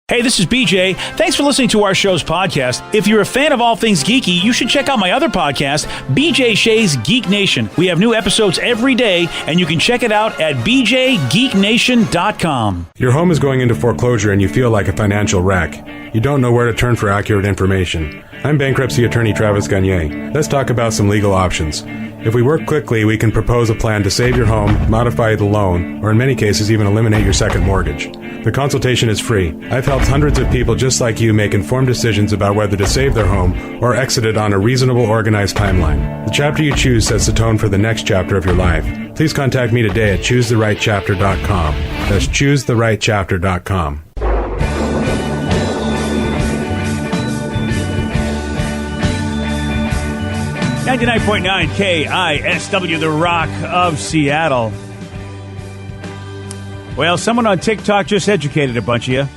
Hey, this is BJ. Thanks for listening to our show's podcast. If you're a fan of all things geeky, you should check out my other podcast, BJ Shea's Geek Nation. We have new episodes every day, and you can check it out at bjgeeknation.com. Your home is going into foreclosure and you feel like a financial wreck. You don't know where to turn for accurate information. I'm bankruptcy attorney Travis Gagne. Let's talk about some legal options. If we work quickly, we can propose a plan to save your home, modify the loan, or in many cases even eliminate your second mortgage. The consultation is free. I've helped hundreds of people just like you make informed decisions about whether to save their home or exit it on a reasonable, organized timeline. The chapter you choose sets the tone for the next chapter of your life. Please contact me today at choosetherightchapter.com. That's choosetherightchapter.com. .9 KISW, the Rock of Seattle. Well, someone on TikTok just educated a bunch of you.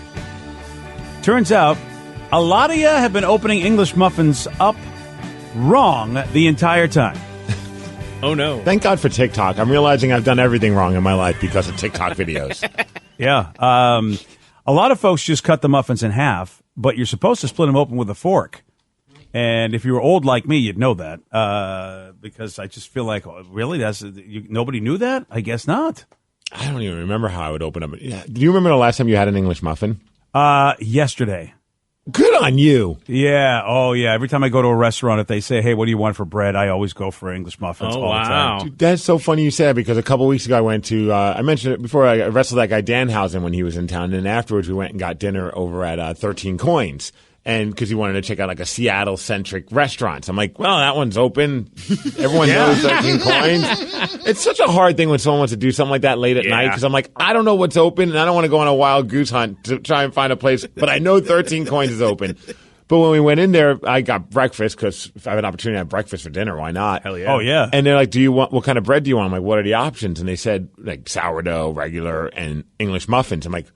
Turns out, a lot of you have been opening English muffins up wrong the entire time. Oh, no. Thank God for TikTok. I'm realizing I've done everything wrong in my life because of TikTok videos. Yeah. A lot of folks just cut the muffins in half, but you're supposed to split them open with a fork. And if you were old like me, you'd know that because I just feel like, oh, really? Nobody knew that? I guess not. I don't even remember how I would open up. Yeah. Do you remember the last time you had an English muffin? Yesterday. Good on you. Yeah. Oh, yeah. Every time I go to a restaurant, if they say, hey, what do you want for bread? I always go for English muffins all the time. Dude, that's so funny you say that because a couple weeks ago I went to, I mentioned it before, I wrestled that guy Danhausen when he was in town. And then afterwards we went and got dinner over at 13 Coins. And because he wanted to check out like a Seattle-centric restaurant. So I'm like, well, that one's open. Everyone knows 13 Coins. It's such a hard thing when someone wants to do something like that late at night because I'm like, I don't know what's open, and I don't want to go on a wild goose hunt to try and find a place, but I know 13 Coins is open. But when we went in there, I got breakfast because if I have an opportunity to have breakfast for dinner, why not? Hell yeah. Oh, yeah. And they're like, what kind of bread do you want? I'm like, what are the options? And they said, like, sourdough, regular, and English muffins. I'm like,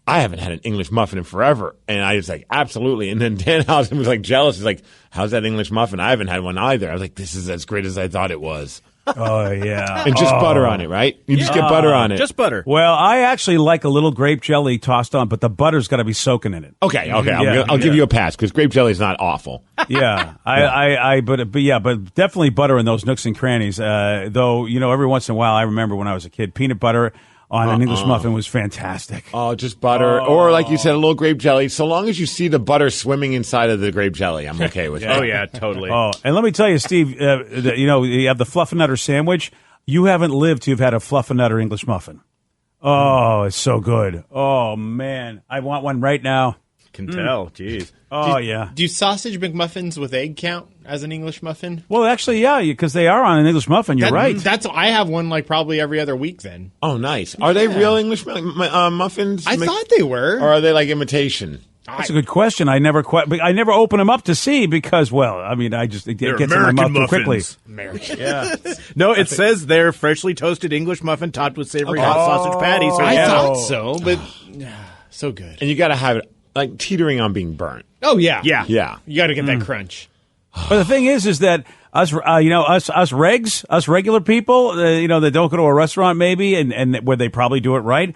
I haven't had an English muffin in forever. And I was like, absolutely. And then Danhausen was like jealous. He's like, how's that English muffin? I haven't had one either. I was like, this is as great as I thought it was. Oh, yeah. And just butter on it, right? You just get butter on it. Just butter. Well, I actually like a little grape jelly tossed on, but the butter's got to be soaking in it. Okay. I'll give you a pass because grape jelly is not awful. Yeah. But definitely butter in those nooks and crannies. Though, every once in a while, I remember when I was a kid, peanut butter on an English muffin was fantastic. Oh, just butter. Or like you said, a little grape jelly. So long as you see the butter swimming inside of the grape jelly, I'm okay with it. Oh, yeah, totally. Oh, and let me tell you, Steve, you have the Fluffernutter sandwich. You haven't lived to have had a Fluffernutter English muffin. Oh, it's so good. Oh, man. I want one right now. Can tell. Jeez. Oh, yeah. Do sausage McMuffins with egg count as an English muffin? Well, actually, yeah, because they are on an English muffin. You're right. I have one like probably every other week then. Oh, nice. Are they real English muffins? I thought they were. Or are they like imitation? That's a good question. I never open them up to see because, it gets in my mouth too quickly. American. Yeah. No, it says they're freshly toasted English muffin topped with savory hot sausage patty. So I thought so, but so good. And you got to have it like teetering on being burnt. Oh, yeah. Yeah. You got to get that crunch. But the thing is that us regular people, that don't go to a restaurant maybe and where they probably do it right,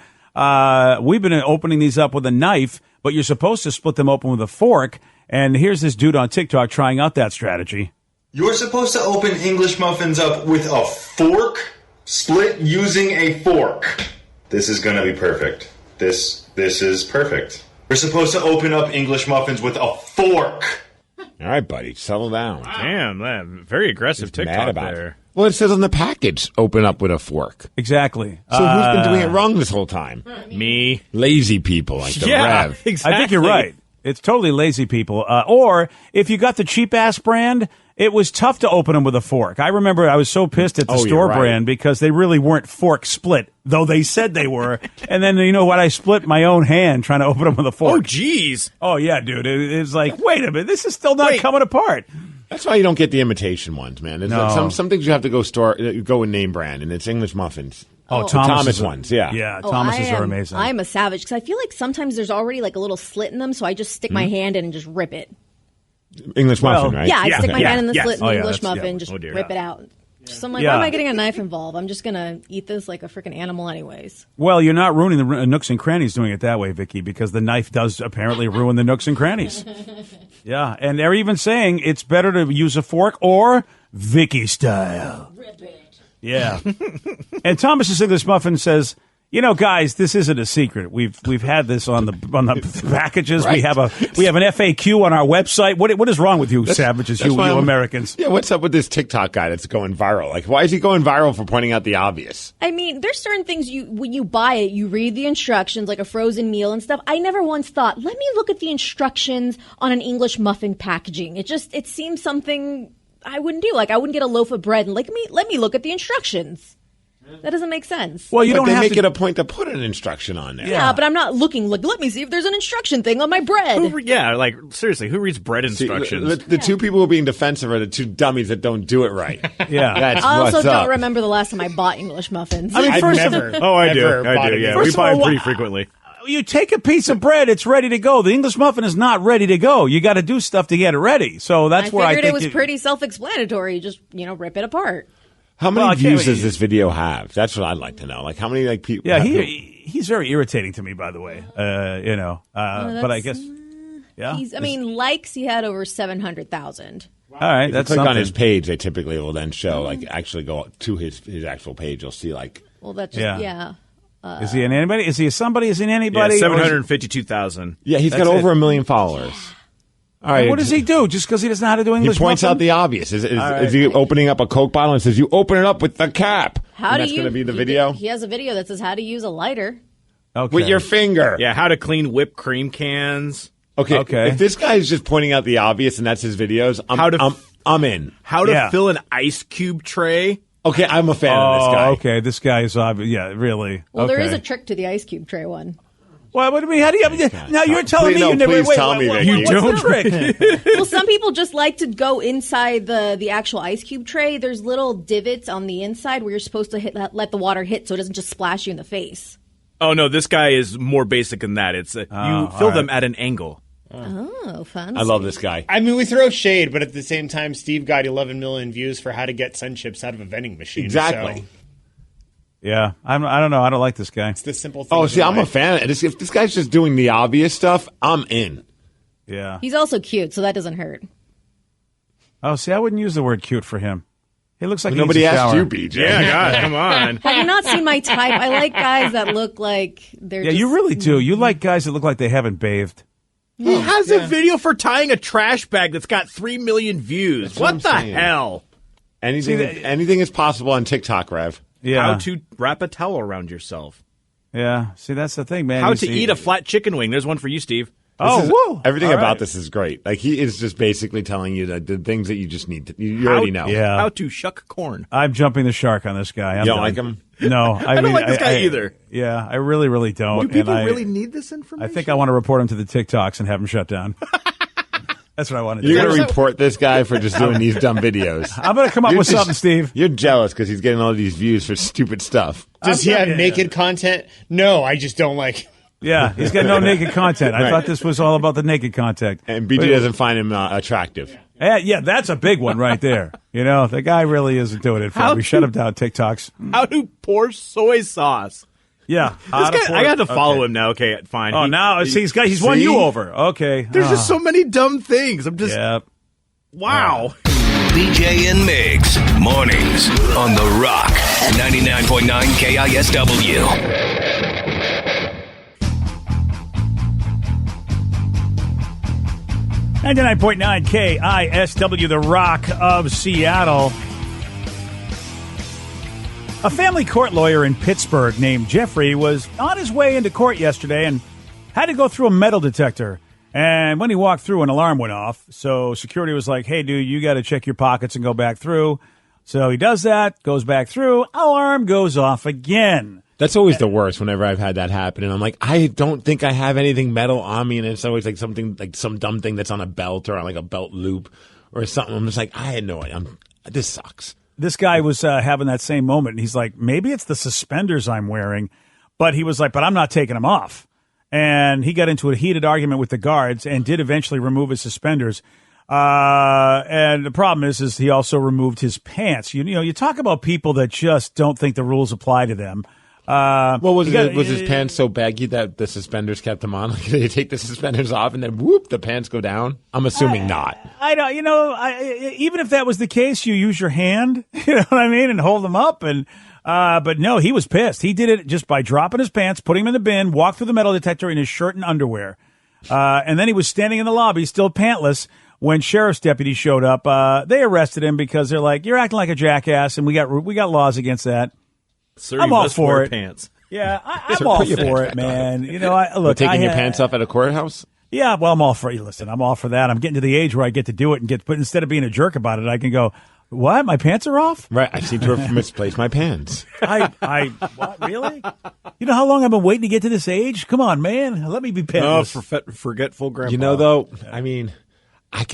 we've been opening these up with a knife, but you're supposed to split them open with a fork. And here's this dude on TikTok trying out that strategy. You're supposed to open English muffins up with a fork, split using a fork. This is going to be perfect. This is perfect. We're supposed to open up English muffins with a fork. All right, buddy, settle down. Damn, man, very aggressive TikTok there. It. Well, it says on the package, open up with a fork. Exactly. So who's been doing it wrong this whole time? Me. Lazy people like the Rev. Exactly. I think you're right. It's totally lazy people. Or if you got the cheap-ass brand, it was tough to open them with a fork. I remember I was so pissed at the store brand because they really weren't fork split, though they said they were. And then, you know what? I split my own hand trying to open them with a fork. Oh, jeez. Oh, yeah, dude. It's like, wait a minute. This is still not coming apart. That's why you don't get the imitation ones, man. It's like some things you have to go and name brand, and it's English muffins. Oh, Thomas ones, yeah. Yeah, Thomas's are amazing. I'm a savage because I feel like sometimes there's already like a little slit in them, so I just stick my hand in and just rip it. English muffin, right? Yeah, I stick my hand in the slit in the English muffin, just Oh, dear. rip it out. So I'm like, Yeah. why am I getting a knife involved? I'm just going to eat this like a freaking animal anyways. Well, you're not ruining the nooks and crannies doing it that way, Vicky, because the knife does apparently ruin the nooks and crannies. Yeah, and they're even saying it's better to use a fork or Vicky style. Rip it. Yeah. And Thomas's English Muffin says, you know, guys, this isn't a secret. We've had this on the packages. Right. We have an FAQ on our website. What is wrong with you savages, you Americans? Yeah, what's up with this TikTok guy that's going viral? Like, why is he going viral for pointing out the obvious? I mean, there's certain things when you buy it, you read the instructions, like a frozen meal and stuff. I never once thought, let me look at the instructions on an English muffin packaging. It seems something I wouldn't do. Like, I wouldn't get a loaf of bread and let me look at the instructions. That doesn't make sense. Well, But they make it a point to put an instruction on there. Yeah, but I'm not looking. Like, let me see if there's an instruction thing on my bread. Like, seriously, who reads bread instructions? The two people who are being defensive are the two dummies that don't do it right. Yeah. That's I also what's don't up. remember the last time I bought English muffins. I mean, I've first never. Oh, I do. ever bought it. Yeah, First we of buy all, them pretty frequently. You take a piece of bread, it's ready to go. The English muffin is not ready to go. You got to do stuff to get it ready. So that's where I figured think it was pretty self-explanatory. You just, rip it apart. How many Well, I can't views really- does this video have? That's what I'd like to know. Like, how many people? Yeah, he's very irritating to me, by the way. But I guess, yeah. Likes, he had over 700,000. All right, If you that's click something. on his page, they typically will then show, like, actually go to his actual page. You'll see, like, Well, that's Yeah. yeah. Is he an anybody? Is he somebody? Is he an Yeah, anybody? 752,000. yeah, he's got That's over it. 1 million followers. All right, What does he do? Just because he doesn't know how to do He English points muffin? out the obvious. Is right. he opening up a Coke bottle and says, "You open it up with the cap"? How and do that's you? going to be the he- video He has a video that says how to use a lighter. Okay. with your finger. Yeah, how to clean whipped cream cans. Okay. Okay. If this guy is just pointing out the obvious and that's his videos, I'm in. How to Yeah. fill an ice cube tray. Okay, I'm a fan of this guy. Okay, this guy is obvious. Yeah, really. Well, there is Okay. a trick to the ice cube tray one. Well, what do you mean? How do you? Now you're telling me Please- you no, never. please Wait, tell wait, me, wait, Vicky. what's the trick? Well, some people just like to go inside the actual ice cube tray. There's little divots on the inside where you're supposed to let the water hit so it doesn't just splash you in the face. Oh, no, this guy is more basic than that. It's you fill them at an angle. Oh, fun. I love this guy. I mean, we throw shade, but at the same time, Steve got 11 million views for how to get sun chips out of a vending machine. Exactly. So Yeah, I don't know. I don't like this guy. it's the simple thing. Oh, see, I'm a fan of this. If this guy's just doing the obvious stuff, I'm in. Yeah. He's also cute, so that doesn't hurt. Oh, see, I wouldn't use the word cute for him. He looks like he Nobody needs a asked shower. you, BJ. Yeah, God, come on. Have you not seen my type? I like guys that look like they're Yeah, just... you really do. You like guys that look like they haven't bathed. He has a video for tying a trash bag that's got 3 million views. That's what What the I'm saying. hell? Anything is possible on TikTok, Rev. Yeah. How to wrap a towel around yourself. Yeah. See, that's the thing, man. How You to see- eat a flat chicken wing. There's one for you, Steve. woo. Everything All about right. this is great. Like, he is just basically telling you the things that you just need to, you already know. Yeah. How to shuck corn. I'm jumping the shark on this guy. I'm You don't done. like him? No. I don't like this guy either. Yeah, I really, really don't. Do people And really need this I information? think I want to report him to the TikToks and have him shut down. That's what I want to do. You're going to report this guy for just doing these dumb videos. I'm going to come up You're with just- something, Steve. You're jealous because he's getting all these views for stupid stuff. Does he have naked content? No, I just don't like. Yeah, he's got no naked content. I Right. thought this was all about the naked content. And BJ doesn't find him attractive. Yeah, that's a big one right there. You know, the guy really isn't doing it for How me. Shut him down, TikToks. How to pour soy sauce. Yeah. This guy, I got to follow him now. Okay, fine. Oh, now see, he's won See? you over. Okay. There's just so many dumb things. I'm just, Yeah. wow. BJ and Migs, mornings on The Rock, 99.9 KISW. .9 KISW, the Rock of Seattle. A family court lawyer in Pittsburgh named Jeffrey was on his way into court yesterday and had to go through a metal detector. And when he walked through, an alarm went off. So security was like, hey, dude, you got to check your pockets and go back through. So he does that, goes back through, alarm goes off again. That's always the worst whenever I've had that happen. And I'm like, I don't think I have anything metal on me. And it's always like something, like some dumb thing that's on a belt or on like a belt loop or something. I'm just like, I had no idea. This sucks. This guy was having that same moment. And he's like, maybe it's the suspenders I'm wearing. But he was like, but I'm not taking them off. And he got into a heated argument with the guards and did eventually remove his suspenders. And the problem is he also removed his pants. You know, you talk about people that just don't think the rules apply to them. Was his pants so baggy that the suspenders kept them on? Like, did they take the suspenders off and then whoop, the pants go down? I'm assuming not. I don't. You know, even if that was the case, you use your hand. You know what I mean, and hold them up. And but no, he was pissed. He did it just by dropping his pants, putting them in the bin, walked through the metal detector in his shirt and underwear, and then he was standing in the lobby, still pantless. When sheriff's deputies showed up, they arrested him because they're like, "You're acting like a jackass, and we got laws against that." Sir, I'm all for it. Pants. Yeah, I'm all for it, man. You know, taking your pants off at a courthouse. Yeah, well, I'm all for you. Listen, I'm all for that. I'm getting to the age where I get to do it but instead of being a jerk about it, I can go, "What? My pants are off?" Right. I seem to have misplaced my pants. What? Really? You know how long I've been waiting to get to this age? Come on, man. Let me be pantless. Forgetful grandpa. You know, though, I mean, I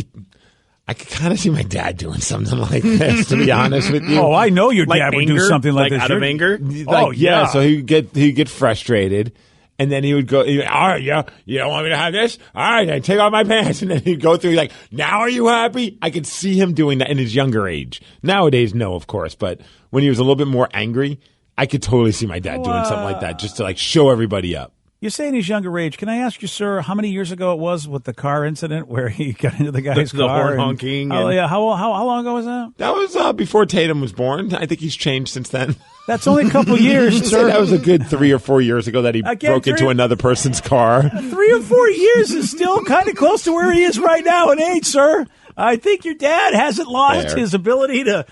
could kind of see my dad doing something like this, to be honest with you. Oh, I know your like dad would anger? do something like this. Out of anger? Yeah. So he'd get frustrated, and then he would go, "All right, yeah, you don't want me to have this? All right, then take off my pants." And then he'd go through like, "Now are you happy?" I could see him doing that in his younger age. Nowadays, no, of course, but when he was a little bit more angry, I could totally see my dad doing something like that, just to like show everybody up. You say in his younger age. Can I ask you, sir, how many years ago it was with the car incident where he got into the guy's the car? horn honking. Oh, yeah. How long ago was that? That was before Tatum was born. I think he's changed since then. That's only a couple years, sir. That was a good 3 or 4 years ago that he broke into another person's car. 3 or 4 years is still kind of close to where he is right now in age, sir. I think your dad hasn't lost his ability to,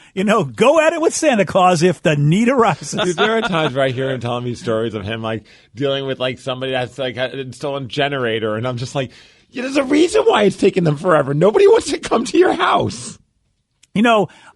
go at it with Santa Claus if the need arises. Dude, there are times where I hear him telling me stories of him like dealing with like somebody that's like had a stolen generator, and I'm just like, there's a reason why it's taking them forever. Nobody wants to come to your house.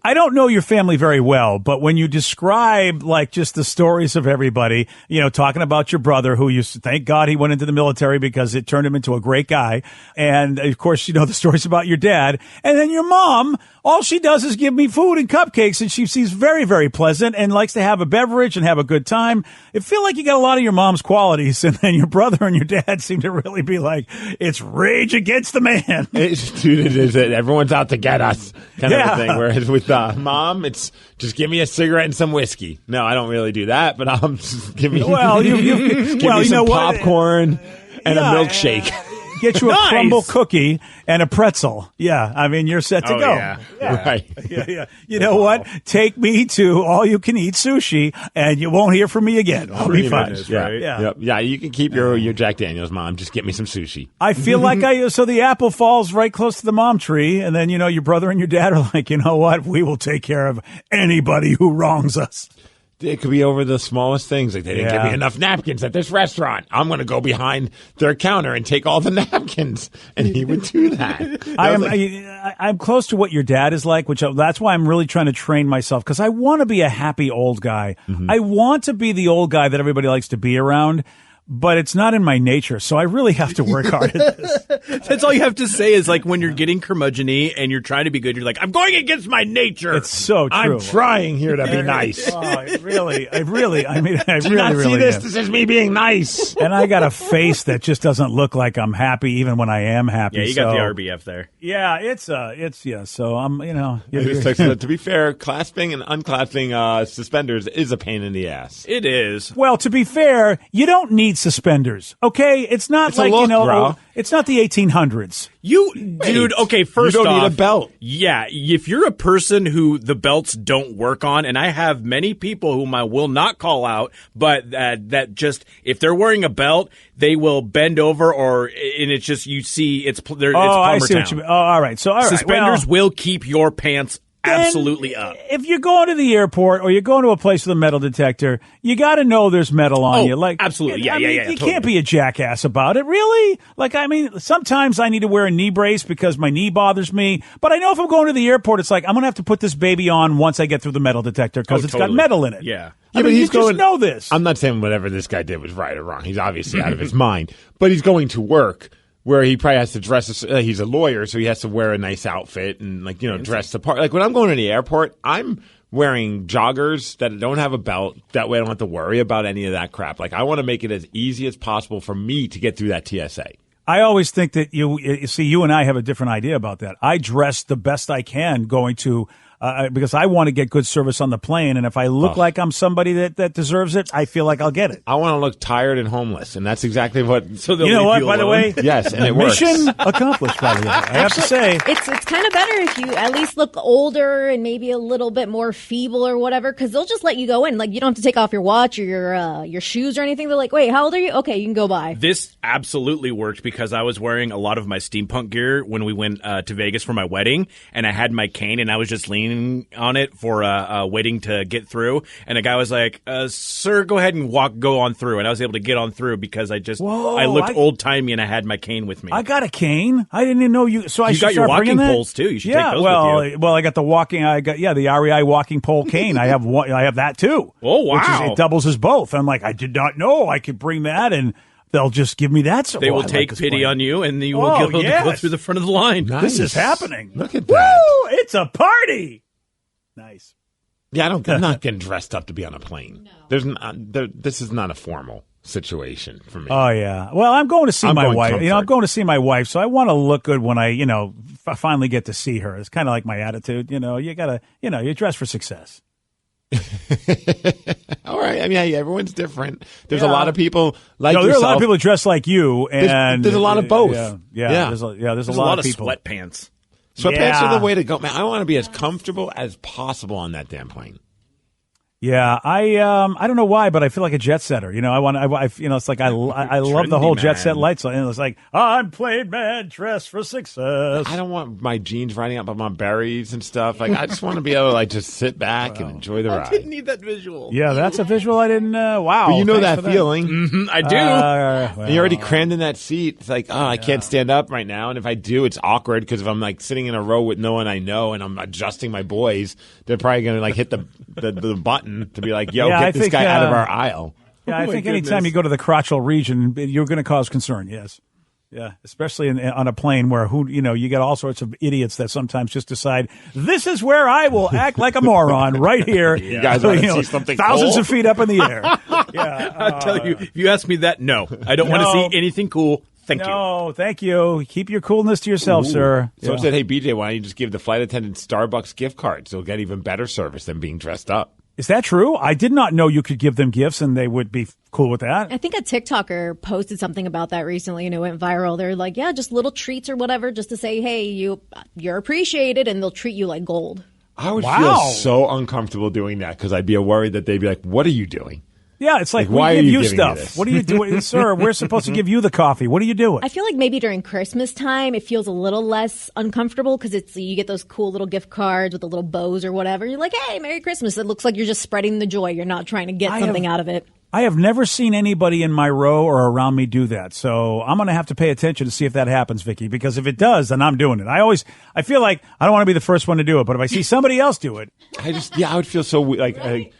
I don't know your family very well, but when you describe like just the stories of everybody, talking about your brother who thank God he went into the military because it turned him into a great guy. And of course, the stories about your dad, and then your mom, all she does is give me food and cupcakes, and she seems very, very pleasant and likes to have a beverage and have a good time. I feel like you got a lot of your mom's qualities, and then your brother and your dad seem to really be like, it's rage against the man. Dude, it is. Everyone's out to get us kind of a thing. Whereas with Mom, it's just give me a cigarette and some whiskey. No, I don't really do that, but just give me, give me some popcorn and a milkshake. Get you a crumble cookie and a pretzel. Yeah, I mean, you're set to go. Yeah. Right. Yeah. You know what? Take me to all-you-can-eat sushi, and you won't hear from me again. I'll be fine. Right? Yeah, you can keep your Jack Daniels, Mom. Just get me some sushi. I feel like so the apple falls right close to the mom tree, and then, your brother and your dad are like, you know what? We will take care of anybody who wrongs us. It could be over the smallest things. Like, they didn't give me enough napkins at this restaurant. I'm going to go behind their counter and take all the napkins. And he would do that. I'm close to what your dad is like, that's why I'm really trying to train myself, because I want to be a happy old guy. Mm-hmm. I want to be the old guy that everybody likes to be around. But it's not in my nature, so I really have to work hard at this. That's all you have to say is like when you're getting curmudgeon-y and you're trying to be good, you're like, I'm going against my nature. It's so true. I'm trying here to be nice. I really see this? This is me being nice. And I got a face that just doesn't look like I'm happy even when I am happy. Yeah, you got the RBF there. Yeah, so I'm, to be fair, clasping and unclasping suspenders is a pain in the ass. It is. Well, to be fair, you don't need suspenders, okay? It's not it's it's not the 1800s. Okay, first off, you don't need a belt. Yeah, if you're a person who the belts don't work on, and I have many people whom I will not call out, but that just, if they're wearing a belt, they will bend over, and it's just, you see, it's Palmer I see Town. what you mean. Oh, all right. So, all right. Suspenders will keep your pants absolutely up. If you're going to the airport or you're going to a place with a metal detector, you got to know there's metal on you. Like, absolutely. Yeah. You can't be a jackass about it, really. Like, I mean, sometimes I need to wear a knee brace because my knee bothers me. But I know if I'm going to the airport, it's like, I'm going to have to put this baby on once I get through the metal detector because it's got metal in it. Yeah. But you just know this. I'm not saying whatever this guy did was right or wrong. He's obviously out of his mind. But he's going to work, where he probably has to dress. He's a lawyer, so he has to wear a nice outfit and dress the part. Like when I'm going to the airport, I'm wearing joggers that don't have a belt. That way, I don't have to worry about any of that crap. Like I want to make it as easy as possible for me to get through that TSA. I always think that you see, you and I have a different idea about that. I dress the best I can going to, because I want to get good service on the plane. And if I look like I'm somebody that deserves it, I feel like I'll get it. I want to look tired and homeless. And that's exactly what. So you know what, by the way? Yes, and it works. Mission accomplished, by the way. I have to say. It's kind of better if you at least look older and maybe a little bit more feeble or whatever, because they'll just let you go in. Like, you don't have to take off your watch or your shoes or anything. They're like, wait, how old are you? Okay, you can go by. This absolutely worked because I was wearing a lot of my steampunk gear when we went to Vegas for my wedding, and I had my cane, and I was just leaning on it for waiting to get through. And a guy was like, sir, go ahead and go on through. And I was able to get on through because I looked old-timey and I had my cane with me. I got a cane. I didn't even know you. So you got your walking poles too. You should take those with you. Well, I got the the REI walking pole cane. I have one. I have that too. Oh wow! It doubles as both. I'm like, I did not know I could bring that, and they'll just give me that. So they will take pity on you, and you will go through the front of the line. Nice. This is happening. Look at that! Woo! It's a party. Nice. Yeah, I'm not getting dressed up to be on a plane. No. This is not a formal situation for me. Oh yeah. Well, I'm going to see my wife. Comfort. I'm going to see my wife, so I want to look good when I, finally get to see her. It's kind of like my attitude. You gotta, you dress for success. All right. I mean, everyone's different. There's a lot of people like yourself. There are a lot of people who dress like you, and there's a lot of both. Yeah. There's a lot of people. Sweatpants. Sweatpants are the way to go, man. I want to be as comfortable as possible on that damn plane. Yeah, I don't know why, but I feel like a jet setter. It's like I love the whole jet set lights. And it's like, I'm plane man dressed for success. I don't want my jeans riding up on my berries and stuff. Like, I just want to be able to just sit back and enjoy the ride. I didn't need that visual. Yeah, that's a visual I didn't. Wow, but you know that feeling. Mm-hmm, I do. And you're already crammed in that seat. It's like, I can't stand up right now. And if I do, it's awkward because if I'm like sitting in a row with no one I know and I'm adjusting my boys, they're probably going to like hit the button to be like, yo, get this guy out of our aisle. Yeah, I think anytime you go to the crotchal region, you're going to cause concern, yes. Yeah, especially on a plane where you get all sorts of idiots that sometimes just decide, this is where I will act like a moron right here. You guys want to see something thousands cool? of feet up in the air. Yeah, I'll tell you, if you ask me that, no. I don't want to see anything cool. Thank you. No, thank you. Keep your coolness to yourself, sir. Someone said, hey, BJ, why don't you just give the flight attendant Starbucks gift cards? They'll get even better service than being dressed up. Is that true? I did not know you could give them gifts and they would be cool with that. I think a TikToker posted something about that recently and it went viral. They're like, yeah, just little treats or whatever just to say, hey, you're appreciated, and they'll treat you like gold. I would feel so uncomfortable doing that because I'd be worried that they'd be like, what are you doing? Yeah, it's like, why we are give you you giving stuff. me this? What are you doing? Sir, we're supposed to give you the coffee. What are you doing? I feel like maybe during Christmas time, it feels a little less uncomfortable because you get those cool little gift cards with the little bows or whatever. You're like, hey, Merry Christmas. It looks like you're just spreading the joy. You're not trying to get something out of it. I have never seen anybody in my row or around me do that. So I'm going to have to pay attention to see if that happens, Vicky, because if it does, then I'm doing it. I feel like I don't want to be the first one to do it, but if I see somebody else do it. I would feel so like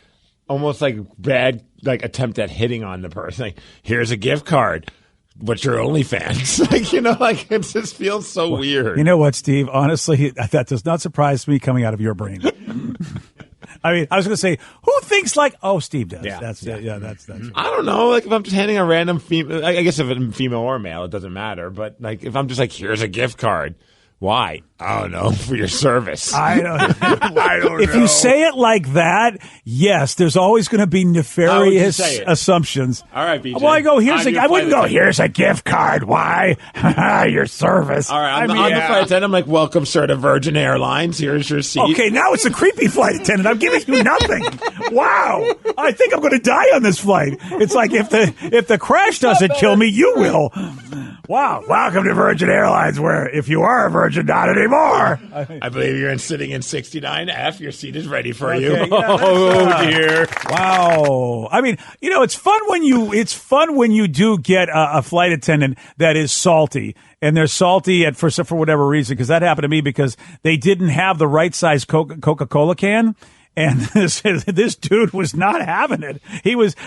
almost like bad, like attempt at hitting on the person. Like, here's a gift card. What's your OnlyFans? Like, it just feels so weird. You know what, Steve? Honestly, that does not surprise me coming out of your brain. I mean, I was going to say, who thinks like, Steve does. Yeah. That's I don't know. Like, if I'm just handing a random female, I guess if it's female or male, it doesn't matter. But like, if I'm just like, here's a gift card. Why? I don't know. For your service. I don't know. If know. you say it like that, yes, there's always going to be nefarious assumptions. All right, BJ. Well, I wouldn't go, here's a gift card. Why? Your service. All right, on the flight attendant, I'm like, welcome, sir, to Virgin Airlines. Here's your seat. Okay, now it's a creepy flight attendant. I'm giving you nothing. Wow. I think I'm going to die on this flight. It's like if the crash doesn't kill me, you will. Wow. Welcome to Virgin Airlines, where if you are a virgin, not anymore. I believe you're sitting in 69F. Your seat is ready for you. Yeah, oh, dear. Wow. I mean, it's fun when you do get a flight attendant that is salty. And they're salty for whatever reason, because that happened to me because they didn't have the right size Coca-Cola can. And this dude was not having it.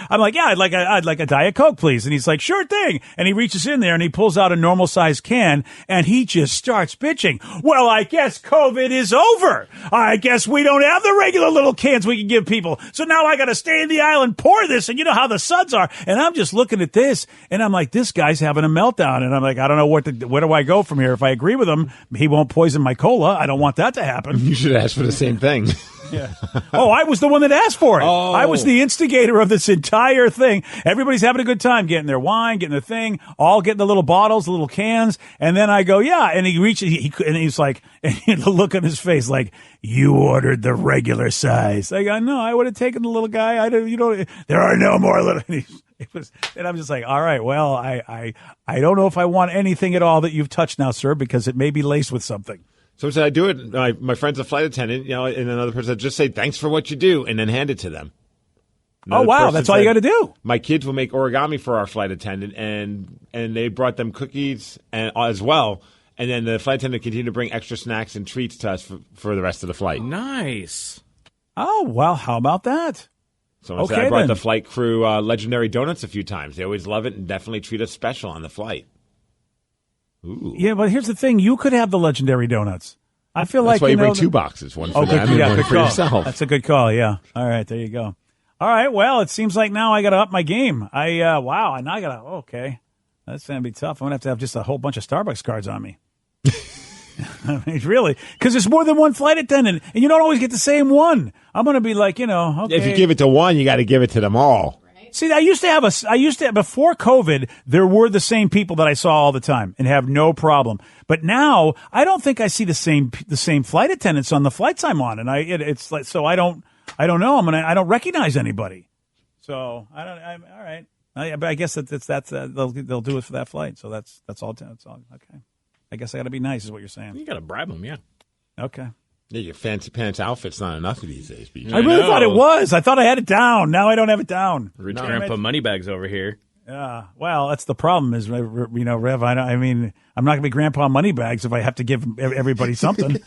I'm like, yeah, I'd like a Diet Coke, please. And he's like, sure thing. And he reaches in there and he pulls out a normal sized can and he just starts bitching. Well, I guess COVID is over. I guess we don't have the regular little cans we can give people. So now I got to stay in the aisle and pour this. And you know how the suds are. And I'm just looking at this and I'm like, this guy's having a meltdown. And I'm like, I don't know where do I go from here? If I agree with him, he won't poison my cola. I don't want that to happen. You should ask for the same thing. Yeah. Oh, I was the one that asked for it. Oh. I was the instigator of this entire thing. Everybody's having a good time getting their wine, getting their thing, all getting the little bottles, the little cans. And then I go, yeah. And he reaches, and he's like, and the look on his face, like, you ordered the regular size. I go, no, I would have taken the little guy. There are no more little. And I'm just like, all right, well, I don't know if I want anything at all that you've touched now, sir, because it may be laced with something. So I do it. My friend's a flight attendant, and another person would just say, thanks for what you do, and then hand it to them. Oh, wow. That's all you got to do. My kids will make origami for our flight attendant, and they brought them cookies as well. And then the flight attendant continued to bring extra snacks and treats to us for the rest of the flight. Nice. Oh, well, how about that? So I brought the flight crew legendary donuts a few times. They always love it and definitely treat us special on the flight. Ooh. Yeah, but here's the thing. You could have the legendary donuts. I feel That's like why you bring two boxes, one for them and one for yourself. That's a good call, yeah. All right, there you go. All right, well, it seems like now I got to up my game. Wow, and I got to, okay. That's going to be tough. I'm going to have just a whole bunch of Starbucks cards on me. I mean, really, because there's more than one flight attendant, and you don't always get the same one. I'm going to be like, okay. If you give it to one, you got to give it to them all. See, I used to before COVID, there were the same people that I saw all the time and have no problem. But now I don't think I see the same flight attendants on the flights I'm on. And it's like, so I don't know. I don't recognize anybody. So all right. But I guess they'll do it for that flight. So that's all. That's all. Okay. I guess I got to be nice is what you're saying. You got to bribe them. Yeah. Okay. Yeah, your fancy pants outfit's not enough these days. I really thought it was. I thought I had it down. Now I don't have it down. Rich Grandpa Moneybags over here. Yeah. Well, that's the problem is, Rev, I mean, I'm not going to be Grandpa Moneybags if I have to give everybody something.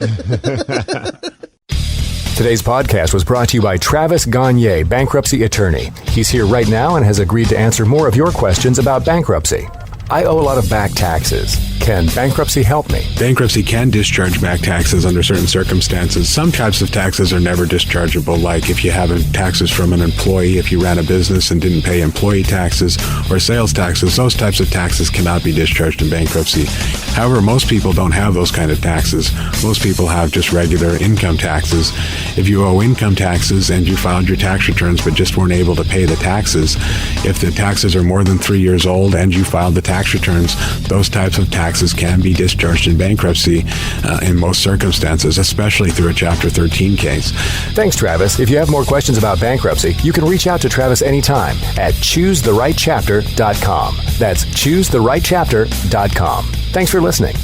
Today's podcast was brought to you by Travis Gagne, bankruptcy attorney. He's here right now and has agreed to answer more of your questions about bankruptcy. I owe a lot of back taxes. Can bankruptcy help me? Bankruptcy can discharge back taxes under certain circumstances. Some types of taxes are never dischargeable, like if you have taxes from an employee, if you ran a business and didn't pay employee taxes or sales taxes. Those types of taxes cannot be discharged in bankruptcy. However, most people don't have those kind of taxes. Most people have just regular income taxes. If you owe income taxes and you filed your tax returns but just weren't able to pay the taxes, if the taxes are more than 3 years old and you filed the tax returns, those types of taxes can be discharged in bankruptcy in most circumstances, especially through a Chapter 13 case. Thanks, Travis. If you have more questions about bankruptcy, you can reach out to Travis anytime at ChooseTheRightChapter.com. That's ChooseTheRightChapter.com. Thanks for listening.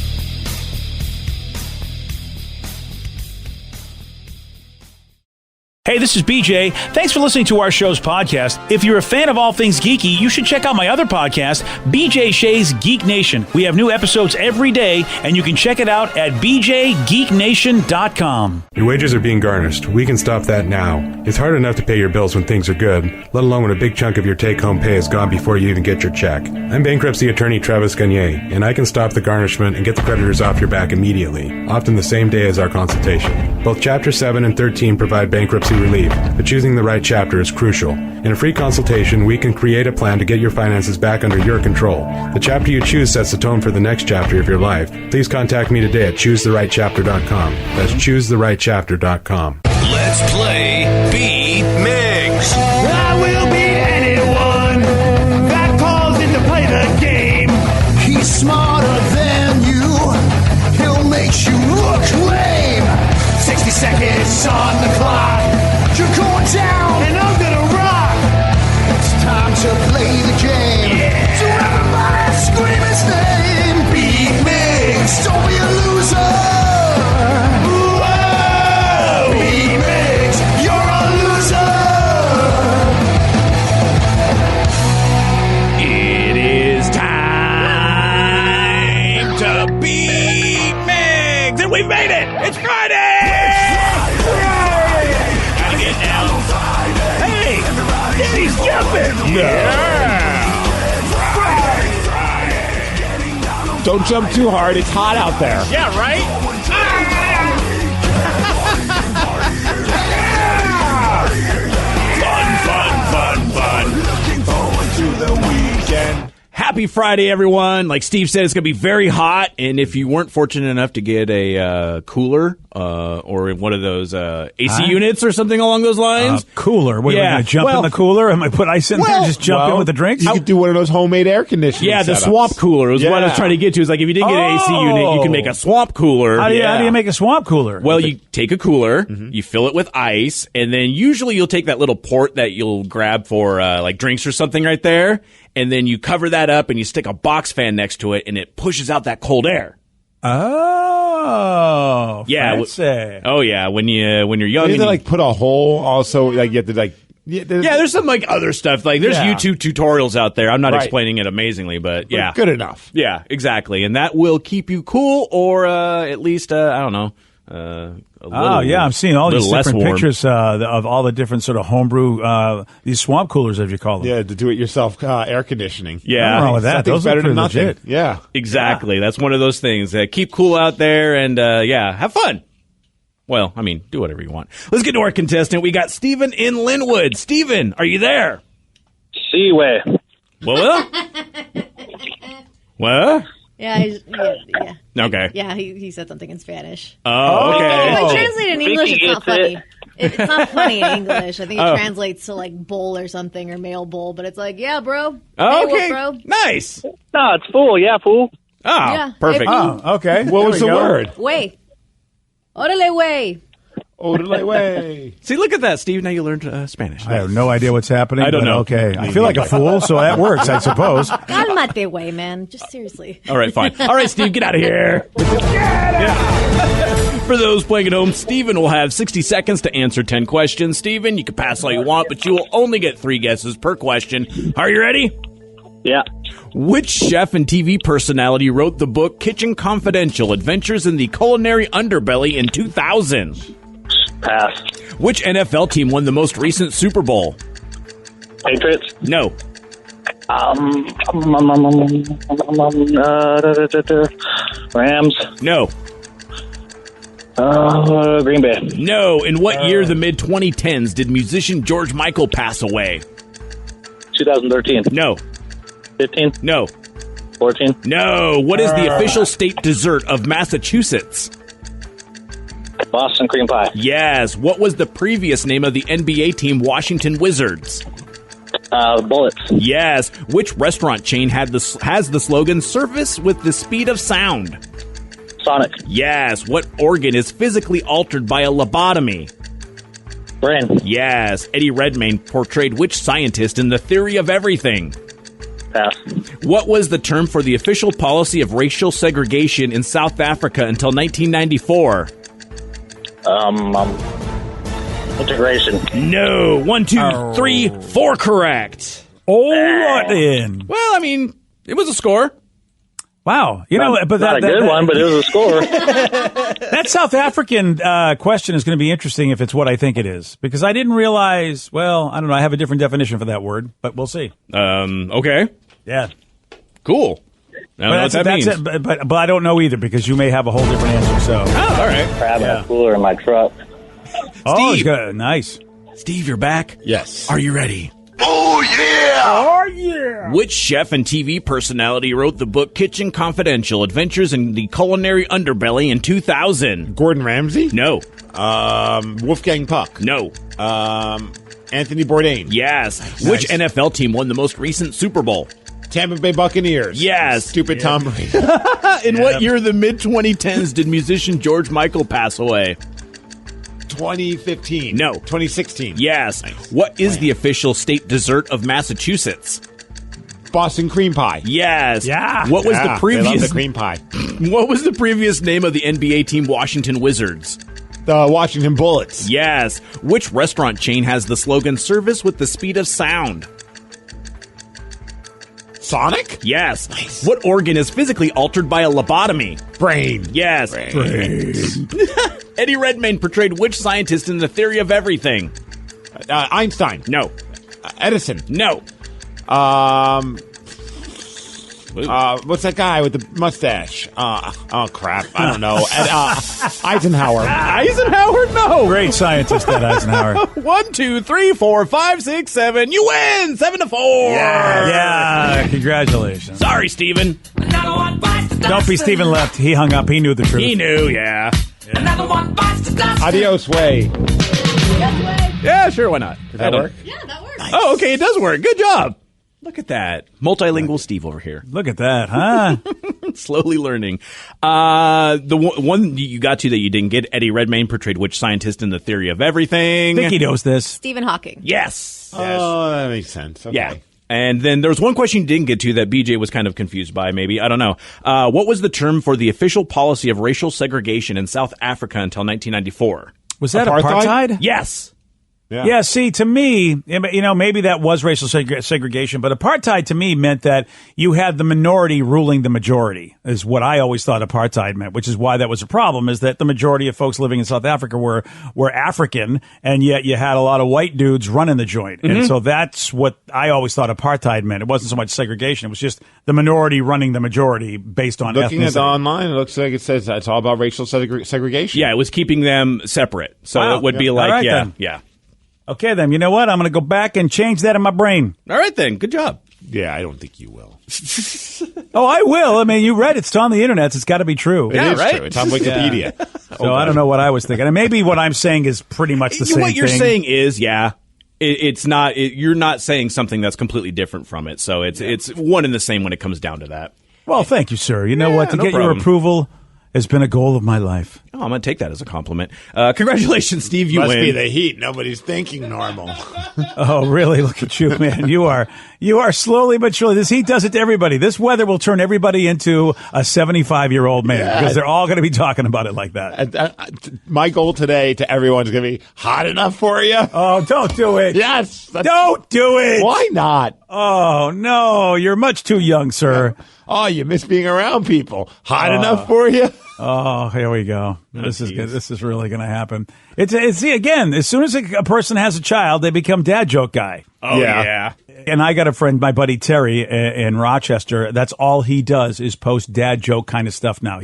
Hey, this is BJ. Thanks for listening to our show's podcast. If you're a fan of all things geeky, you should check out my other podcast, BJ Shea's Geek Nation. We have new episodes every day, and you can check it out at bjgeeknation.com. Your wages are being garnished. We can stop that now. It's hard enough to pay your bills when things are good, let alone when a big chunk of your take-home pay is gone before you even get your check. I'm bankruptcy attorney Travis Gagne, and I can stop the garnishment and get the creditors off your back immediately, often the same day as our consultation. Both Chapter 7 and 13 provide bankruptcy relief, but choosing the right chapter is crucial. In a free consultation, we can create a plan to get your finances back under your control. The chapter you choose sets the tone for the next chapter of your life. Please contact me today at ChooseTheRightChapter.com. That's ChooseTheRightChapter.com. Let's play Beat Migs. I will beat anyone that calls in to play the game. He's smarter than you. He'll make you look lame. 60 seconds on the clock. You're going down and I'm gonna rock. It's time to play the game. Yeah. So everybody scream his name. Beat Migs. Don't be a loser. Whoa. Beat Migs. You're a loser. It is time to beat Migs, and we made it. It's Friday. Don't jump too hard. It's hot out there. Yeah, right? Fun. Looking forward to the weekend. Happy Friday, everyone. Like Steve said, it's going to be very hot. And if you weren't fortunate enough to get a cooler or one of those AC units or something along those lines. Cooler. What, are we going to jump in the cooler? Am I put ice in there and just jump in with the drinks? You could do one of those homemade air conditioning Yeah, the setups. swamp cooler was what I was trying to get to. Is like if you didn't get an AC unit, you can make a swamp cooler. How do you make a swamp cooler? Well, you take a cooler, you fill it with ice, and then usually you'll take that little port that you'll grab for like drinks or something right there, and then you cover that up and you stick a box fan next to it, and it pushes out that cold air. Oh, yeah. Fancy. Oh yeah, when you're young, You have to like put a hole. Also, like you have to like. Yeah, there's some like other stuff. Like there's YouTube tutorials out there. I'm not Right. explaining it amazingly, but yeah, Good enough. Yeah, exactly, and that will keep you cool, or at least I don't know. I'm seeing all these different pictures of all the different sort of homebrew these swamp coolers, as you call them. Yeah, to do it yourself air conditioning. Yeah, nothing wrong with that. Something's Those are better than pretty nothing. legit. Yeah, exactly. That's one of those things. Keep cool out there, and have fun. Well, I mean, do whatever you want. Let's get to our contestant. We got Steven in Linwood. Steven, are you there? Seaway. What? What? Yeah. Okay. Yeah, he said something in Spanish. Oh, okay. If I translate in English, Vicky it's not gets funny. It's not funny in English. I think it translates to like bowl or something or male bowl, but it's like, yeah, bro. Oh, Hey, okay. what, bro? Nice. No, it's fool. Yeah, fool. Oh, Yeah. perfect. Oh, okay. What was the word? Way. Orale way. Way. See, look at that, Steve. Now you learned Spanish. I have no idea what's happening. I don't but know. Okay, I feel like a fool, so that works, I suppose. Calmate way, man. Just seriously. All right, fine. All right, Steve, get out of here. For those playing at home, Steven will have 60 seconds to answer 10 questions. Steven, you can pass all you want, but you will only get 3 guesses per question. Are you ready? Yeah. Which chef and TV personality wrote the book Kitchen Confidential: Adventures in the Culinary Underbelly in 2000? Pass. Which NFL team won the most recent Super Bowl? Patriots. No. Rams. No. Green Bay. No. In what year, the mid-2010s, did musician George Michael pass away? 2013. No. 15. No. 14. No. What is the official state dessert of Massachusetts? Boston cream pie. Yes. What was the previous name of the NBA team Washington Wizards? Bullets. Yes. Which restaurant chain has the slogan "Service with the speed of sound"? Sonic. Yes. What organ is physically altered by a lobotomy? Brain. Yes. Eddie Redmayne portrayed which scientist in The Theory of Everything? Pass. What was the term for the official policy of racial segregation in South Africa until 1994? Integration. No. 1, 2, 3, 4 correct. All right then. Well, I mean, it was a score. Wow. You know, but Not a good one, but it was a score. that South African question is going to be interesting if it's what I think it is, because I didn't realize. Well, I don't know. I have a different definition for that word, but we'll see. Okay. Yeah. Cool. I don't know what that means. But I don't know either, because you may have a whole different answer. So. Oh, all right. Crab in a cooler in my truck. Oh, Steve. nice. Steve, you're back? Yes. Are you ready? Oh, yeah! Oh yeah. Which chef and TV personality wrote the book Kitchen Confidential: Adventures in the Culinary Underbelly in 2000? Gordon Ramsay? No. Wolfgang Puck? No. Anthony Bourdain? Yes. Nice. Which NFL team won the most recent Super Bowl? Tampa Bay Buccaneers? Yes. Stupid Tom Brady. In what year of the mid-2010s did musician George Michael pass away? 2015. No. 2016. Yes. What is the official state dessert of Massachusetts? Boston cream pie. Yes. Yeah. What was the They love previous the cream pie. What was the previous name of the NBA team Washington Wizards? The Washington Bullets. Yes. Which restaurant chain has the slogan "Service with the speed of sound"? Sonic? Yes. Nice. What organ is physically altered by a lobotomy? Brain. Yes. Eddie Redmayne portrayed which scientist in The Theory of Everything? Einstein. No. Edison. No. What's that guy with the mustache? Oh, crap. I don't know. Eisenhower. Eisenhower? No. Great scientist, that Eisenhower. 1, 2, 3, 4, 5, 6, 7. You win 7-4. Yeah, congratulations. Sorry, Steven. Don't be Steven left. He hung up. He knew the truth. He knew, yeah. Adios, way. Yeah, sure, why not? Does that work? Yeah, that works. Oh, okay, it does work. Good job. Look at that. Multilingual Steve over here. Look at that, huh? Slowly learning. The one you got to that you didn't get, Eddie Redmayne portrayed which scientist in The Theory of Everything? I think he knows this. Stephen Hawking. Yes. Oh, that makes sense. Okay. Yeah. And then there was one question you didn't get to that BJ was kind of confused by, maybe. I don't know. What was the term for the official policy of racial segregation in South Africa until 1994? Was that apartheid? Yes. Yeah, see, to me, maybe that was racial segregation, but apartheid to me meant that you had the minority ruling the majority, is what I always thought apartheid meant, which is why that was a problem, is that the majority of folks living in South Africa were African, and yet you had a lot of white dudes running the joint. Mm-hmm. And so that's what I always thought apartheid meant. It wasn't so much segregation. It was just the minority running the majority based on Looking ethnicity. at the online, it looks like it says it's all about racial segregation. Yeah, it was keeping them separate. So Wow. it would be All like, right, yeah, then. yeah. Okay, then, you know what? I'm going to go back and change that in my brain. All right, then. Good job. Yeah, I don't think you will. Oh, I will. I mean, you read it. It's on the internet. It's got to be true. It is true. It's on Wikipedia. So I don't know what I was thinking. And maybe what I'm saying is pretty much the same thing. What you're saying is, yeah, it's not. You're not saying something that's completely different from it. So it's one and the same when it comes down to that. Well, thank you, sir. You know what? To no get your problem. approval has been a goal of my life. Oh, I'm going to take that as a compliment. Congratulations, Steve. You Must win. be the heat. Nobody's thinking normal. Oh, really? Look at you, man. You are slowly but surely. This heat does it to everybody. This weather will turn everybody into a 75-year-old man because they're all going to be talking about it like that. My goal today to everyone is going to be hot enough for you. Oh, don't do it. Yes. Don't do it. Why not? Oh, no. You're much too young, sir. Oh, you miss being around people. Hot enough for you? Oh, here we go. This is good. This is really going to happen. It's see, again, as soon as a person has a child, they become dad joke guy. Oh, yeah. And I got a friend, my buddy Terry in Rochester. That's all he does is post dad joke kind of stuff now.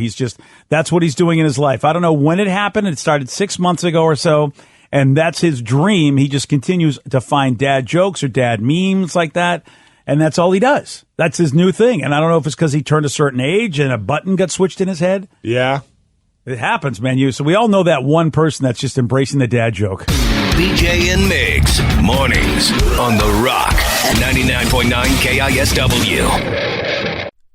That's what he's doing in his life. I don't know when it happened. It started 6 months ago or so. And that's his dream. He just continues to find dad jokes or dad memes like that. And that's all he does. That's his new thing. And I don't know if it's because he turned a certain age and a button got switched in his head. Yeah. It happens, man. So we all know that one person that's just embracing the dad joke. BJ and Migs, mornings on The Rock, 99.9 KISW.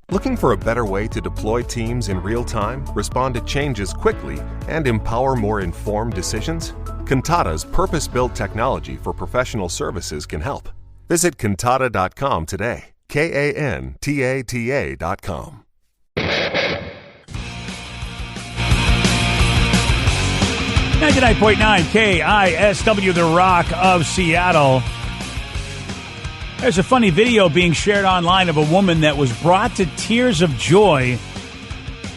Looking for a better way to deploy teams in real time, respond to changes quickly, and empower more informed decisions? Cantata's purpose-built technology for professional services can help. Visit cantata.com today. KANTATA.com. 99.9 KISW, The Rock of Seattle. There's a funny video being shared online of a woman that was brought to tears of joy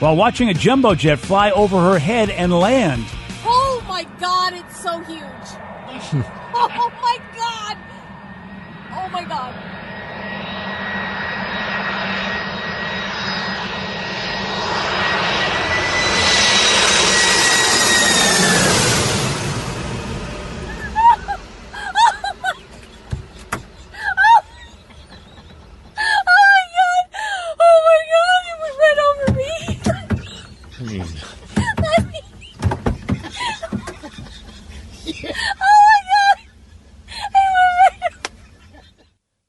while watching a jumbo jet fly over her head and land. Oh my God, it's so huge. Oh my God. Oh my God.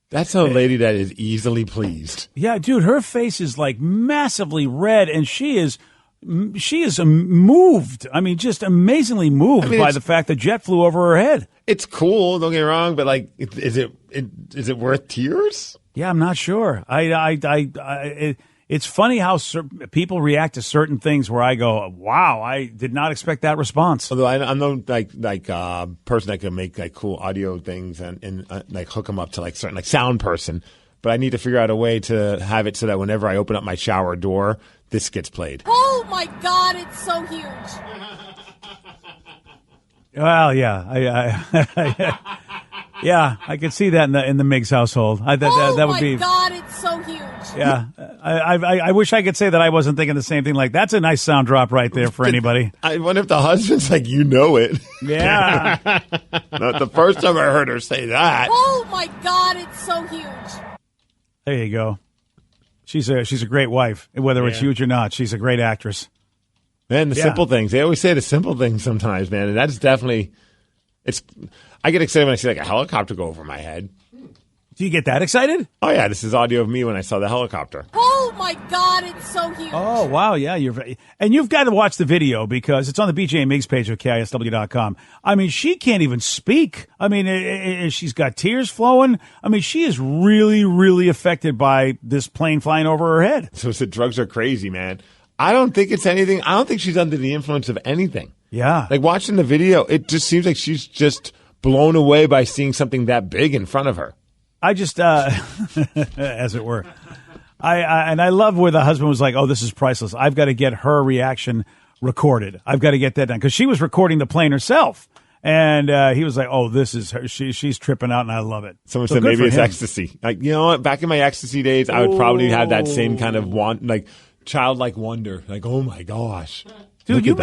That's a lady that is easily pleased. Yeah, dude, her face is like massively red, and she is moved. I mean, just amazingly moved by the fact the jet flew over her head. It's cool, don't get me wrong, but like, is it worth tears? Yeah, I'm not sure. It's funny how people react to certain things where I go, wow, I did not expect that response. Although I'm no person that can make like cool audio things and like hook them up to like certain like sound person, but I need to figure out a way to have it so that whenever I open up my shower door, this gets played. Oh my God, it's so huge. Well, yeah, Yeah, I could see that in the Migs household. That would be. Oh my God, it's so huge. Yeah, I wish I could say that I wasn't thinking the same thing. Like, that's a nice sound drop right there for anybody. I wonder if the husband's like, you know it. Yeah. Not the first time I heard her say that. Oh my God, it's so huge. There you go. She's a great wife, whether it's huge or not. She's a great actress. Man, the simple things. They always say the simple things sometimes, man. And that's definitely, I get excited when I see like a helicopter go over my head. Do you get that excited? Oh, yeah. This is audio of me when I saw the helicopter. Oh my God, it's so huge. Oh, wow. Yeah. You've got to watch the video because it's on the BJ and Migs page of KISW.com. I mean, she can't even speak. I mean, she's got tears flowing. I mean, she is really, really affected by this plane flying over her head. So the drugs are crazy, man. I don't think it's anything. I don't think she's under the influence of anything. Yeah. Like watching the video, it just seems like she's just blown away by seeing something that big in front of her. I just, as it were, I love where the husband was like, "Oh, this is priceless. I've got to get her reaction recorded. I've got to get that done," because she was recording the plane herself, and he was like, "Oh, this is her. She's tripping out, and I love it." Someone said maybe it's ecstasy. Like, you know what? Back in my ecstasy days, I would probably have that same kind of childlike wonder. Like, oh my gosh, dude, he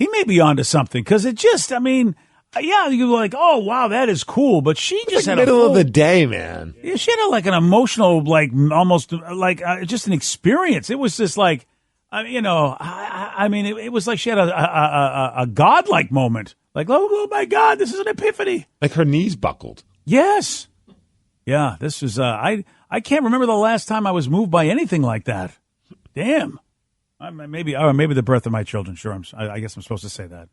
may be onto something because it just, I mean. Yeah, you're like, oh, wow, that is cool. But she just had middle of the day, man. Yeah, she had like an emotional, like almost like just an experience. It was just like, I mean, it was like she had a godlike moment. Like, oh my God, this is an epiphany. Like her knees buckled. Yes. Yeah, this was, I can't remember the last time I was moved by anything like that. Damn. Maybe the birth of my children. Sure, I guess I'm supposed to say that.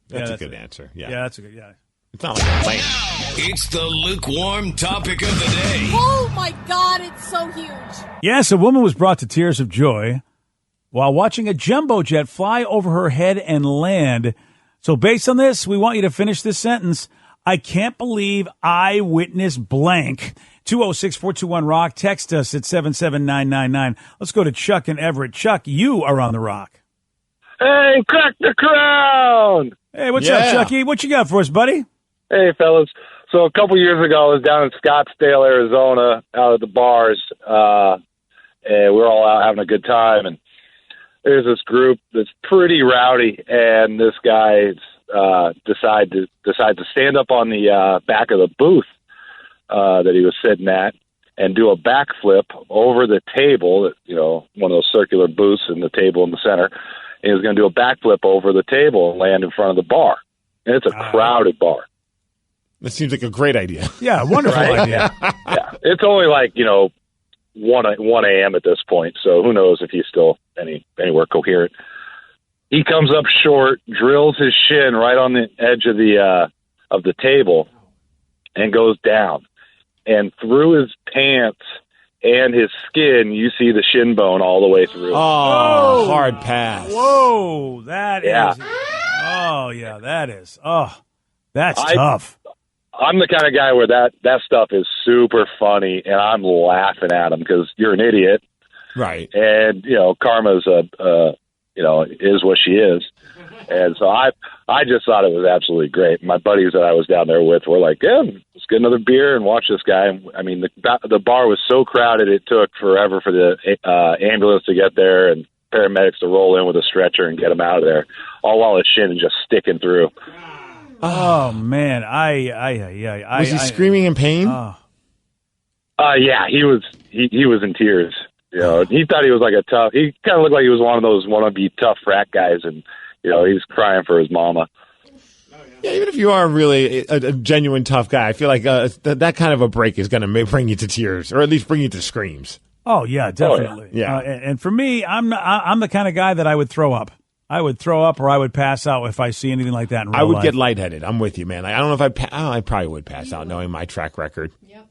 That's a good answer. Yeah, that's a good. Yeah, it's not like a plane. It's the lukewarm topic of the day. Oh my God, it's so huge. Yes, a woman was brought to tears of joy while watching a jumbo jet fly over her head and land. So, based on this, we want you to finish this sentence. I can't believe I witnessed blank. 206-421-ROCK. Text us at 77999. Let's go to Chuck in Everett. Chuck, you are on the Rock. Hey, crack the crown! Hey, what's up, Chucky? What you got for us, buddy? Hey, fellas. So a couple years ago, I was down in Scottsdale, Arizona, out at the bars, and we were all out having a good time. And there's this group that's pretty rowdy, and this guy decide to stand up on the back of the booth that he was sitting at and do a backflip over the table. One of those circular booths and the table in the center. He was going to do a backflip over the table and land in front of the bar. And it's a crowded bar. That seems like a great idea. Yeah, wonderful idea. Yeah. It's only 1 a.m. at this point, so who knows if he's still anywhere coherent. He comes up short, drills his shin right on the edge of the table, and goes down. And through his pants and his skin, you see the shin bone all the way through. Oh, hard pass. Whoa, that is. Oh, yeah, that is. Oh, that's tough. I'm the kind of guy where that stuff is super funny, and I'm laughing at him because you're an idiot. Right. And, karma's is what she is. And so I just thought it was absolutely great. My buddies that I was down there with were like, yeah, let's get another beer and watch this guy. I mean, the bar was so crowded it took forever for the ambulance to get there and paramedics to roll in with a stretcher and get him out of there, all while his shin is just sticking through. Oh, man. Was he screaming in pain? Yeah, he was in tears. He thought he was he kind of looked like he was one of those wannabe tough frat guys, and he's crying for his mama. Yeah, even if you are really a genuine tough guy, I feel like that kind of a break is going to bring you to tears, or at least bring you to screams. Oh yeah, definitely. Oh, yeah. And for me, I'm the kind of guy that I would throw up. I would throw up, or I would pass out if I see anything like that in real I would life. get lightheaded. I'm with you, man. I don't know if I probably would pass out, knowing my track record. Yep.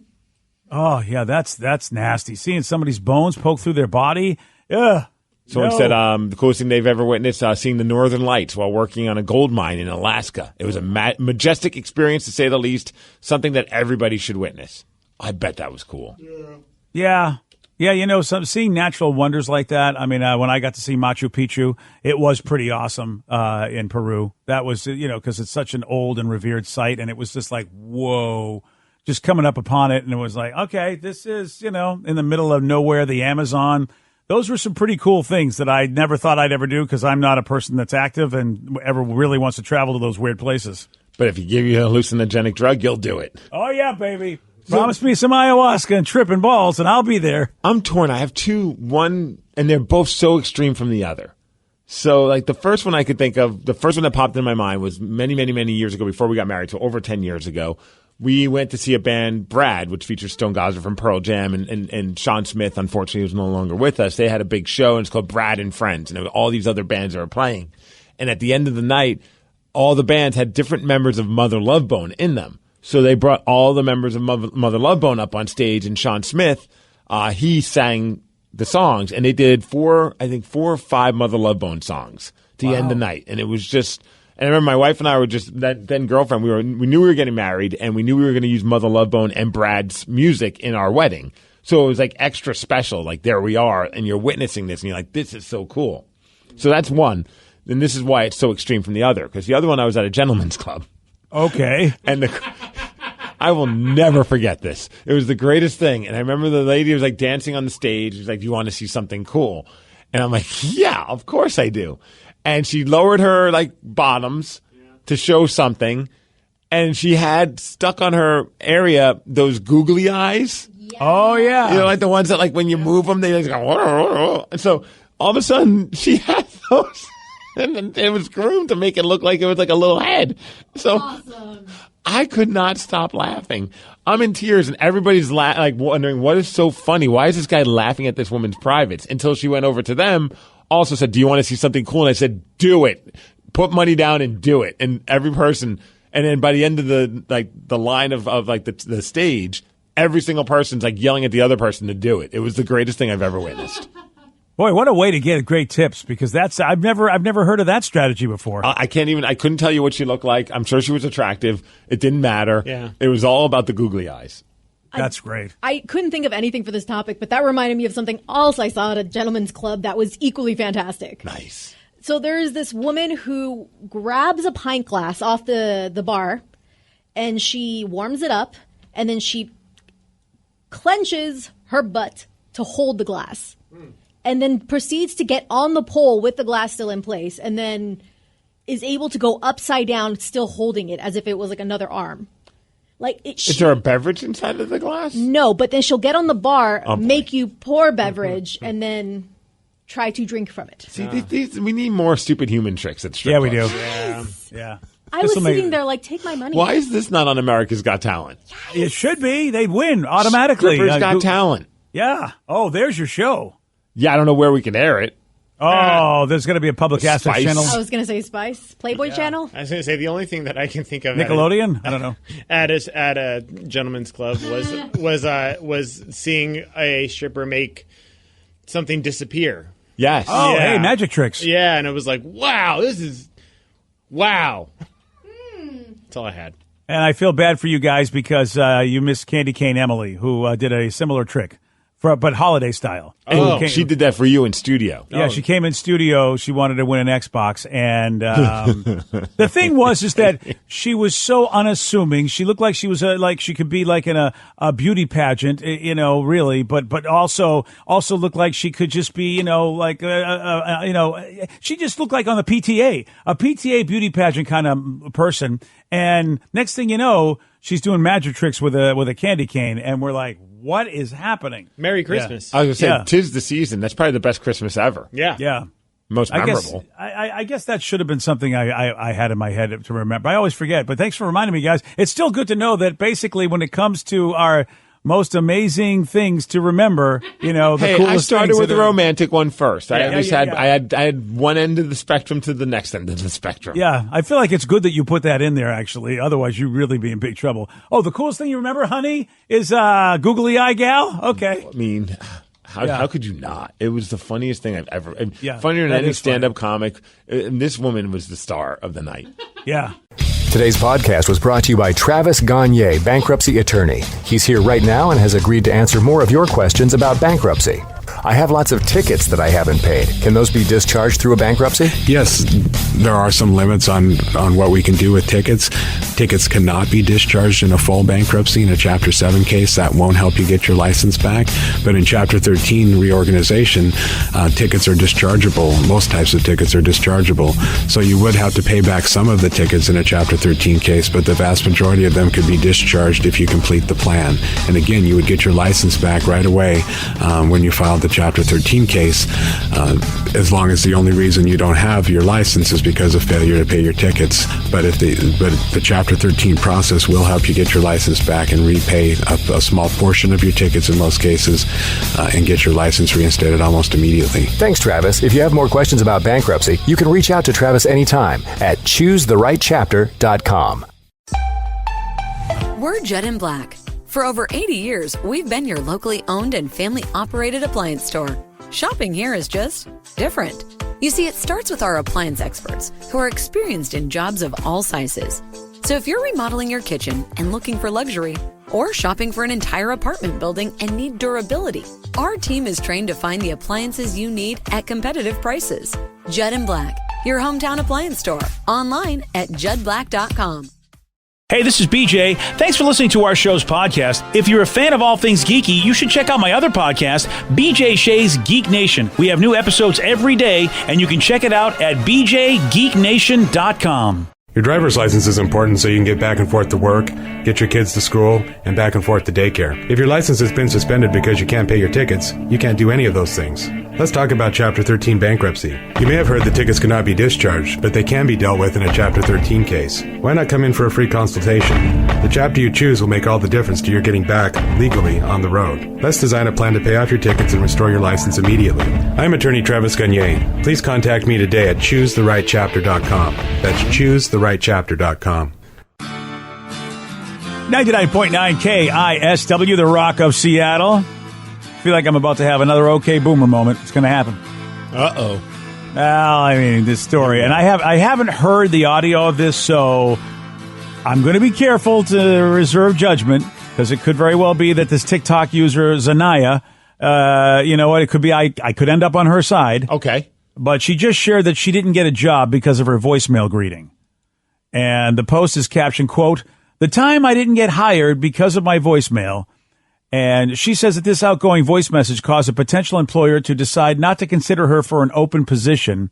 Oh yeah, that's nasty. Seeing somebody's bones poke through their body. Yeah. Someone said the coolest thing they've ever witnessed, seeing the northern lights while working on a gold mine in Alaska. It was a majestic experience, to say the least, something that everybody should witness. I bet that was cool. Yeah. Yeah, seeing natural wonders like that. I mean, when I got to see Machu Picchu, it was pretty awesome in Peru. That was, because it's such an old and revered site, and it was just like, whoa. just coming up upon it, and it was like, okay, this is, in the middle of nowhere, the Amazon. Those were some pretty cool things that I never thought I'd ever do because I'm not a person that's active and ever really wants to travel to those weird places. But if you give you a hallucinogenic drug, you'll do it. Oh, yeah, baby. Promise me some ayahuasca and tripping balls, and I'll be there. I'm torn. I have two, one, and they're both so extreme from the other. So, like, the first one I could think of, the first one that popped in my mind was many, many, many years ago before we got married, so over 10 years ago. We went to see a band, Brad, which features Stone Gossard from Pearl Jam, and Sean Smith, unfortunately, was no longer with us. They had a big show, and it's called Brad and Friends, and there were all these other bands that were playing. And at the end of the night, all the bands had different members of Mother Love Bone in them. So they brought all the members of Mother Love Bone up on stage, and Sean Smith, he sang the songs, and they did 4 or 5 Mother Love Bone songs to end the night. And it was just... And I remember my wife and I were just, that then girlfriend, we knew we were getting married, and we knew we were going to use Mother Love Bone and Brad's music in our wedding. So it was like extra special, like there we are, and you're witnessing this, and you're like, this is so cool. So that's one. And this is why it's so extreme from the other, because the other one I was at a gentleman's club. Okay. And I will never forget this. It was the greatest thing. And I remember the lady was like dancing on the stage. She was like, do you want to see something cool? And I'm like, yeah, of course I do. And she lowered her like bottoms to show something, and she had stuck on her area those googly eyes. Yeah. Oh yeah, like the ones that like when you move them, they like go. And so all of a sudden she had those, and it was groomed to make it look like it was like a little head. So awesome. I could not stop laughing. I'm in tears, and everybody's like wondering what is so funny. Why is this guy laughing at this woman's privates? Until she went over to them. Also said, do you want to see something cool? And I said, do it. Put money down and do it. And every person, and then by the end of the line of the stage, every single person's like yelling at the other person to do it. It was the greatest thing I've ever witnessed. Boy, what a way to get great tips, because I've never heard of that strategy before. I couldn't tell you what she looked like. I'm sure she was attractive. It didn't matter. Yeah. It was all about the googly eyes. That's great. I couldn't think of anything for this topic, but that reminded me of something else I saw at a gentleman's club that was equally fantastic. Nice. So there's this woman who grabs a pint glass off the bar, and she warms it up, and then she clenches her butt to hold the glass, and then proceeds to get on the pole with the glass still in place, and then is able to go upside down, still holding it as if it was like another arm. Is there a beverage inside of the glass? No, but then she'll get on the bar, make you pour beverage, and then try to drink from it. See, we need more stupid human tricks at strip clubs. We do. Yeah. I was sitting there like, take my money. Why is this not on America's Got Talent? It should be. They'd win automatically. Strippers Got Talent. Yeah. Oh, there's your show. Yeah, I don't know where we can air it. Oh, there's going to be a public access channel. I was going to say Spice. Playboy channel? I was going to say the only thing that I can think of Nickelodeon? I don't know. At a gentleman's club was seeing a stripper make something disappear. Yes. Oh, hey, magic tricks. Yeah, and it was like, wow, wow. That's all I had. And I feel bad for you guys because you missed Candy Cane Emily, who did a similar trick. But holiday style. Oh, she did that for you in studio. Yeah, she came in studio. She wanted to win an Xbox. And the thing was is that she was so unassuming. She looked like she was like she could be like in a beauty pageant, really. But also looked like she could just be, like, she just looked like on the PTA, a PTA beauty pageant kind of person. And next thing you know, she's doing magic tricks with a candy cane. And we're like, what is happening? Merry Christmas. Yeah. I was going to say, 'tis the season. That's probably the best Christmas ever. Yeah. Yeah. Most memorable. I guess that should have been something I had in my head to remember. I always forget, but thanks for reminding me, guys. It's still good to know that basically when it comes to our most amazing things to remember, the coolest I started things with the romantic one first. I had one end of the spectrum to the next end of the spectrum. Yeah, I feel like it's good that you put that in there, actually. Otherwise, you'd really be in big trouble. Oh, the coolest thing you remember, honey, is Googly Eye Gal? Okay. I mean, how could you not? It was the funniest thing I've ever... Yeah, funnier than any stand-up comic. And this woman was the star of the night. Yeah. Today's podcast was brought to you by Travis Gagne, bankruptcy attorney. He's here right now and has agreed to answer more of your questions about bankruptcy. I have lots of tickets that I haven't paid. Can those be discharged through a bankruptcy? Yes, there are some limits on what we can do with tickets. Tickets cannot be discharged in a full bankruptcy. In a Chapter 7 case, that won't help you get your license back. But in Chapter 13 reorganization, tickets are dischargeable. Most types of tickets are dischargeable. So you would have to pay back some of the tickets in a Chapter 13 case, but the vast majority of them could be discharged if you complete the plan. And again, you would get your license back right away when you filed the Chapter 13 case, as long as the only reason you don't have your license is because of failure to pay your tickets. But the Chapter 13 process will help you get your license back and repay a small portion of your tickets in most cases, and get your license reinstated almost immediately. Thanks, Travis. If you have more questions about bankruptcy, you can reach out to Travis anytime at choosetherightchapter.com. We're Judd & Black. For over 80 years, we've been your locally owned and family-operated appliance store. Shopping here is just different. You see, it starts with our appliance experts, who are experienced in jobs of all sizes. So if you're remodeling your kitchen and looking for luxury, or shopping for an entire apartment building and need durability, our team is trained to find the appliances you need at competitive prices. Judd & Black, your hometown appliance store. Online at juddblack.com. Hey, this is BJ. Thanks for listening to our show's podcast. If you're a fan of all things geeky, you should check out my other podcast, BJ Shea's Geek Nation. We have new episodes every day, and you can check it out at bjgeeknation.com. Your driver's license is important so you can get back and forth to work, get your kids to school, and back and forth to daycare. If your license has been suspended because you can't pay your tickets, you can't do any of those things. Let's talk about Chapter 13 bankruptcy. You may have heard that tickets cannot be discharged, but they can be dealt with in a Chapter 13 case. Why not come in for a free consultation? The chapter you choose will make all the difference to your getting back legally on the road. Let's design a plan to pay off your tickets and restore your license immediately. I'm attorney Travis Gagne. Please contact me today at choosetherightchapter.com. That's choosetherightchapter.com. 99.9 KISW, the Rock of Seattle. I feel like I'm about to have another OK Boomer moment. It's going to happen. Uh-oh. Well, I mean, this story. And I haven't heard the audio of this, so I'm going to be careful to reserve judgment, because it could very well be that this TikTok user, Zanaya, you know what, it could be I could end up on her side. Okay. But she just shared that she didn't get a job because of her voicemail greeting. And the post is captioned, quote, "The time I didn't get hired because of my voicemail." And she says that this outgoing voice message caused a potential employer to decide not to consider her for an open position.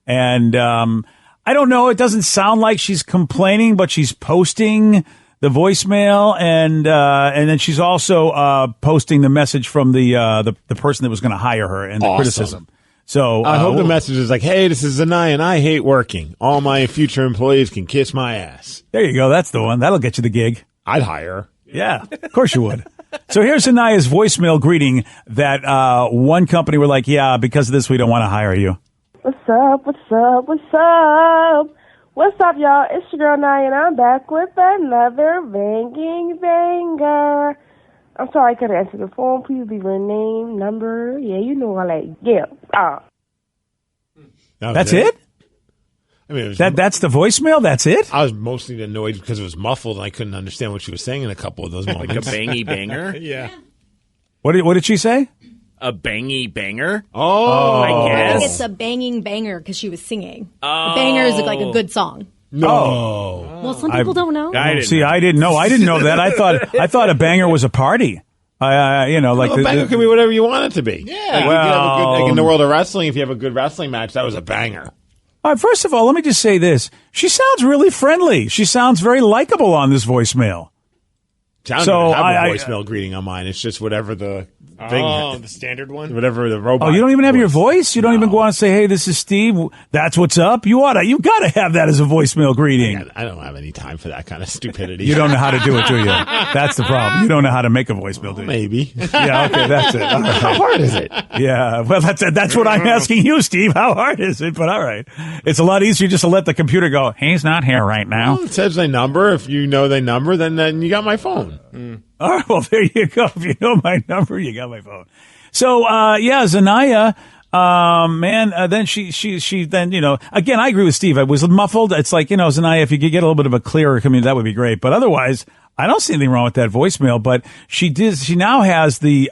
And I don't know. It doesn't sound like she's complaining, but she's posting the voicemail, and then she's also posting the message from the person that was going to hire her and the criticism. So I hope the message is like, "Hey, this is Zanaya, and I hate working. All my future employees can kiss my ass." There you go. That's the one. That'll get you the gig. I'd hire her. Yeah, of course you would. So here's Zanaya's voicemail greeting that one company were like, "Yeah, because of this, we don't want to hire you." What's up? What's up? What's up? What's up, y'all? It's your girl Naya, and I'm back with another banging banger. I'm sorry I couldn't answer the phone. Please leave your name, number. Yeah, you know all that. Yeah. That's it? I mean, that's the voicemail? That's it? I was mostly annoyed because it was muffled and I couldn't understand what she was saying in a couple of those moments. Like a bangy banger? Yeah. What did she say? A bangy banger? Oh. I guess. I think it's a banging banger because she was singing. A banger is like a good song. No. Well, some people don't know. I didn't know. I didn't know that. I thought a banger was a party. You know, like a banger can be whatever you want it to be. Yeah. Like, you could have a good, like in the world of wrestling, if you have a good wrestling match, that was a banger. All right, first of all, let me just say this. She sounds really friendly. She sounds very likable on this voicemail. I don't even have a voicemail greeting on mine. It's just whatever the thing. The standard one? Whatever the robot. Oh, you don't even have your voice? You don't even go on and say, "Hey, this is Steve. That's what's up." You gotta have that as a voicemail greeting. I don't have any time for that kind of stupidity. You don't know how to do it, do you? That's the problem. You don't know how to make a voicemail, do you? Maybe. Yeah, okay, that's it. All right. How hard is it? Yeah, well, that's what I'm asking you, Steve. How hard is it? But all right. It's a lot easier just to let the computer go, "He's not here right now." Well, it says their number. If you know their number, then you got my phone. All right, well, there you go. If you know my number, you got my phone. So, Zanaya, then she then, you know, again, I agree with Steve. I was muffled. It's like, you know, Zanaya, if you could get a little bit of a clearer community, that would be great. But otherwise, I don't see anything wrong with that voicemail. But she now has the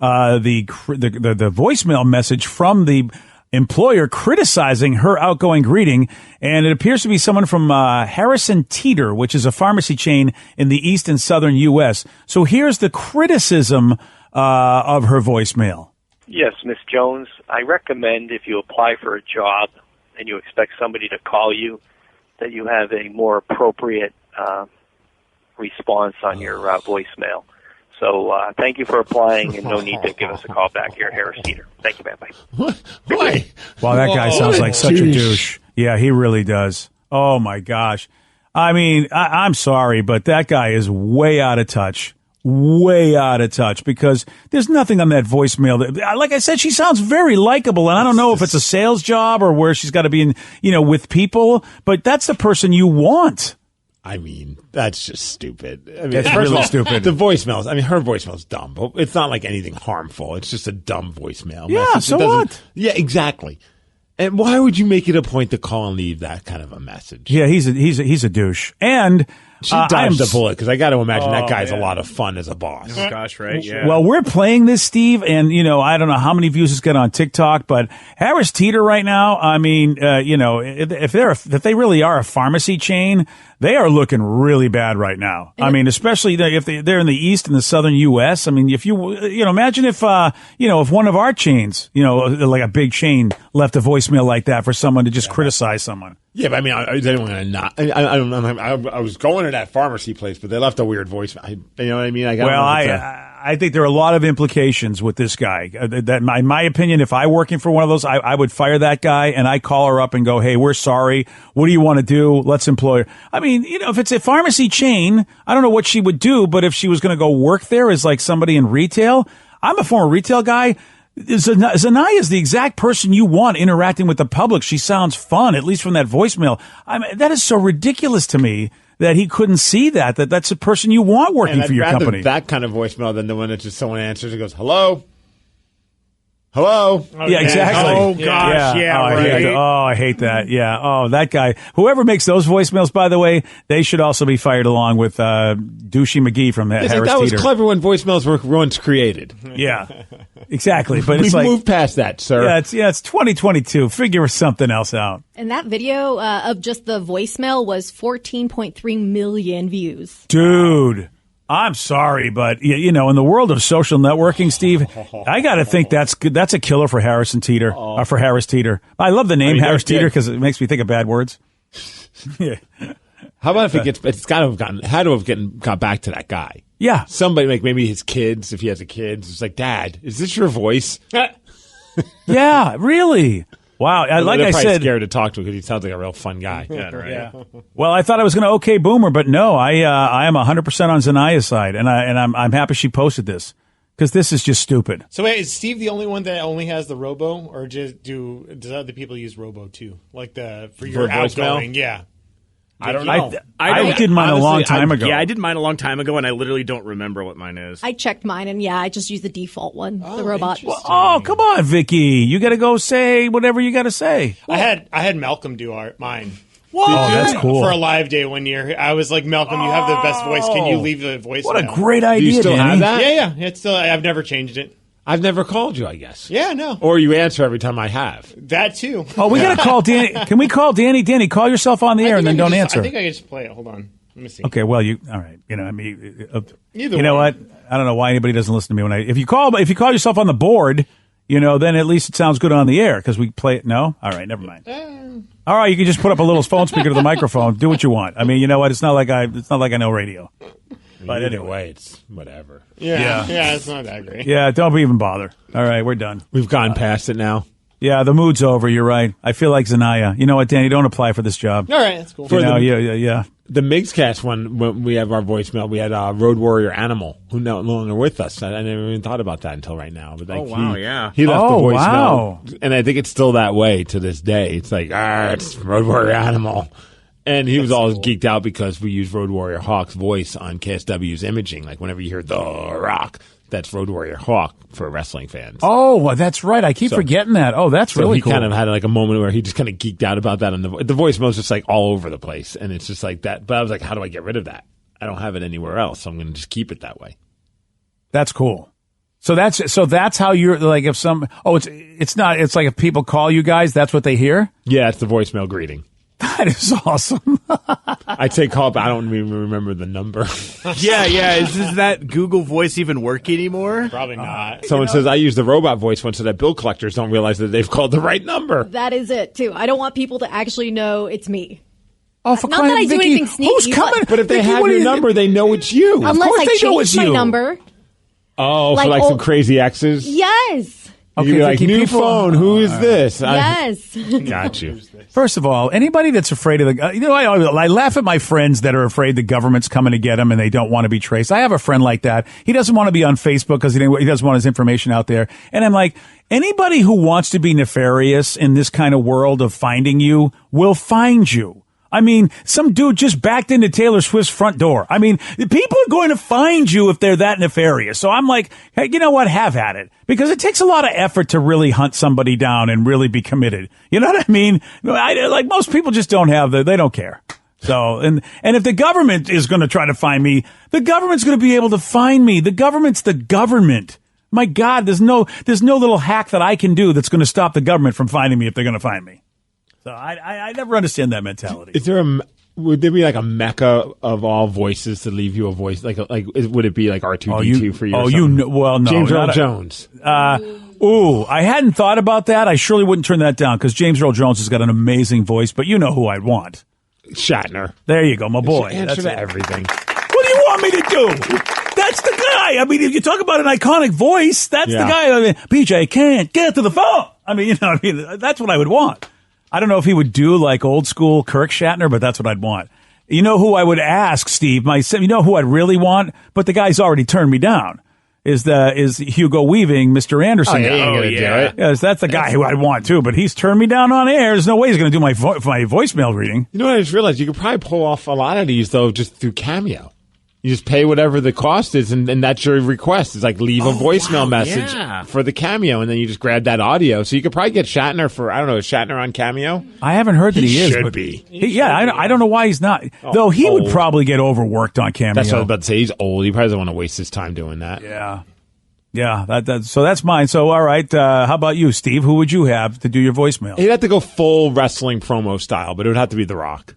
voicemail message from the employer criticizing her outgoing greeting, and it appears to be someone from Harrison Teeter, which is a pharmacy chain in the east and southern U.S. So here's the criticism of her voicemail. Yes, Miss Jones, I recommend if you apply for a job and you expect somebody to call you, that you have a more appropriate response on your voicemail. So thank you for applying, and no need to give us a call back here at Harris Teeter. Thank you, man. Bye. Wow, that guy sounds like such a douche. Yeah, he really does. Oh, my gosh. I mean, I'm sorry, but that guy is way out of touch. Way out of touch, because there's nothing on that voicemail that, like I said, she sounds very likable, and I don't know if it's a sales job or where she's got to be in, with people, but that's the person you want. I mean, that's just stupid. I mean, That's really stupid. The voicemails, I mean, her voicemail's dumb, but it's not like anything harmful. It's just a dumb voicemail. Yeah, message. so what? Yeah, exactly. And why would you make it a point to call and leave that kind of a message? Yeah, he's a douche. And she dodged the bullet, because I got to imagine that guy's man. a lot of fun as a boss. Oh, gosh, right? Yeah. Well, we're playing this, Steve, and, I don't know how many views it's got on TikTok, but Harris Teeter right now, I mean, if they really are a pharmacy chain, they are looking really bad right now. I mean, especially if they're in the east and the southern U.S. I mean, if imagine if one of our chains, like a big chain, left a voicemail like that for someone to just criticize someone. Yeah, but I mean, is anyone going to not? I don't know. I was going to that pharmacy place, but they left a weird voice. You know what I mean? I think there are a lot of implications with this guy. That, in my opinion, if I were working for one of those, I would fire that guy, and I call her up and go, "Hey, we're sorry. What do you want to do? Let's employ her." I mean, if it's a pharmacy chain, I don't know what she would do, but if she was going to go work there as like somebody in retail, I'm a former retail guy. Zanaya is the exact person you want interacting with the public. She sounds fun, at least from that voicemail. I mean, that is so ridiculous to me that he couldn't see that's the person you want working for your company. That kind of voicemail than the one that just someone answers and goes, "Hello? Hello?" Yeah, exactly. Oh, gosh, right. I hate that. Yeah. Oh, that guy. Whoever makes those voicemails, by the way, they should also be fired along with Douchey McGee from Harris Teeter. That was clever when voicemails were once created. Yeah, exactly. But We've moved past that, sir. Yeah, it's 2022. Figure something else out. And that video of just the voicemail was 14.3 million views. Dude, I'm sorry, but in the world of social networking, Steve, I got to think that's good. That's a killer for Harrison Teeter, for Harris Teeter. I love the name Harris Teeter because it makes me think of bad words. Yeah. How about if it's got to have got back to that guy? Yeah, somebody like maybe his kids, if he has a kid, it's like, "Dad, is this your voice?" Yeah, really. Wow, like I said, scared to talk to him because he sounds like a real fun guy. Yeah, right. Yeah. Well, I thought I was going to okay Boomer, but no, I am 100% on Zanaya's side, and I'm happy she posted this because this is just stupid. So wait, is Steve the only one that only has the Robo, or does other people use Robo too, like for your outgoing? Yeah. I don't know. I did mine a long time ago. Yeah, I did mine a long time ago, and I literally don't remember what mine is. I checked mine, and I just used the default one, the robot. Well, come on, Vicky. You got to go say whatever you got to say. I had Malcolm do mine. What? Oh, that's cool. For a live day one year, I was like, "Malcolm, you have the best voice. Can you leave the voice?" What a great idea! Do you still have that? Yeah. It's still. I've never changed it. I've never called you, I guess. Yeah, no. Or you answer every time I have. That too. Oh, we got to call Danny. Can we call Danny? Danny, call yourself on the air and then don't answer. I think I can just play it. Hold on. Let me see. Okay, well, all right. I mean, either you know what? I don't know why anybody doesn't listen to me if you call yourself on the board, then at least it sounds good on the air because we play it. No? All right, never mind. All right, you can just put up a little phone speaker to the microphone. Do what you want. I mean, you know what? It's not like I know radio. But anyway, it's whatever. Yeah, it's not that great. Yeah, don't even bother. All right, we're done. We've gone past it now. Yeah, the mood's over. You're right. I feel like Zanaya. You know what, Danny? Don't apply for this job. All right, that's cool. Yeah. The Migs cast one, when we have our voicemail, we had Road Warrior Animal, who no longer with us. I never even thought about that until right now. But he left the voicemail. Wow. And I think it's still that way to this day. It's like, it's Road Warrior Animal. And he was all geeked out because we use Road Warrior Hawk's voice on KSW's imaging. Like whenever you hear The Rock, that's Road Warrior Hawk for wrestling fans. Oh, that's right. I keep forgetting that. Oh, that's really cool. He kind of had like a moment where he just kind of geeked out about that. And the voicemail's just like all over the place. And it's just like that. But I was like, how do I get rid of that? I don't have it anywhere else. So I'm going to just keep it that way. That's cool. So that's how you're like if some it's not it's like if people call you guys, that's what they hear? Yeah, it's the voicemail greeting. That is awesome. I'd say call, but I don't even remember the number. Yeah. Is that Google Voice even work anymore? Probably not. Someone says I use the robot voice one so that bill collectors don't realize that they've called the right number. That is it too. I don't want people to actually know it's me. Oh, for not that I do Vicky, anything sneaky. who's coming? But if they have your number, they know it's you. Unless course I they know it's change my you. number. Oh, Like for like old- some crazy exes? Yes. Okay, You're like, Vicky, new people- phone, who is this? Yes. Got you. First of all, anybody that's afraid of the, I laugh at my friends that are afraid the government's coming to get them and they don't want to be traced. I have a friend like that. He doesn't want to be on Facebook because he doesn't want his information out there. And I'm like, anybody who wants to be nefarious in this kind of world of finding you will find you. I mean, some dude just backed into Taylor Swift's front door. I mean, people are going to find you if they're that nefarious. So I'm like, hey, you know what? Have at it. Because it takes a lot of effort to really hunt somebody down and really be committed. You know what I mean? Like most people just don't have they don't care. So, and if the government is going to try to find me, the government's going to be able to find me. The government's the government. My God, there's no little hack that I can do that's going to stop the government from finding me if they're going to find me. So I never understand that mentality. Is there would there be like a mecca of all voices to leave you a voice? Would it be like R2D2 for you? Oh, or you something? know, well, no. James Earl not a- Jones. I hadn't thought about that. I surely wouldn't turn that down because James Earl Jones has got an amazing voice, but you know who I'd want. Shatner. There you go, my boy. Answer That's to it. everything. What do you want me to do? That's the guy. I mean, if you talk about an iconic voice, that's the guy. I mean, PJ can't get to the phone. I mean, that's what I would want. I don't know if he would do like old school Kirk Shatner, but that's what I'd want. You know who I would ask, Steve? You know who I'd really want? But the guy's already turned me down. Is Hugo Weaving, Mr. Anderson? Oh, yeah, he ain't gonna do it. Yes, that's the guy who I'd want too. But he's turned me down on air. There's no way he's going to do my voicemail reading. You know what I just realized? You could probably pull off a lot of these though just through Cameo. You just pay whatever the cost is, and that's your request. It's like leave a voicemail message for the Cameo, and then you just grab that audio. So you could probably get Shatner for, I don't know, is Shatner on Cameo? I haven't heard that he is. Should but be. I don't know why he's not. Though he would probably get overworked on Cameo. That's what I was about to say. He's old. He probably doesn't want to waste his time doing that. Yeah. Yeah, so that's mine. So, all right, how about you, Steve? Who would you have to do your voicemail? He'd have to go full wrestling promo style, but it would have to be The Rock.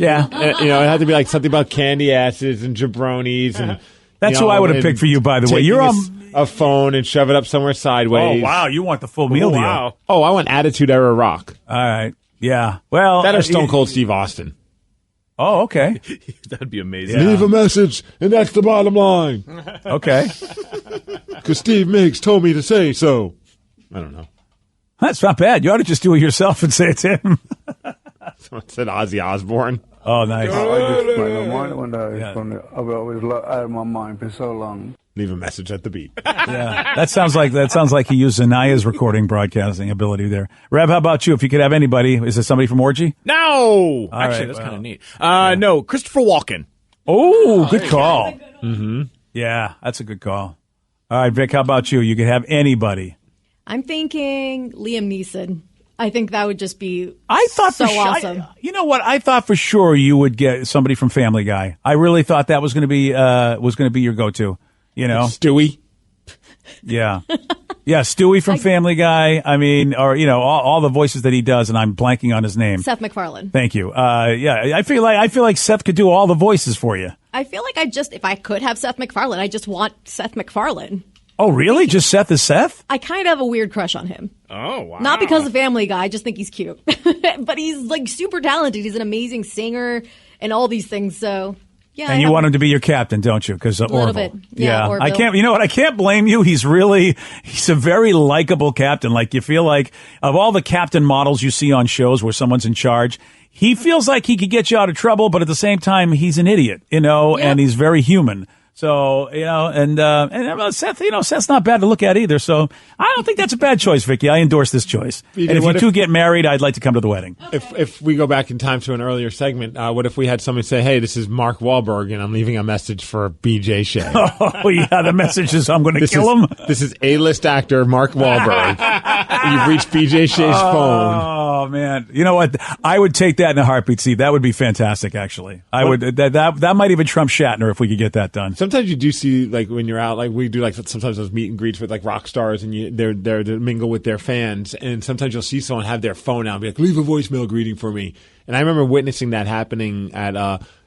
Yeah. It'd have to be like something about candy asses and jabronis. And That's who I would have picked for you, by the way. You're on a phone and shove it up somewhere sideways. Oh, wow, you want the full meal deal. Wow. Oh, I want Attitude Era Rock. All right. Yeah. Well, that or Stone Cold Steve Austin. Oh, okay. That'd be amazing. Leave a message, and that's the bottom line. Okay. Because Steve Migs told me to say so. I don't know. That's not bad. You ought to just do it yourself and say it to him. Someone said Ozzy Osbourne. Oh, nice. I just spent my mind when I was out of my mind for so long. Leave a message at the beat. Yeah, that sounds like he used Zanaya's recording broadcasting ability there. Rev, how about you? If you could have anybody, is it somebody from Orgy? No, All actually, right, that's well. kind of neat. No, Christopher Walken. Oh, good call. Mm-hmm. Yeah, that's a good call. All right, Vic, how about you? You could have anybody. I'm thinking Liam Neeson. I think that would just be so awesome. You know what? I thought for sure you would get somebody from Family Guy. I really thought that was going to be your go-to. You know, Stewie. Yeah, yeah, Stewie from Family Guy. I mean, or all the voices that he does, and I'm blanking on his name. Seth MacFarlane. Thank you. Yeah, I feel like Seth could do all the voices for you. I feel like if I could have Seth MacFarlane, I just want Seth MacFarlane. Oh, really? Just Seth is Seth? I kind of have a weird crush on him. Oh, wow. Not because of Family Guy. I just think he's cute. But he's like super talented. He's an amazing singer and all these things. So, yeah. And you want him to be your captain, don't you? Because little Orville. bit. Yeah, Orville. I can't. You know what? I can't blame you. He's a very likable captain. Like you feel like of all the captain models you see on shows where someone's in charge, he feels like he could get you out of trouble, but at the same time, he's an idiot. And he's very human. So, and Seth, Seth's not bad to look at either. So I don't think that's a bad choice, Vicky. I endorse this choice. And if you two get married, I'd like to come to the wedding. If we go back in time to an earlier segment, what if we had somebody say, hey, this is Mark Wahlberg, and I'm leaving a message for BJ Shea. Oh, yeah, the message is I'm going to kill him. This is A-list actor Mark Wahlberg. You've reached BJ Shea's phone. Oh, man. You know what? I would take that in a heartbeat, Steve. That would be fantastic, actually. I would. That might even trump Shatner if we could get that done. sometimes you do see, like, when you're out, like, we do, like, sometimes those meet and greets with, like, rock stars, and they're there to mingle with their fans, and sometimes you'll see someone have their phone out and be like, leave a voicemail greeting for me. And I remember witnessing that happening at,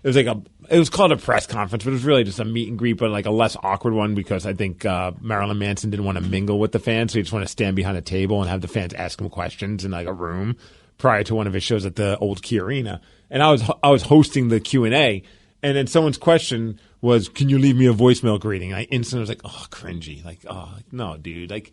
it was called a press conference, but it was really just a meet and greet, but, like, a less awkward one, because I think Marilyn Manson didn't want to mingle with the fans, so he just wanted to stand behind a table and have the fans ask him questions in, like, a room prior to one of his shows at the old Key Arena. And I was hosting the Q&A, and then someone's question was, can you leave me a voicemail greeting? I instantly was like, oh, cringy. Like, oh, no, dude. Like,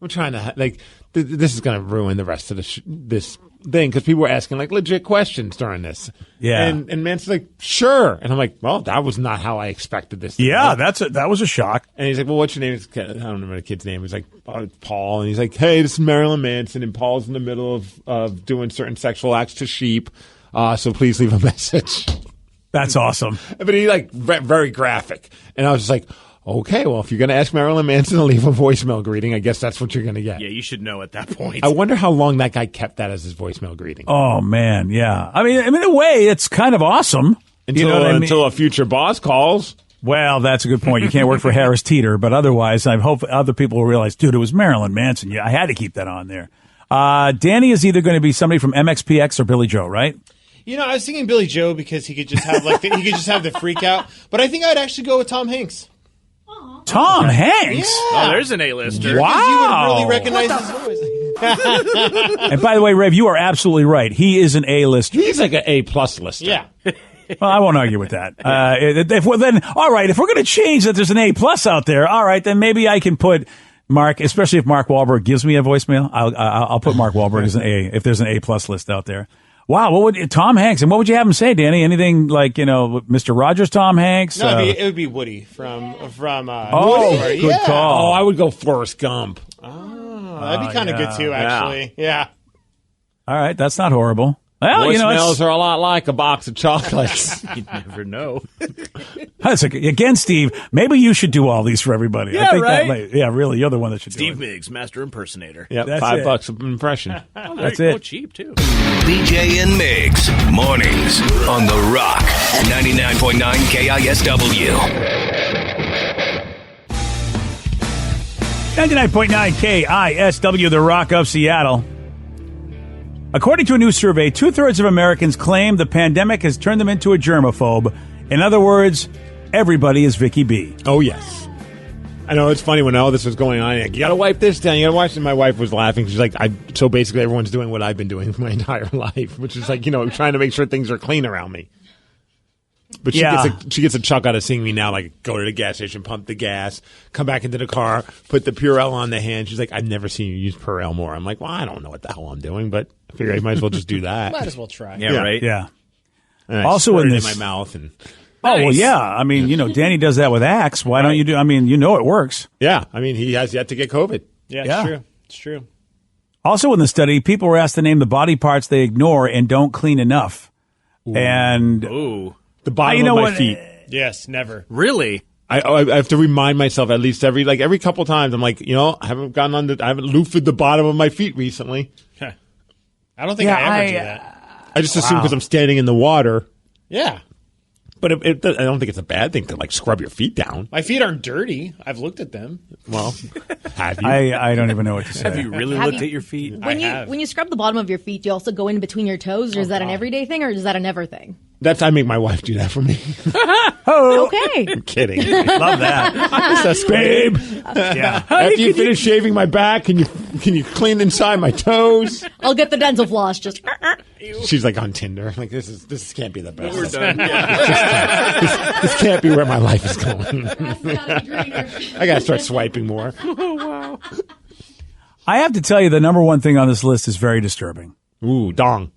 I'm trying to, this is going to ruin the rest of this thing, because people were asking, like, legit questions during this. Yeah. And Manson's like, sure. And I'm like, well, that was not how I expected this to Yeah, go. that was a shock. And he's like, well, what's your name? I don't remember the kid's name. He's like, oh, Paul. And he's like, hey, this is Marilyn Manson. And Paul's in the middle of doing certain sexual acts to sheep. So please leave a message. That's awesome. But he, like, very graphic. And I was just like, okay, well, if you're going to ask Marilyn Manson to leave a voicemail greeting, I guess that's what you're going to get. Yeah, you should know at that point. I wonder how long that guy kept that as his voicemail greeting. Oh, man, yeah. I mean, in a way, it's kind of awesome. Until a future boss calls. Well, that's a good point. You can't work for Harris Teeter, but otherwise, I hope other people will realize, dude, it was Marilyn Manson. Yeah, I had to keep that on there. Danny is either going to be somebody from MXPX or Billy Joe, right? You know, I was thinking Billy Joe because he could just have the freak out. But I think I'd actually go with Tom Hanks. Tom Hanks? Yeah. Oh, there's an A-lister. Wow. You would really recognize his voice. And by the way, Rev, you are absolutely right. He is an A-lister. He's like an A-plus lister. Yeah. Well, I won't argue with that. All right, if we're going to change that there's an A-plus out there, all right, then maybe I can put Mark, especially if Mark Wahlberg gives me a voicemail, I'll put Mark Wahlberg as an A, if there's an A-plus list out there. Wow, Tom Hanks, and what would you have him say, Danny? Anything like, Mr. Rogers, Tom Hanks? No, it would be Woody from good yeah. call. Oh, I would go Forrest Gump. Oh, that'd be kind of good too, actually. Yeah. All right, that's not horrible. Well, voicemails are a lot like a box of chocolates. You never know. Again, Steve, maybe you should do all these for everybody. Yeah, I think right? Really, you're the one that should Steve do it. Migs, master impersonator. Yep, That's $5 an impression. Oh, That's there you it. go. Cheap, too. BJ and Migs, mornings on The Rock, 99.9 KISW. 99.9 KISW, The Rock of Seattle. According to a new survey, 2/3 of Americans claim the pandemic has turned them into a germaphobe. In other words, everybody is Vicky B. Oh, yes. I know, it's funny when all this was going on. Like, you got to wipe this down. You got to watch it. And my wife was laughing. She's like, so basically everyone's doing what I've been doing my entire life, which is like, trying to make sure things are clean around me. But she gets a chuck out of seeing me now, like, go to the gas station, pump the gas, come back into the car, put the Purell on the hand. She's like, I've never seen you use Purell more. I'm like, well, I don't know what the hell I'm doing, but I figure I might as well just do that. Might as well try. Yeah, right? Yeah. And I Also squirt in it this- my mouth. And Oh, well, yeah. I mean, Danny does that with Axe. Why don't you do? I mean, it works. yeah, I mean, he has yet to get COVID. Yeah, Yeah. it's true. It's true. Also in the study, people were asked to name the body parts they ignore and don't clean enough. And Ooh. The bottom you know of my what? feet. Yes, never. Really? I have to remind myself at least every couple times. I'm like, I haven't I haven't loofed the bottom of my feet recently. I don't think I ever do that. I just assume because I'm standing in the water. Yeah. But I don't think it's a bad thing to, like, scrub your feet down. My feet aren't dirty. I've looked at them. Well, have you? I don't even know what to say. Have you really Have looked you- at your feet? When you scrub the bottom of your feet, do you also go in between your toes, or is that an everyday thing, or is that a never thing? I make my wife do that for me. Okay. I'm kidding. Love that. That's babe. Yeah. After you finish shaving my back, can you clean inside my toes? I'll get the dental floss. Just She's like on Tinder. I'm like, this can't be the best. We're done. This can't be where my life is going. I gotta start swiping more. Oh, wow. I have to tell you, the number one thing on this list is very disturbing. Ooh, dong.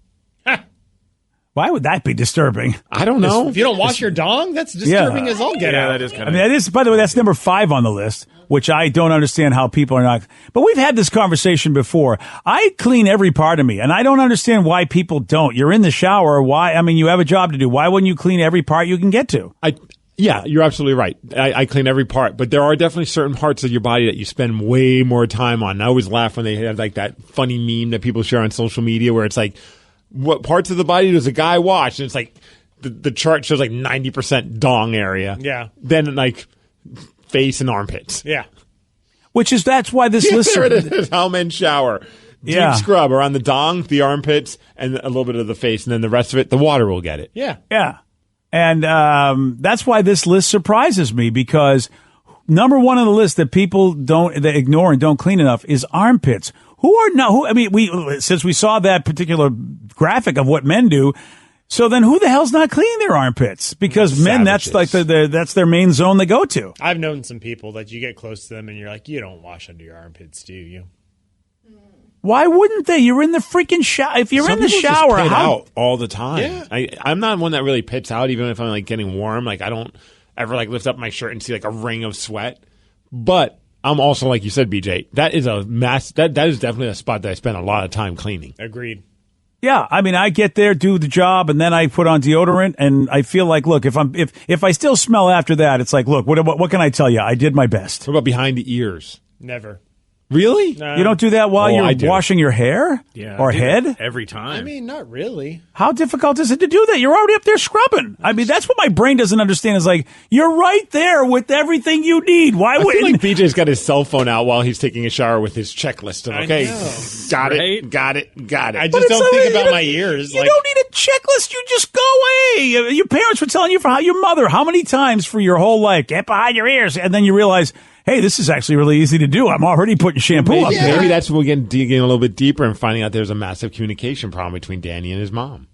Why would that be disturbing? I don't know. If you don't wash your dong, that's disturbing as all get out. That is kind I mean, that is, by the way, that's number 5 on the list, which I don't understand how people are not. But we've had this conversation before. I clean every part of me, and I don't understand why people don't. You're in the shower. Why? I mean, you have a job to do. Why wouldn't you clean every part you can get to? Yeah, you're absolutely right. I clean every part, but there are definitely certain parts of your body that you spend way more time on. And I always laugh when they have like that funny meme that people share on social media where it's like, what parts of the body does a guy wash? And it's like the chart shows like 90% dong area. Yeah. Then like face and armpits. Yeah. That's why this list. There it is. How men shower. Deep scrub around the dong, the armpits, and a little bit of the face, and then the rest of it, the water will get it. Yeah. Yeah. And that's why this list surprises me, because number one on the list that people they ignore and don't clean enough is armpits. Since we saw that particular graphic of what men do, so then who the hell's not cleaning their armpits? Because men, that's like that's their main zone they go to. I've known some people that you get close to them and you're like, you don't wash under your armpits, do you? Why wouldn't they? You're in the freaking shower. If you're in the shower, just pit out all the time. Yeah. I'm not one that really pits out, even if I'm like getting warm. Like I don't ever like lift up my shirt and see like a ring of sweat. But I'm also, like you said, BJ, that is that is definitely a spot that I spend a lot of time cleaning. Agreed. Yeah, I mean, I get there, do the job, and then I put on deodorant, and I feel like, look, if I still smell after that, it's like, look, what can I tell you? I did my best. What about behind the ears? Never. Really? You don't do that while you're washing your hair or head? Every time. I mean, not really. How difficult is it to do that? You're already up there scrubbing. I mean, that's what my brain doesn't understand is like, you're right there with everything you need. Why wouldn't... I feel like BJ's got his cell phone out while he's taking a shower with his checklist of, okay, got it. I just don't think about my ears. You don't need a checklist. You just go away. Your parents were telling you your mother, how many times for your whole life, get behind your ears. And then you realize, hey, this is actually really easy to do. I'm already putting shampoo up there. Maybe that's when we're digging a little bit deeper and finding out there's a massive communication problem between Danny and his mom.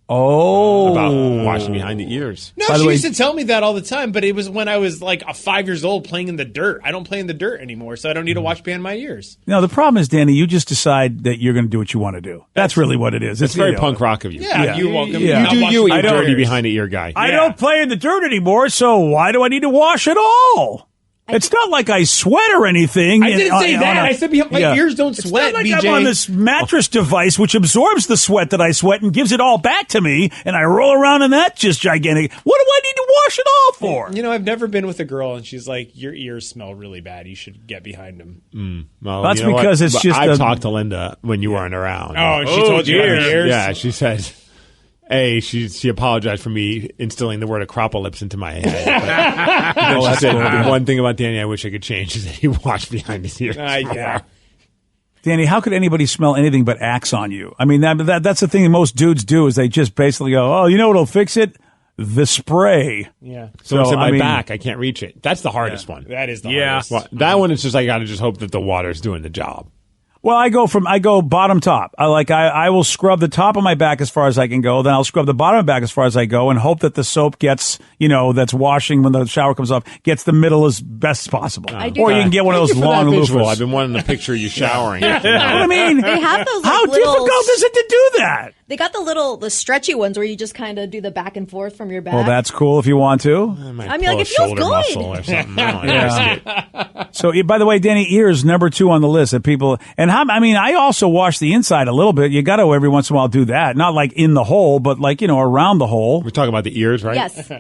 Oh. About washing behind the ears. No, she used to tell me that all the time, but it was when I was like 5 years old playing in the dirt. I don't play in the dirt anymore, so I don't need to wash behind my ears. No, the problem is, Danny, you just decide that you're going to do what you want to do. That's really what it is. It's very punk rock of you. Yeah, you're welcome. You do you, dirty behind the ear guy. I don't play in the dirt anymore, so why do I need to wash at all? It's not like I sweat or anything. I didn't say that. I said my ears don't sweat, It's not like BJ. I'm on this mattress device which absorbs the sweat that I sweat and gives it all back to me, and I roll around in that just gigantic. What do I need to wash it all for? You know, I've never been with a girl, and she's like, your ears smell really bad. You should get behind them. Well, that's because it's just... I talked to Linda when you weren't around. Oh, she told you about her ears? Yeah, she said... she apologized for me instilling the word acropolis into my head. But she said, the one thing about Danny I wish I could change is that he washed behind his ears. Yeah. Danny, how could anybody smell anything but Axe on you? I mean, that's the thing that most dudes do is they just basically go, oh, you know what'll fix it? The spray. Yeah. So it's in my back. I can't reach it. That's the hardest one. That is the hardest. Well, that one is just, I got to just hope that the water's doing the job. Well, I go bottom top. I will scrub the top of my back as far as I can go. Then I'll scrub the bottom of my back as far as I go and hope that the soap gets, that's washing when the shower comes off, gets the middle as best as possible. Or you can get one of those long loofahs. I've been wanting to picture you showering. You know what I mean? They have those. How difficult is it to do that? They got the stretchy ones where you just kind of do the back and forth from your back. Well, that's cool if you want to. I mean, like it feels good. Or something. I So, by the way, Danny, ears number 2 on the list of people. And I also wash the inside a little bit. You got to every once in a while do that. Not like in the hole, but like, around the hole. We're talking about the ears, right? Yes.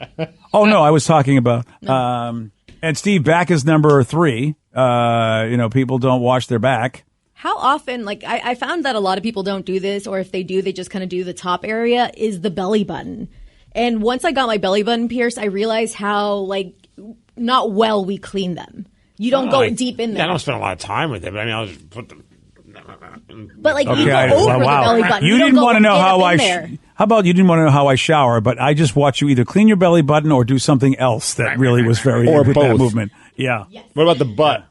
Oh, no, I was talking about. And Steve, back is number 3. People don't wash their back. How often, I found that a lot of people don't do this, or if they do, they just kind of do the top area, is the belly button. And once I got my belly button pierced, I realized how, not well we clean them. You don't go deep in there. I don't spend a lot of time with it, but I'll just put them. But you go over the belly button. You didn't want to know how how about you didn't want to know how I shower, but I just watch you either clean your belly button or do something else that really was very or with both. that movement. Yeah. Yes. What about the butt?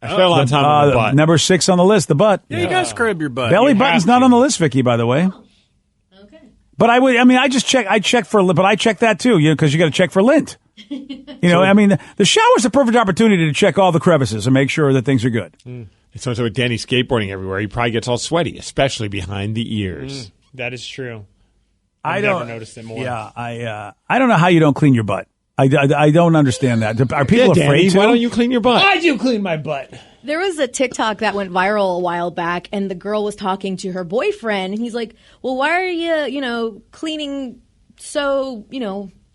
I spent a lot of time on the butt. Number 6 on the list, the butt. Yeah, you gotta scrub your butt. Belly button's not on the list, Vicky, by the way. Okay. But I check for, but I check that too, because you got to check for lint. The shower's a perfect opportunity to check all the crevices and make sure that things are good. So with Danny skateboarding everywhere, he probably gets all sweaty, especially behind the ears. That is true. I never noticed it more. Yeah, I don't know how you don't clean your butt. I don't understand that. Are people afraid Danny, to? Why don't you clean your butt? I do clean my butt. There was a TikTok that went viral a while back, and the girl was talking to her boyfriend, and he's like, well, why are you, cleaning so,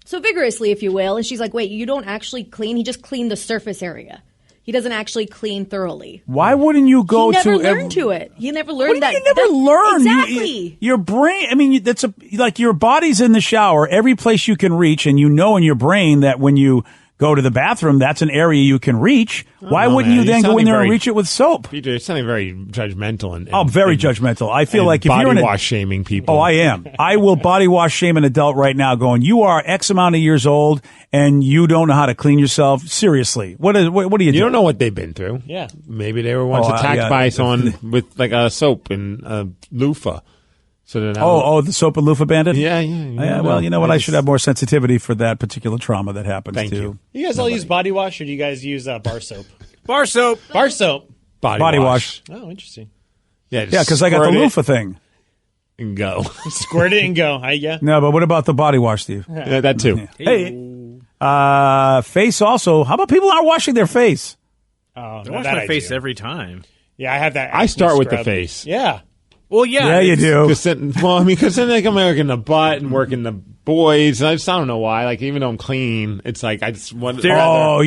so vigorously, if you will? And she's like, wait, you don't actually clean? He just cleaned the surface area. He doesn't actually clean thoroughly. Why wouldn't you go he never to learned to it. He never learned that. You never learn. Exactly. Your brain, I mean, that's like your body's in the shower, every place you can reach, and you know in your brain that when you go to the bathroom, that's an area you can reach. Why wouldn't you then go in there and reach it with soap? BJ, you're sounding very judgmental. Very judgmental. I feel like if you're body wash shaming people. Oh, I am. I will body wash shame an adult right now going, you are X amount of years old and you don't know how to clean yourself. Seriously. What are you doing? You don't know what they've been through. Yeah. Maybe they were once attacked by someone with like a soap and a loofah. So the soap and loofah bandit? Yeah. Well, you know what? I should have more sensitivity for that particular trauma that happens Thank to you guys all use body wash, or do you guys use bar soap? Bar soap. Bar soap. Body wash. Oh, interesting. Yeah, because I got the loofah thing. And go. Squirt it and go. Yeah. No, but what about the body wash, Steve? Yeah, that too. Hey, face also. How about people aren't washing their face? Oh, I wash my face every time. Yeah, I have that. I start with the scrub. face. Yeah. Well, yeah. Yeah, you do. Because then like I'm working the butt and working the boys. And I don't know why. Like, even though I'm clean, it's like I just want. You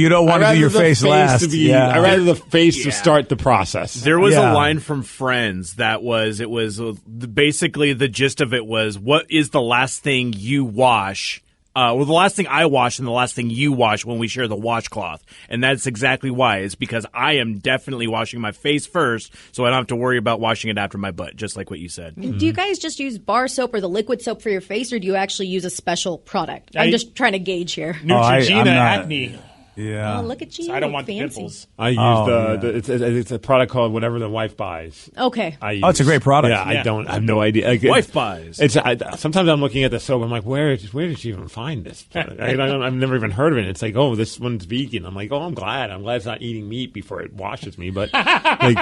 don't want to do your face last. I'd rather the face to start the process. There was a line from Friends that was basically the gist of it was, what is the last thing you wash? The last thing I wash and the last thing you wash when we share the washcloth. And that's exactly why. It's because I am definitely washing my face first, so I don't have to worry about washing it after my butt, just like what you said. Do you guys just use bar soap or the liquid soap for your face, or do you actually use a special product? I'm just trying to gauge here. Neutrogena acne. Yeah. Oh, look at you. I don't want fancy. the pimples. I use it's a product called whatever the wife buys. Okay. It's a great product. Yeah, I have no idea. Like, wife buys. Sometimes I'm looking at the soap. I'm like, where did she even find this product? I've never even heard of it. It's like, oh, this one's vegan. I'm like, oh, I'm glad it's not eating meat before it washes me. But like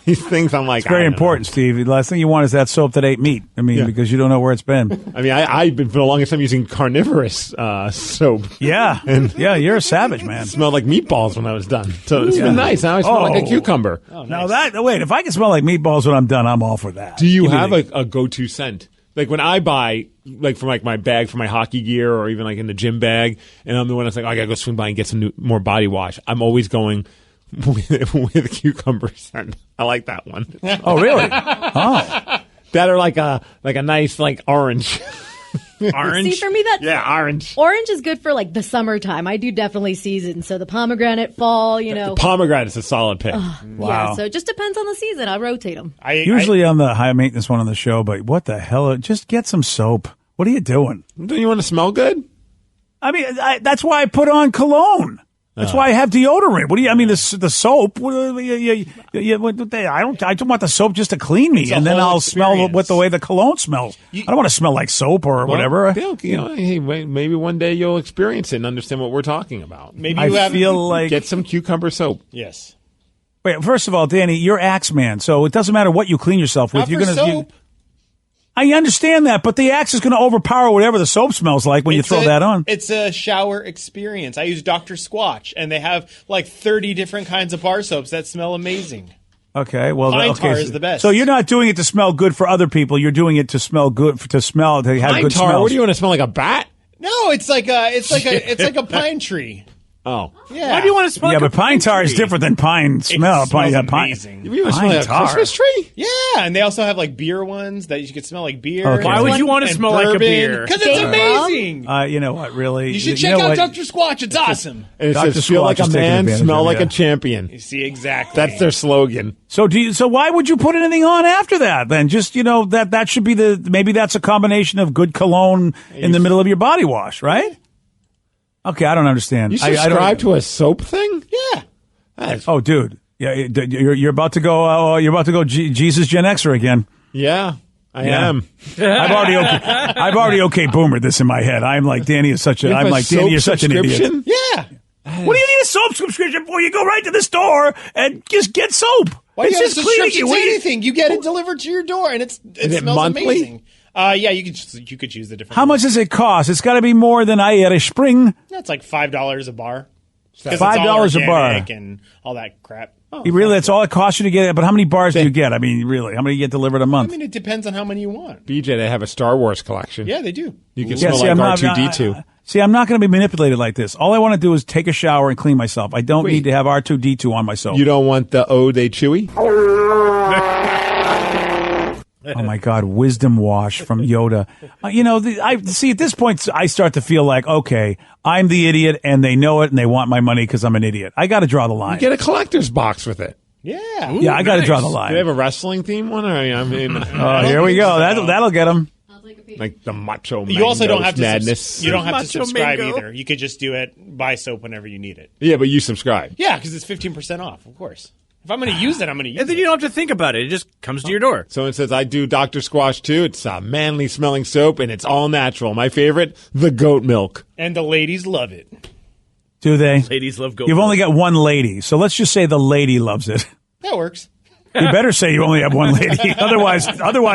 these things, I'm like, it's very important, Steve. The last thing you want is that soap that ate meat. I mean, because you don't know where it's been. I mean, I've been for the longest time using carnivorous soap. Yeah, you're a savage, man. It smelled like meatballs when I was done. So it's been nice. Now I smell like a cucumber. Oh, nice. Now wait, if I can smell like meatballs when I'm done, I'm all for that. Do you have a go-to scent? Like when I buy, like for like my bag for my hockey gear, or even like in the gym bag, and I'm the one that's like, I gotta go swing by and get some more body wash. I'm always going with cucumber scent. I like that one. Oh, really? Oh, that are like a nice like orange. Orange? See, for me, orange. Orange is good for like the summertime. I do definitely season. So the pomegranate, fall, The pomegranate is a solid pick. Wow. Yeah, so it just depends on the season. I'll rotate them. Usually on the high maintenance one on the show, but what the hell? Just get some soap. What are you doing? Don't you want to smell good? I mean, that's why I put on cologne. That's why I have deodorant. What do you? I mean, the soap. I don't want the soap just to clean me, and then I'll smell what the way the cologne smells. I don't want to smell like soap or whatever. Hey, maybe one day you'll experience it and understand what we're talking about. Maybe I feel like get some cucumber soap. Yes. Wait, first of all, Danny, you're Axeman, so it doesn't matter what you clean yourself with. Not for soap. I understand that, but the Axe is going to overpower whatever the soap smells like when you throw that on. It's a shower experience. I use Dr. Squatch, and they have like 30 different kinds of bar soaps that smell amazing. Okay, well, Pine tar is the best. So you're not doing it to smell good for other people. You're doing it to smell good, to have Pine good tar? smells. What do you want to smell like a bat? No, it's like a pine tree. Oh. Yeah. Why do you want to smell Yeah, like but pine tar is different than pine smell. It smells Pine. amazing. You want to smell like a Christmas tree? Yeah, and they also have like beer ones that you could smell like beer. Okay. Why would you want to smell like a beer? Because it's amazing. You know what, really? You should check out Dr. Squatch. It's awesome. And it Dr. says, feel Squatch like a is taking man, advantage smell of it, like yeah. a champion. You see, exactly. That's their slogan. So why would you put anything on after that? Then just, that should be maybe that's a combination of good cologne in the middle of your body wash, right? Okay, I don't understand. You subscribe to a soap thing? Yeah. Oh, dude. Yeah, you're about to go. You're about to go Jesus Gen Xer again. Yeah, I am. I've already okay boomered this in my head. I'm like Danny is such a. I'm like Danny, you're such an idiot. Yeah. What do you need a soap subscription for? You go right to the store and just get soap. Why it's you just have a cleaning subscription you. to anything? You get it delivered to your door, and it smells monthly? amazing. Yeah, you could choose the different. How much does it cost? It's got to be more than I at a spring. That's like $5 a bar. $5 a bar and all that crap. Really, that's all it costs you to get it. But how many bars do you get? I mean, really, how many you get delivered a month? I mean, it depends on how many you want. BJ, they have a Star Wars collection. Yeah, they do. You can smell like R2-D2. See, I'm not going to be manipulated like this. All I want to do is take a shower and clean myself. I don't need to have R2-D2 on my soap. You don't want the Ode Chewy? Oh my God, wisdom wash from Yoda. I see at this point, I start to feel like, okay, I'm the idiot and they know it and they want my money because I'm an idiot. I got to draw the line. You get a collector's box with it. Yeah. Yeah, I got to draw the line. Do they have a wrestling theme one? Here we go. That'll get them. Like the Macho You also don't have to madness. you don't have to Macho subscribe Mango. either. You could just do it, buy soap whenever you need it. Yeah, but you subscribe. Yeah, because it's 15% off, of course. If I'm going to use it, I'm going to use it. And then you don't have to think about it. It just comes to your door. Someone says, I do Dr. Squash too. It's a manly smelling soap and it's all natural. My favorite, the goat milk. And the ladies love it. Do they? Ladies love goat You've milk. only got one lady, so let's just say the lady loves it. That works. You better say you only have one lady. Otherwise,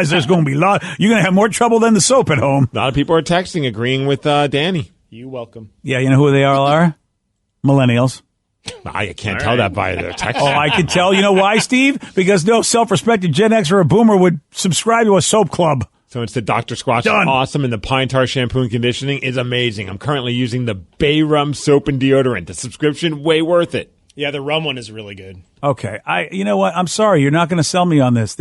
there's going to be you're going to have more trouble than the soap at home. A lot of people are texting, agreeing with Danny. You welcome. Yeah, you know who they all are? Millennials. I can't tell that by their text. Oh, I can tell. You know why, Steve? Because no self-respected Gen X or a boomer would subscribe to a soap club. So it's the Dr. Squash Done. is awesome, and the Pine Tar shampoo and conditioning is amazing. I'm currently using the Bay Rum soap and deodorant. The subscription, way worth it. Yeah, the rum one is really good. Okay, you know what? I'm sorry, you're not going to sell me on this.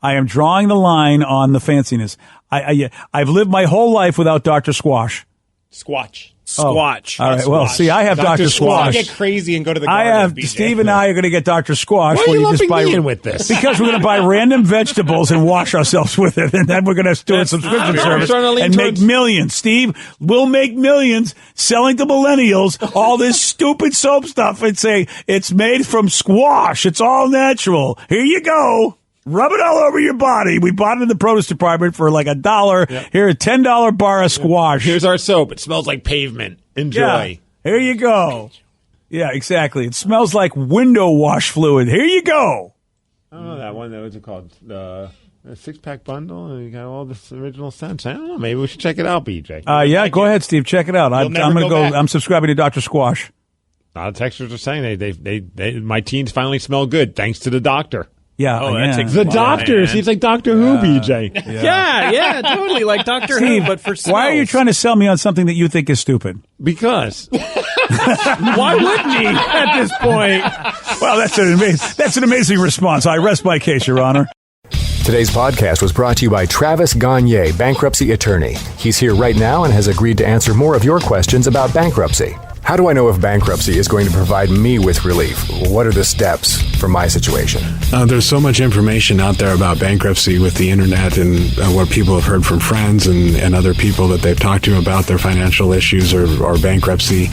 I am drawing the line on the fanciness. I've lived my whole life without Dr. Squash. Squatch. Squatch. All right. Well, see, I have Dr. Squash. Get crazy and go to the I garden, have BJ. Steve and I are going to get Dr. Squash. Why are where you just lumping buy me in with this? Because we're going to buy random vegetables and wash ourselves with it, and then we're going to do a subscription service and make millions. Steve, we'll make millions selling to millennials all this stupid soap stuff and say it's made from squash. It's all natural. Here you go. Rub it all over your body. We bought it in the produce department for like $1. Yep. Here, a $10 bar of squash. Here's our soap. It smells like pavement. Enjoy. Yeah. Here you go. Yeah, exactly. It smells like window wash fluid. Here you go. I don't know that one. What's it called? A 6-pack bundle. And you got all this original scents. I don't know. Maybe we should check it out, BJ. Yeah, go ahead, Steve. Check it out. I'm going to go. I'm subscribing to Dr. Squash. A lot of texters are saying they my teens finally smell good thanks to the doctor. Yeah, that takes the a lot, doctor. man. Seems like Doctor Who, BJ. Yeah, totally like Doctor Steve, Who, but for smells. why are you trying to sell me on something that you think is stupid? Because. Why wouldn't he at this point? Well, that's an amazing response. I rest my case, Your Honor. Today's podcast was brought to you by Travis Gagne, bankruptcy attorney. He's here right now and has agreed to answer more of your questions about bankruptcy. How do I know if bankruptcy is going to provide me with relief? What are the steps for my situation? There's so much information out there about bankruptcy with the internet and what people have heard from friends and other people that they've talked to about their financial issues or bankruptcy.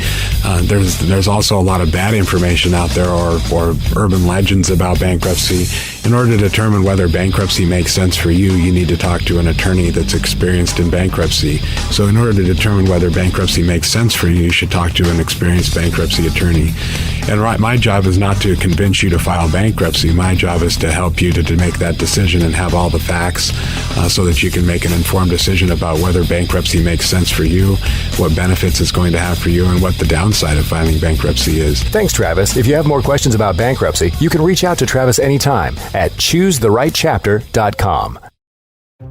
There's also a lot of bad information out there or urban legends about bankruptcy. In order to determine whether bankruptcy makes sense for you, you need to talk to an attorney that's experienced in bankruptcy. So in order to determine whether bankruptcy makes sense for you, you should talk to an experienced bankruptcy attorney. And my job is not to convince you to file bankruptcy. My job is to help you to make that decision and have all the facts so that you can make an informed decision about whether bankruptcy makes sense for you, what benefits it's going to have for you, and what the downside of filing bankruptcy is. Thanks, Travis. If you have more questions about bankruptcy, you can reach out to Travis anytime at choosetherightchapter.com.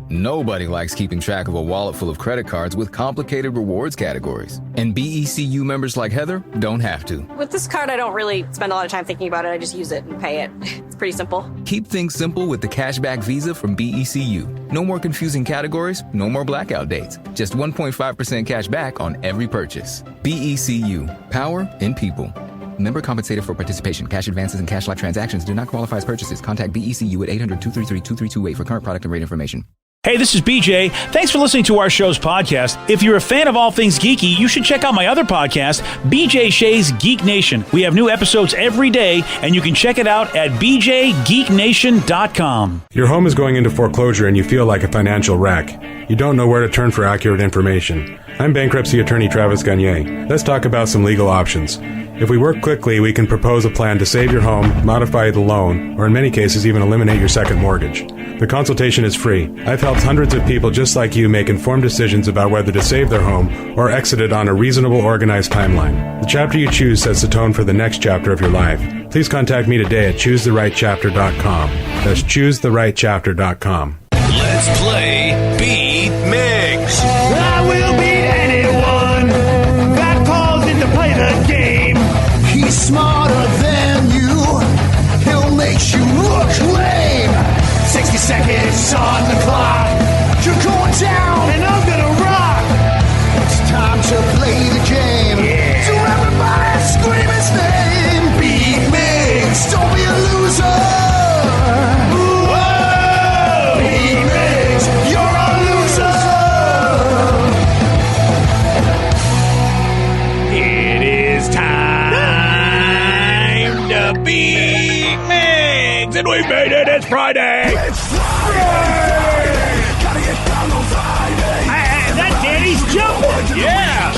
Nobody likes keeping track of a wallet full of credit cards with complicated rewards categories. And BECU members like Heather don't have to. With this card, I don't really spend a lot of time thinking about it. I just use it and pay it. It's pretty simple. Keep things simple with the Cashback Visa from BECU. No more confusing categories, no more blackout dates. Just 1.5% cash back on every purchase. BECU. Power in people. Member compensated for participation. Cash advances and cash-like transactions do not qualify as purchases. Contact BECU at 800-233-2328 for current product and rate information. Hey, this is BJ. Thanks for listening to our show's podcast. If you're a fan of all things geeky, you should check out my other podcast, BJ Shea's Geek Nation. We have new episodes every day, and you can check it out at bjgeeknation.com. Your home is going into foreclosure and you feel like a financial wreck. You don't know where to turn for accurate information. I'm bankruptcy attorney Travis Gagne. Let's talk about some legal options. If we work quickly, we can propose a plan to save your home, modify the loan, or in many cases even eliminate your second mortgage. The consultation is free. I've helped hundreds of people just like you make informed decisions about whether to save their home or exit it on a reasonable, organized timeline. The chapter you choose sets the tone for the next chapter of your life. Please contact me today at choosetherightchapter.com. That's choosetherightchapter.com. Let's play Beat Migs. I will beat anyone seconds on the clock. You're going down and I'm gonna rock. It's time to play the game. So everybody scream his name. Beat Migs, don't be a loser. Whoa! Beat Migs, you're a loser. It is time to beat Migs, and we made it. It's Friday. It's Friday. Gotta get down on Friday. That Danny's jumping. Yeah.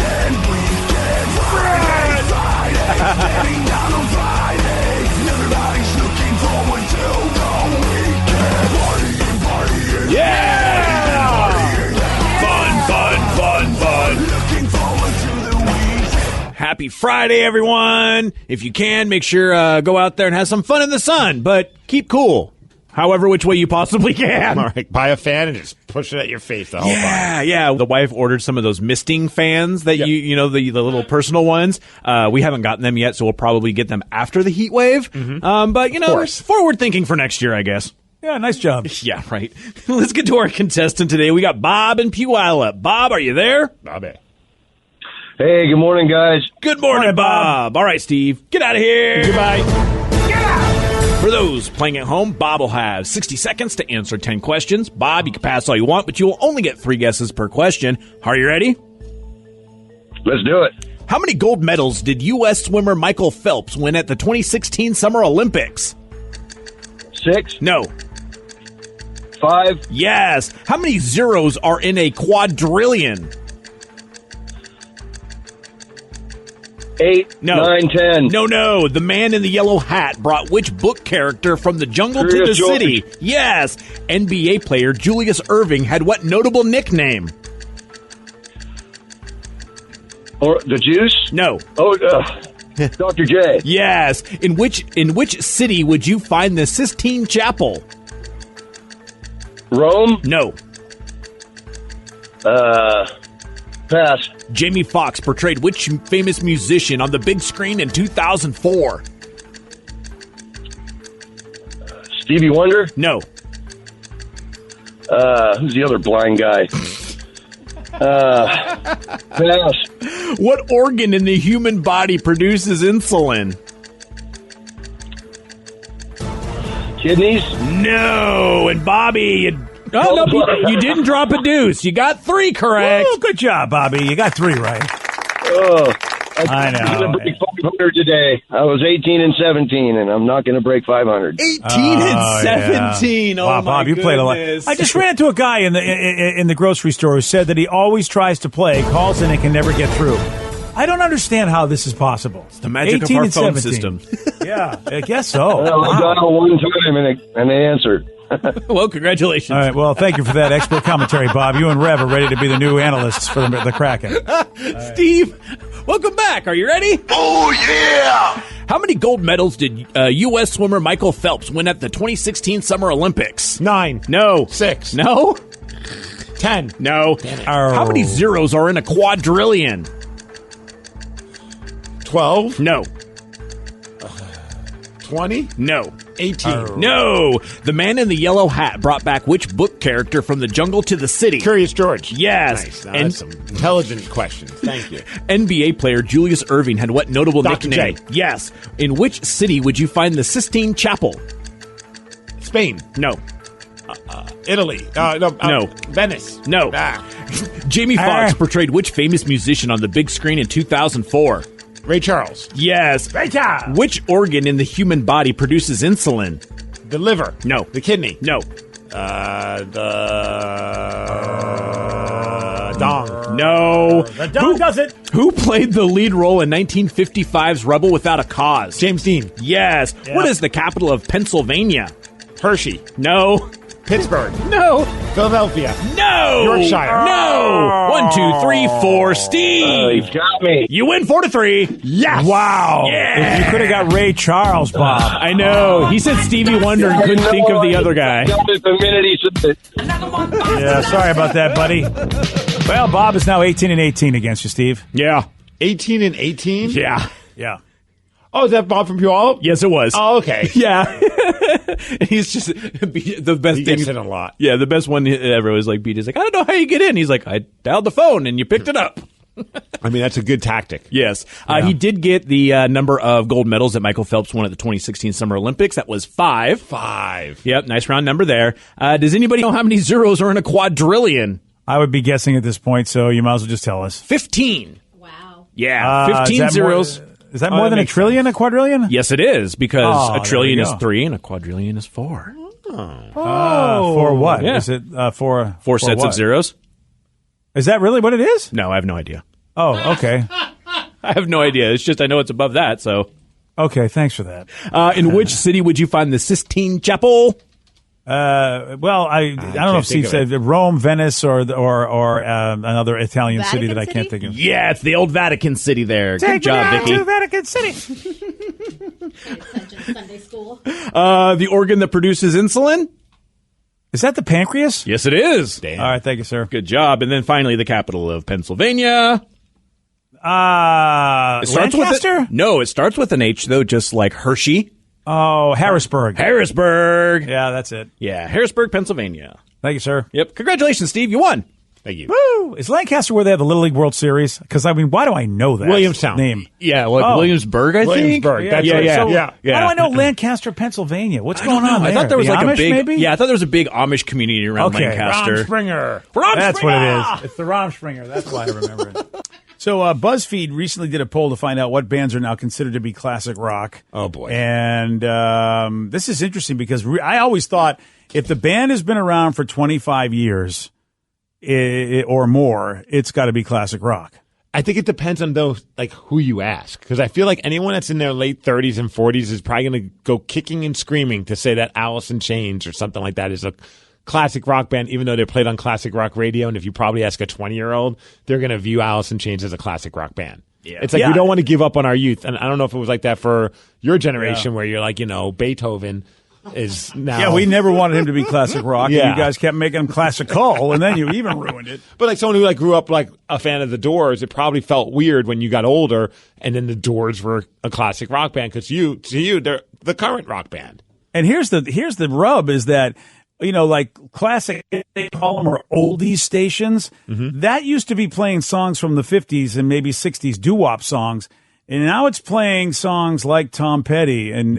Getting down on Friday. Everybody's looking forward to the weekend. Partying. Yeah. Fun. Looking forward to the weekend. Happy Friday, everyone. If you can, make sure go out there and have some fun in the sun, but keep cool. However, which way you possibly can. All right, buy a fan and just push it at your face the whole time. Yeah. The wife ordered some of those misting fans that you know, the little personal ones. We haven't gotten them yet, so we'll probably get them after the heat wave. But, you know, forward thinking for next year, I guess. Yeah, nice job. Yeah, right. Let's get to our contestant today. We got Bob and Puyallup. Bob, are you there? Bobby. Hey, good morning, guys. Good morning, Bob. All right, Steve. Get out of here. Goodbye. Get out. For those playing at home, Bob will have 60 seconds to answer 10 questions. Bob, you can pass all you want, but you will only get 3 guesses per question. Are you ready? Let's do it. How many gold medals did U.S. swimmer Michael Phelps win at the 2016 Summer Olympics? 6. No. 5. Yes. How many zeros are in a quadrillion? 8. No. 9. 10. No. The man in the yellow hat brought which book character from the jungle to the George. city? Yes. NBA player Julius Erving had what notable nickname? Or the juice? No. Oh, Dr. J. Yes. In which city would you find the Sistine Chapel? Rome? No. Pass. Jamie Foxx portrayed which famous musician on the big screen in 2004? Stevie Wonder? No. Who's the other blind guy? Pass. What organ in the human body produces insulin? Kidneys? No. And Bobby, you didn't drop a deuce. You got 3 correct. Woo, good job, Bobby. You got 3 right. Oh, I know. I'm going to break 500 today. I was 18 and 17, and I'm not going to break 500. 18 and 17. Yeah. Oh, wow, my Bob, you played a lot. goodness. I just ran into a guy in the grocery store who said that he always tries to play, calls in, and can never get through. I don't understand how this is possible. It's the magic of our phone system. Yeah, I guess so. Well, I dialed one time, and they answered. Well, congratulations. All right, well, thank you for that expert commentary, Bob. You and Rev are ready to be the new analysts for the Kraken. Steve, welcome back. Are you ready? Oh, yeah! How many gold medals did U.S. swimmer Michael Phelps win at the 2016 Summer Olympics? 9. No. 6. No. 10. No. How many zeros are in a quadrillion? 12. No. 20. No. 18. No. The man in the yellow hat brought back which book character from the jungle to the city? Curious George. Yes. Nice. Now, that's some intelligent questions. Thank you. NBA player Julius Erving had what notable Dr. nickname? J. Yes. In which city would you find the Sistine Chapel? Spain. No. Italy. No. Venice. No. Ah. Jamie Foxx portrayed which famous musician on the big screen in 2004? Ray Charles. Yes. Ray Charles. Which organ in the human body produces insulin? The liver. No. The kidney. No. The dong. No. The dog does it. Who played the lead role in 1955's Rebel Without a Cause? James Dean. Yes. Yeah. What is the capital of Pennsylvania? Hershey. No. Pittsburgh. No. Philadelphia. No. Yorkshire. No. 1, 2, 3, 4. Steve. You got me. You win 4-3. Yes. Wow. Yeah. If you could have got Ray Charles, Bob. I know. He said Stevie Wonder and couldn't think of the other guy. I got it the minute he said it. Yeah, sorry about that, buddy. Well, Bob is now 18 and 18 against you, Steve. Yeah. 18 and 18? Yeah. Yeah. Oh, is that Bob from Puyallup? Yes, it was. Oh, okay. Yeah. He's just the best He thing. gets in a lot. Yeah, the best one ever was like BJ's like, I don't know how you get in. He's like, I dialed the phone and you picked it up. I mean, that's a good tactic. Yes. He did get the number of gold medals that Michael Phelps won at the 2016 Summer Olympics. That was 5. 5. Yep, nice round number there. Does anybody know how many zeros are in a quadrillion? I would be guessing at this point, so you might as well just tell us. 15. Wow. Yeah, 15 zeros. Is that more than a trillion, a quadrillion? Yes, it is, because Oh, a trillion there is we go. 3 and a quadrillion is 4. For what? Yeah. Is it for 4 sets what? of zeros. Is that really what it is? No, I have no idea. Oh, okay. I have no idea. It's just I know it's above that, so. Okay, thanks for that. In which city would you find the Sistine Chapel? Well, I don't know if Steve said Rome, Venice, or another Italian city that I can't think of. Yeah, it's the old Vatican City there. Good job, Vicky. to Vatican City. Sunday school. The organ that produces insulin? Is that the pancreas? Yes, it is. All right, thank you, sir. Good job. And then finally, the capital of Pennsylvania. It starts Lancaster? No, it starts with an H, though, just like Hershey. Oh, Harrisburg. Harrisburg. Yeah, that's it. Yeah, Harrisburg, Pennsylvania. Thank you, sir. Yep. Congratulations, Steve. You won. Thank you. Woo! Is Lancaster where they have the Little League World Series? Because, I mean, why do I know that Williamstown. name? Yeah, like Oh. Williamsburg, I think. Williamsburg. That's right. yeah. So, Yeah. Why do I know Lancaster, Pennsylvania? What's going on there? I thought there was The like Amish, a big, maybe? yeah, I thought there was a big Amish community around Lancaster. Ron Springer. That's what it is. It's the Romspringer. That's why I remember it. So BuzzFeed recently did a poll to find out what bands are now considered to be classic rock. Oh, boy. And this is interesting because I always thought if the band has been around for 25 years or more, it's got to be classic rock. I think it depends on who you ask. Because I feel like anyone that's in their late 30s and 40s is probably going to go kicking and screaming to say that Alice in Chains or something like that is a classic rock band, even though they're played on classic rock radio. And if you probably ask a 20-year-old, they're going to view Alice in Chains as a classic rock band. Yeah. It's like we don't want to give up on our youth. And I don't know if it was like that for your generation where you're like, Beethoven is now. Yeah, we never wanted him to be classic rock. Yeah. And you guys kept making him classical, and then you even ruined it. But like someone who grew up like a fan of the Doors, it probably felt weird when you got older and then the Doors were a classic rock band because to you, they're the current rock band. And here's the rub is that, like classic, they call them, or oldies stations. Mm-hmm. That used to be playing songs from the 50s and maybe 60s doo-wop songs. And now it's playing songs like Tom Petty and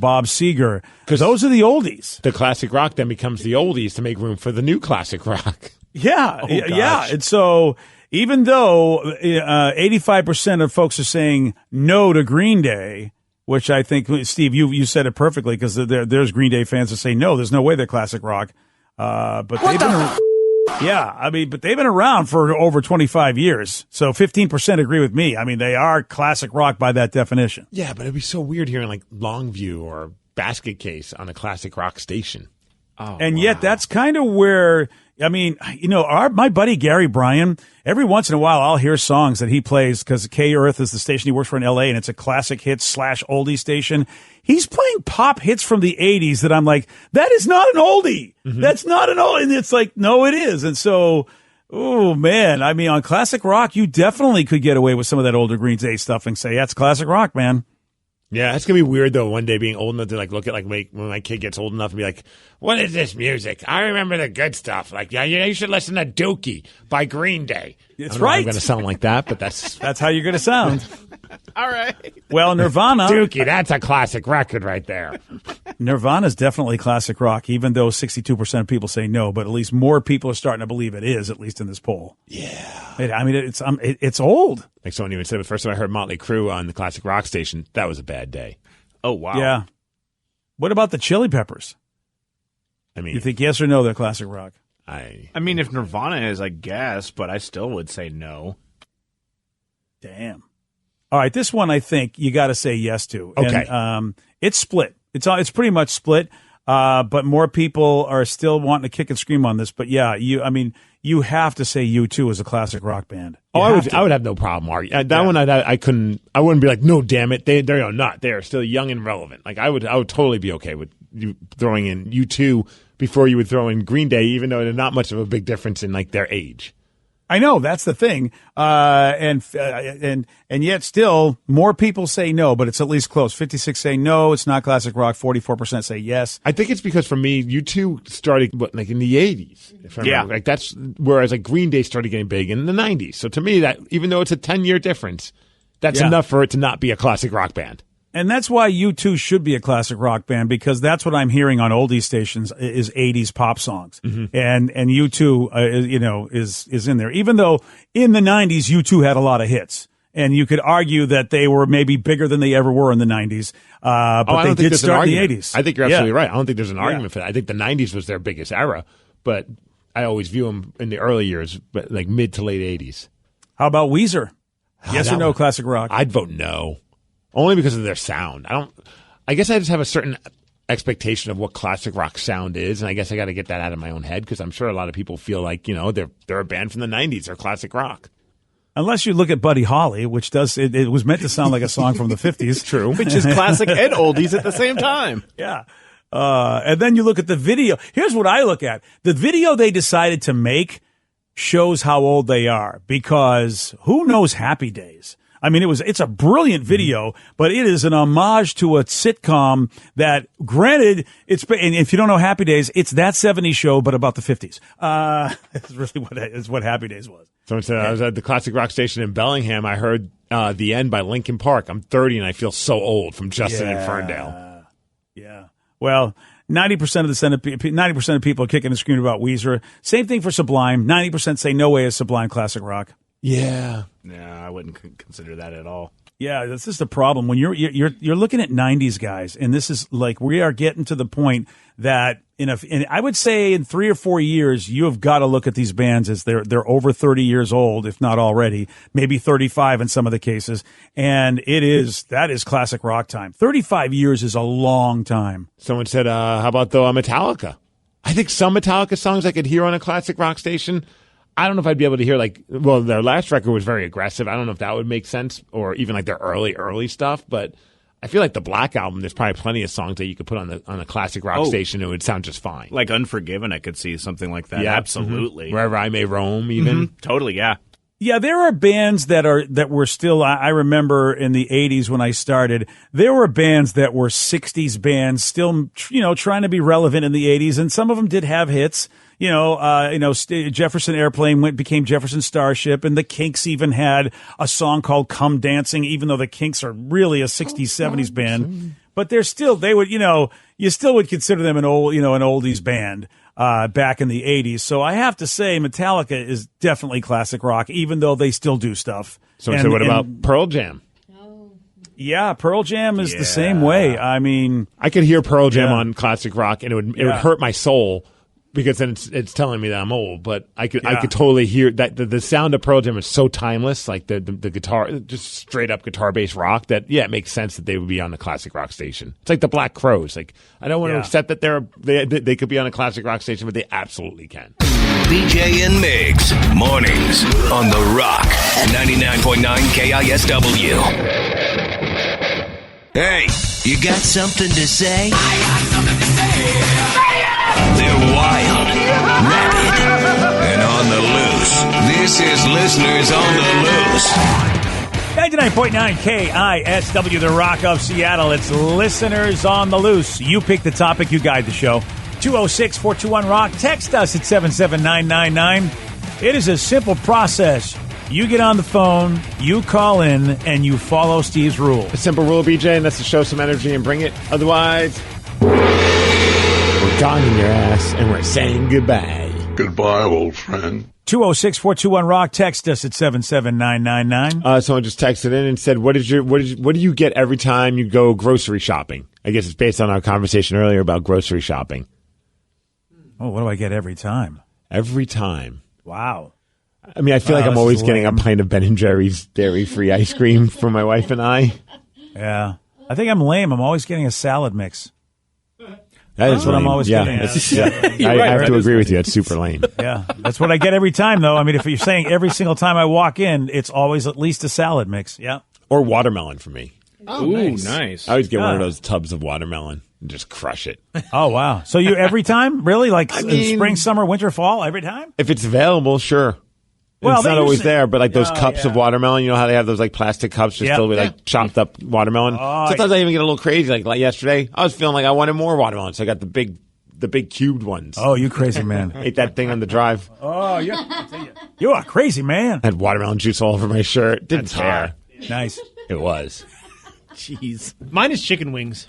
Bob Seger. Because those are the oldies. The classic rock then becomes the oldies to make room for the new classic rock. Yeah. Oh, yeah. gosh. And so even though 85% of folks are saying no to Green Day, which I think, Steve, you said it perfectly, because there's Green Day fans that say, no, there's no way they're classic rock. But they've been but they've been around for over 25 years. So 15% agree with me. I mean, they are classic rock by that definition. Yeah, but it'd be so weird hearing like Longview or Basket Case on a classic rock station. Oh, and yet that's kind of where, I mean, my buddy Gary Bryan, every once in a while I'll hear songs that he plays because K-Earth is the station he works for in LA, and it's a classic hits / oldie station. He's playing pop hits from the 80s that I'm like, that is not an oldie. Mm-hmm. That's not an oldie. And it's like, no, it is. And so, oh man, I mean, on classic rock, you definitely could get away with some of that older Green Day stuff and say, that's classic rock, man. Yeah, it's gonna be weird though. One day being old enough to look at when my kid gets old enough and be like, "What is this music? I remember the good stuff. Like, you should listen to Dookie by Green Day." It's right. I'm going to sound like that, but that's how you're going to sound. All right. Well, Nirvana, Dookie, that's a classic record right there. Nirvana's definitely classic rock, even though 62% of people say no. But at least more people are starting to believe it is, at least in this poll. Yeah, it's old. Like someone even said, the first time I heard Motley Crue on the classic rock station, that was a bad day. Oh, wow. Yeah. What about the Chili Peppers? I mean, you think yes or no, they're classic rock? I mean, if Nirvana is, I guess, but I still would say no. Damn. All right, this one I think you got to say yes to. Okay. And, it's split. It's pretty much split. But more people are still wanting to kick and scream on this. But yeah, you have to say U2 is a classic rock band. I would have no problem arguing that one. I wouldn't be like, no, damn it, they are not. They are still young and relevant. Like I would totally be okay with you throwing in U2 before you would throw in Green Day, even though there's not much of a big difference in like their age. I know, that's the thing. And yet still more people say no, but it's at least close. 56 say no, it's not classic rock. 44% say yes. I think it's because for me, U2 started like in the 80s. If I remember. Like that's whereas like Green Day started getting big in the 90s. So to me, that even though it's a 10-year difference, that's enough for it to not be a classic rock band. And that's why U2 should be a classic rock band, because that's what I'm hearing on oldie stations is 80s pop songs. Mm-hmm. And U2, is in there. Even though in the 90s, U2 had a lot of hits. And you could argue that they were maybe bigger than they ever were in the 90s. But they did start in the 80s. I think you're absolutely right. I don't think there's an argument for that. I think the 90s was their biggest era, but I always view them in the early years, but like mid to late 80s. How about Weezer? Yes or no, classic rock? I'd vote no. Only because of their sound. I guess I just have a certain expectation of what classic rock sound is, and I guess I got to get that out of my own head because I'm sure a lot of people feel like, they're a band from the 90s. They're classic rock. Unless you look at Buddy Holly, which it was meant to sound like a song from the 50s. True. Which is classic and oldies at the same time. Yeah. And then you look at the video. Here's what I look at. The video they decided to make shows how old they are, because who knows Happy Days? I mean, it's a brilliant video, but it is an homage to a sitcom that, granted, and if you don't know Happy Days, it's that 70s show, but about the 50s. It's really what Happy Days was. Someone said, I was at the classic rock station in Bellingham. I heard The End by Linkin Park. I'm 30 and I feel so old, from Justin in Ferndale. Yeah. Well, 90% of people are kicking and screaming about Weezer. Same thing for Sublime. 90% say no way is Sublime classic rock. Yeah. I wouldn't consider that at all. Yeah, this is the problem when you're looking at 90s guys, and this is like we are getting to the point that I would say in 3 or 4 years you have got to look at these bands as they're over 30 years old, if not already, maybe 35 in some of the cases, and that is classic rock time. 35 years is a long time. Someone said, how about Metallica? I think some Metallica songs I could hear on a classic rock station. I don't know if I'd be able to hear their last record was very aggressive. I don't know if that would make sense, or even like their early stuff. But I feel like the Black Album, there's probably plenty of songs that you could put on a classic rock station. It would sound just fine. Like Unforgiven, I could see something like that. Yeah, absolutely. Mm-hmm. Wherever I May Roam, even. Mm-hmm. Totally, yeah. Yeah, there are bands that were still, I remember in the 80s when I started, there were bands that were 60s bands still, trying to be relevant in the 80s, and some of them did have hits. Jefferson Airplane became Jefferson Starship, and the Kinks even had a song called Come Dancing, even though the Kinks are really a 60s, 70s band. But you still would consider them an oldies band. Back in the 80s. So I have to say Metallica is definitely classic rock, even though they still do stuff. So what about Pearl Jam? Yeah, Pearl Jam is the same way. I mean, I could hear Pearl Jam on classic rock, and it would hurt my soul, because then it's telling me that I'm old. But I could totally hear that the sound of Pearl Jam is so timeless, like the guitar, just straight up guitar based rock, that it makes sense that they would be on the classic rock station. It's like the Black Crowes. Like, I don't want to accept that they could be on a classic rock station, but they absolutely can. BJ and Migs, mornings on The Rock, 99.9 KISW. Hey, you got something to say? I got something to say. They're wild, rabid, and on the loose. This is Listeners on the Loose. 99.9 KISW, The Rock of Seattle. It's Listeners on the Loose. You pick the topic, you guide the show. 206-421-ROCK. Text us at 77999. It is a simple process. You get on the phone, you call in, and you follow Steve's rule. A simple rule, BJ, and that's to show some energy and bring it. Otherwise, we're gone in your ass, and we're saying goodbye. Goodbye, old friend. 206-421-ROCK. Text us at 77999. Someone just texted in and said, what do you get every time you go grocery shopping? I guess it's based on our conversation earlier about grocery shopping. Oh, what do I get every time? Every time. Wow. I mean, I feel like I'm always getting a pint of Ben & Jerry's dairy-free ice cream for my wife and I. Yeah. I think I'm lame. I'm always getting a salad mix. That is what I'm always getting. I have to agree with you. It's super lame. Yeah. That's what I get every time, though. I mean, if you're saying every single time I walk in, it's always at least a salad mix. Yeah. Or watermelon for me. Oh, nice. I always get one of those tubs of watermelon and just crush it. Oh, wow. So you every time? Really? Like spring, summer, winter, fall, every time? If it's available, sure. Well, it's they not always usually- there, but like those Oh, cups yeah. of watermelon, you know how they have those like plastic cups just Yeah. filled with like chopped up watermelon? Oh, Sometimes I even get a little crazy. Like yesterday, I was feeling like I wanted more watermelon, so I got the big cubed ones. Oh, you crazy man. Ate that thing on the drive. Oh, you are crazy man. Had watermelon juice all over my shirt. Didn't care. Nice. It was. Jeez. Mine is chicken wings.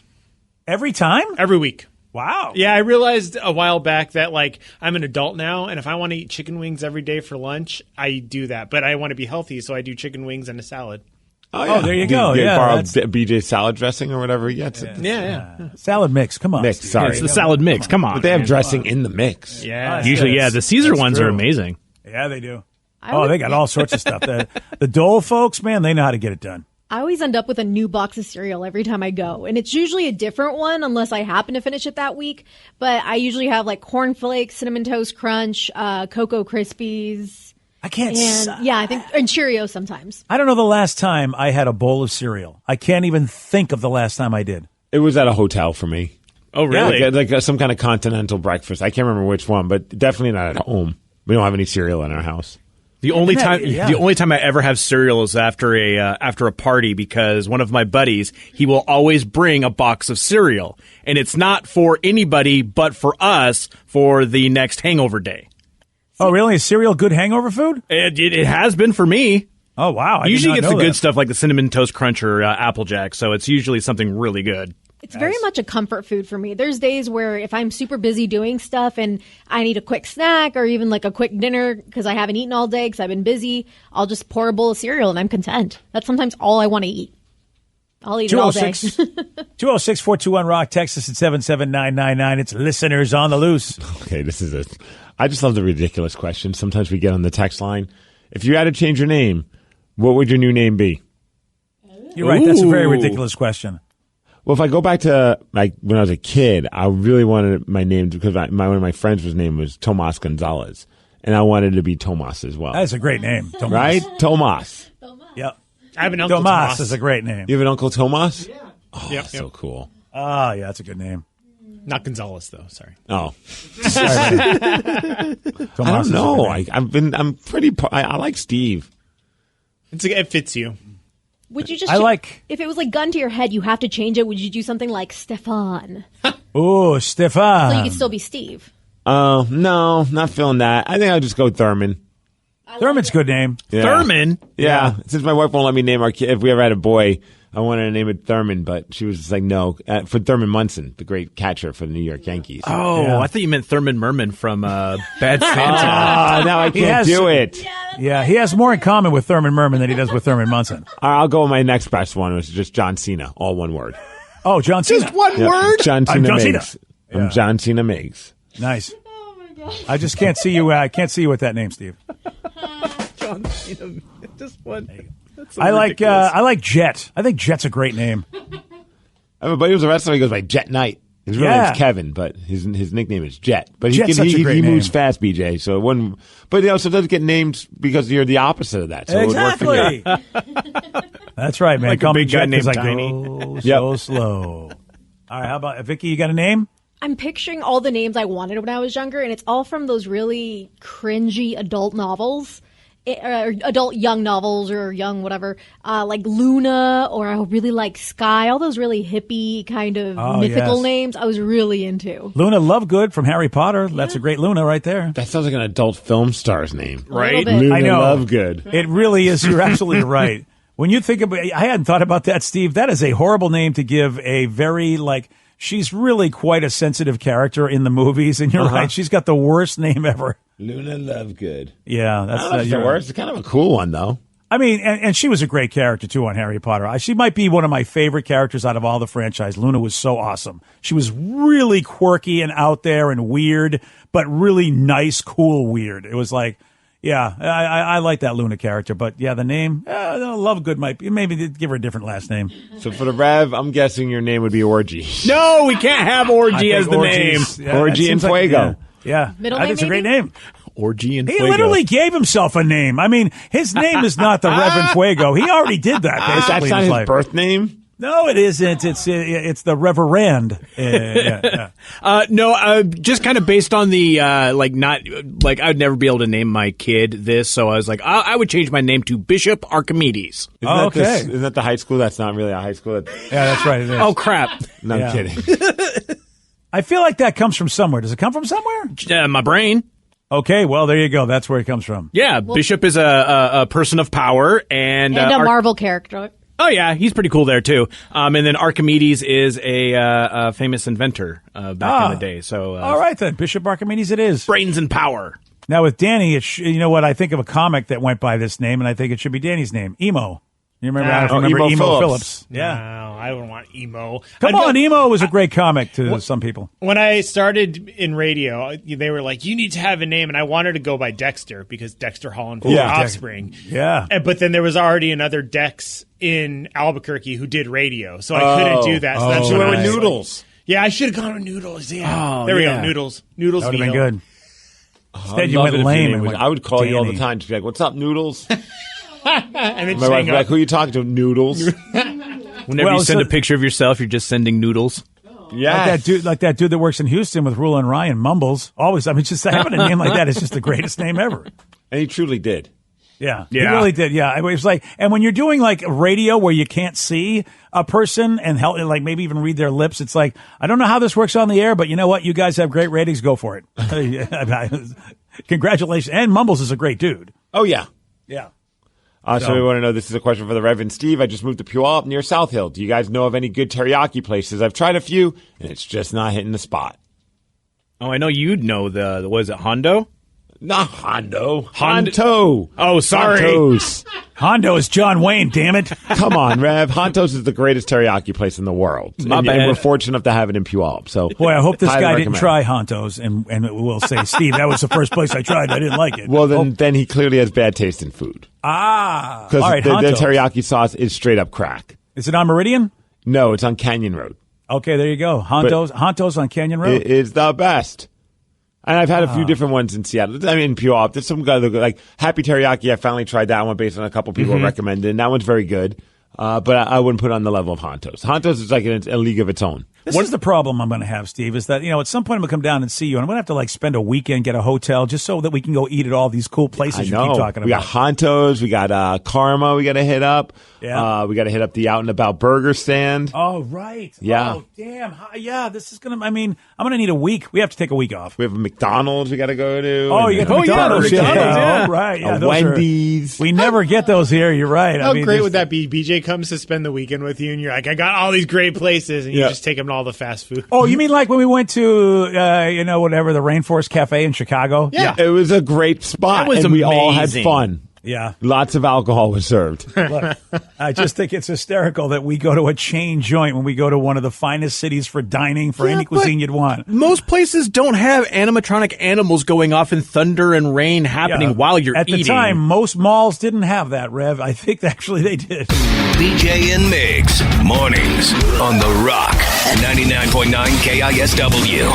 Every time? Every week. Wow. Yeah, I realized a while back that like I'm an adult now, and if I want to eat chicken wings every day for lunch, I do that. But I want to be healthy, so I do chicken wings and a salad. Oh, there you go. You Yeah, borrow that's- BJ salad dressing or whatever he gets. Yeah. Salad mix. Come on. Mix, sorry. It's the salad mix. Come on. But they have man. dressing in the mix. Yeah. Usually, yeah. The Caesar That's ones are true. amazing. Yeah, they do. I They got all sorts of stuff. The Dole folks, man, they know how to get it done. I always end up with a new box of cereal every time I go. And it's usually a different one unless I happen to finish it that week. But I usually have like Corn Flakes, Cinnamon Toast Crunch, Cocoa Krispies. I can't. And I think, and Cheerios sometimes. I don't know the last time I had a bowl of cereal. I can't even think of the last time I did. It was at a hotel for me. Oh, really? Like some kind of continental breakfast. I can't remember which one, but definitely not at home. We don't have any cereal in our house. The only time, Yeah. the only time I ever have cereal is after a party, because one of my buddies, he will always bring a box of cereal, and it's not for anybody but for us for the next hangover day. Oh, really? Is cereal good hangover food? It has been for me. Oh, wow. I did Usually not gets know the that. good stuff like the Cinnamon Toast Crunch or Applejack, so it's usually something really good. It's very much a comfort food for me. There's days where if I'm super busy doing stuff and I need a quick snack or even like a quick dinner because I haven't eaten all day because I've been busy, I'll just pour a bowl of cereal and I'm content. That's sometimes all I want to eat. I'll eat it all day. 206-421-ROCK, Texas at 77999. It's listeners on the loose. Okay, I just love the ridiculous questions. Sometimes we get on the text line. If you had to change your name, what would your new name be? You're right. That's a very Ooh. ridiculous question. Well, if I go back to like when I was a kid, I really wanted my name because one of my friends' name was Tomas Gonzalez, and I wanted to be Tomas as well. That's a great name. Tomas. Right? Tomas. Yep. I have an uncle Tomas Tomas. is a great name. You have an Uncle Tomas? Yeah. Oh, Yep, so yep. cool. Oh, yeah, that's a good name. Not Gonzalez though. Sorry. Oh. Tomas I don't is a know. good name. I'm pretty. I like Steve. It fits you. Would you just? I like- if it was like gun to your head, you have to change it. Would you do something like Stefan, Oh, Stefan. so you could still be Steve? No, not feeling that. I think I'll just go Thurman. Thurman's a good name. Yeah. Thurman? Yeah. Since my wife won't let me name our kid, if we ever had a boy, I wanted to name it Thurman, but she was just like, no, for Thurman Munson, the great catcher for the New York Yankees. Oh, Yeah. I thought you meant Thurman Merman from Bad Santa. Now I can't do it. Yeah, he has more in common with Thurman Merman than he does with Thurman Munson. I'll go with my next best one, which is just John Cena, all one word. Oh, John Cena. Just one Yep. word. John I'm Cena John Cena. Migs. I'm John Cena Migs. Nice. I just can't see you. I can't see you with that name, Steve. John Cena. Just one. That's so I ridiculous. like Jet. I think Jet's a great name. I have a buddy who's a wrestler. He goes by Jet Knight. His real Yeah. name's Kevin, but his nickname is Jet. But Jet's such a he great moves name. fast, BJ. So it wouldn't. But he also does get named because you're the opposite of that. So it would work for you. Exactly. That's right, man. Like a Call me big guy Jet 'cause named I Tiny. go so slow. All right, how about Vicky? You got a name? I'm picturing all the names I wanted when I was younger, and it's all from those really cringy adult novels. Or adult young novels or young whatever, like Luna, or I really like Sky, all those really hippie kind of mythical yes. names I was really into. Luna Lovegood from Harry Potter. That's a great Luna right there. That sounds like an adult film star's name, Right? bit. Luna I know. Lovegood. It really is. You're absolutely right. When you think about, I hadn't thought about that, Steve. That is a horrible name to give a very she's really quite a sensitive character in the movies, and you're right. She's got the worst name ever. Luna Lovegood. Yeah, I that's don't know if you're that right. works. It's kind of a cool one, though. I mean, and she was a great character too on Harry Potter. She might be one of my favorite characters out of all the franchise. Luna was so awesome. She was really quirky and out there and weird, but really nice, cool, weird. It was like, yeah, I like that Luna character. But yeah, the name, Lovegood might be, maybe give her a different last name. So for the Rev, I'm guessing your name would be Orgy. No, we can't have I Orgy think as the Orgy's- name. yeah, that Orgy and seems like- Fuego. Yeah. Middle I think name, it's a great maybe? name. Orgy and He Fuego. literally gave himself a name. I mean, his name is not the Reverend Fuego. He already did that That's basically in not his his life. birth name? No, it isn't. It's the Reverend. No, just kind of based on the I'd never be able to name my kid this, so I was like, I would change my name to Bishop Archimedes. Isn't that the high school? That's not really a high school. Yeah, that's right. It is. Oh crap! No, I'm kidding. I feel like that comes from somewhere. Does it come from somewhere? My brain. Okay, well, there you go. That's where it comes from. Yeah, Bishop is a person of power and a Marvel character. Oh yeah, he's pretty cool there too. And then Archimedes is a famous inventor back in the day. So all right then, Bishop Archimedes, it is. Brains and power. Now with Danny, you know what? I think of a comic that went by this name, and I think it should be Danny's name, Emo. You remember? I remember Emo Phillips. Yeah, no, I don't want Emo. Come on, Emo was a great comic to some people. When I started in radio, they were like, "You need to have a name," and I wanted to go by Dexter because Dexter Holland from Offspring. Yeah, but then there was already another Dex in Albuquerque who did radio, so I couldn't do that. So that's you when went I with Noodles. Yeah, I should have gone with Noodles. Yeah, Oh, there we yeah. go, Noodles. Noodles That would have Veal. been good. Instead, you went lame. I would call you all the time to be like, "What's up, Noodles?" And then My wife would be like, "Who are you talking to, Noodles?" Whenever you send a picture of yourself, you're just sending noodles. Yeah, like that dude that works in Houston with Rula and Ryan, Mumbles. Always, I mean, just having a name like that is just the greatest name ever. And he truly did. Yeah, he really did. Yeah, it was like, and when you're doing like radio where you can't see a person and help, like maybe even read their lips, it's like, I don't know how this works on the air, but you know what? You guys have great ratings. Go for it. Congratulations. And Mumbles is a great dude. Oh yeah, yeah. So we want to know, this is a question for the Reverend Steve. I just moved to Puyallup near South Hill. Do you guys know of any good teriyaki places? I've tried a few, and it's just not hitting the spot. Oh, I know you'd know was it Hondo? Not Hondo. Honto. Oh, sorry. Hontos. Hondo is John Wayne, damn it. Come on, Rev. Hontos is the greatest teriyaki place in the world. My bad. And we're fortunate enough to have it in Puyallup. So, boy, I hope this highly guy recommend. didn't try Hontos and will say, Steve, that was the first place I tried. I didn't like it. Well, then he clearly has bad taste in food. Because Because the teriyaki sauce is straight up crack. Is it on Meridian? No, it's on Canyon Road. Okay, there you go. Hontos on Canyon Road. It is the best. And I've had a few different ones in Seattle. I mean, in Puyallup. There's some guy that like Happy Teriyaki. I finally tried that one based on a couple people recommended, and that one's very good. But I wouldn't put it on the level of Hontos. Hontos is like a league of its own. What is the problem I'm going to have, Steve, is that, at some point I'm going to come down and see you, and I'm going to have to, like, spend a weekend, get a hotel, just so that we can go eat at all these cool places you keep talking about. We got Hontos. We got Karma we got to hit up. Yeah. We got to hit up the Out and About Burger Stand. Oh, right. Yeah. Oh, damn. Yeah, this is going to, I'm going to need a week. We have to take a week off. We have a McDonald's we got to go to. Oh, you got the McDonald's. Yeah. Oh, right. Yeah, a Wendy's. We never get those here. You're right. How great would that be? BJ comes to spend the weekend with you, and you're like, I got all these great places, and you just take him to all the fast food. Oh, you mean like when we went to, whatever, the Rainforest Cafe in Chicago? Yeah. It was a great spot. That was and we all had amazing. fun. Yeah. Lots of alcohol was served. Look, I just think it's hysterical that we go to a chain joint when we go to one of the finest cities for dining for any cuisine you'd want. Most places don't have animatronic animals going off in thunder and rain happening while you're At eating. the time, most malls didn't have that, Rev. I think actually they did. BJ and Migs, mornings on The Rock, 99.9 KISW.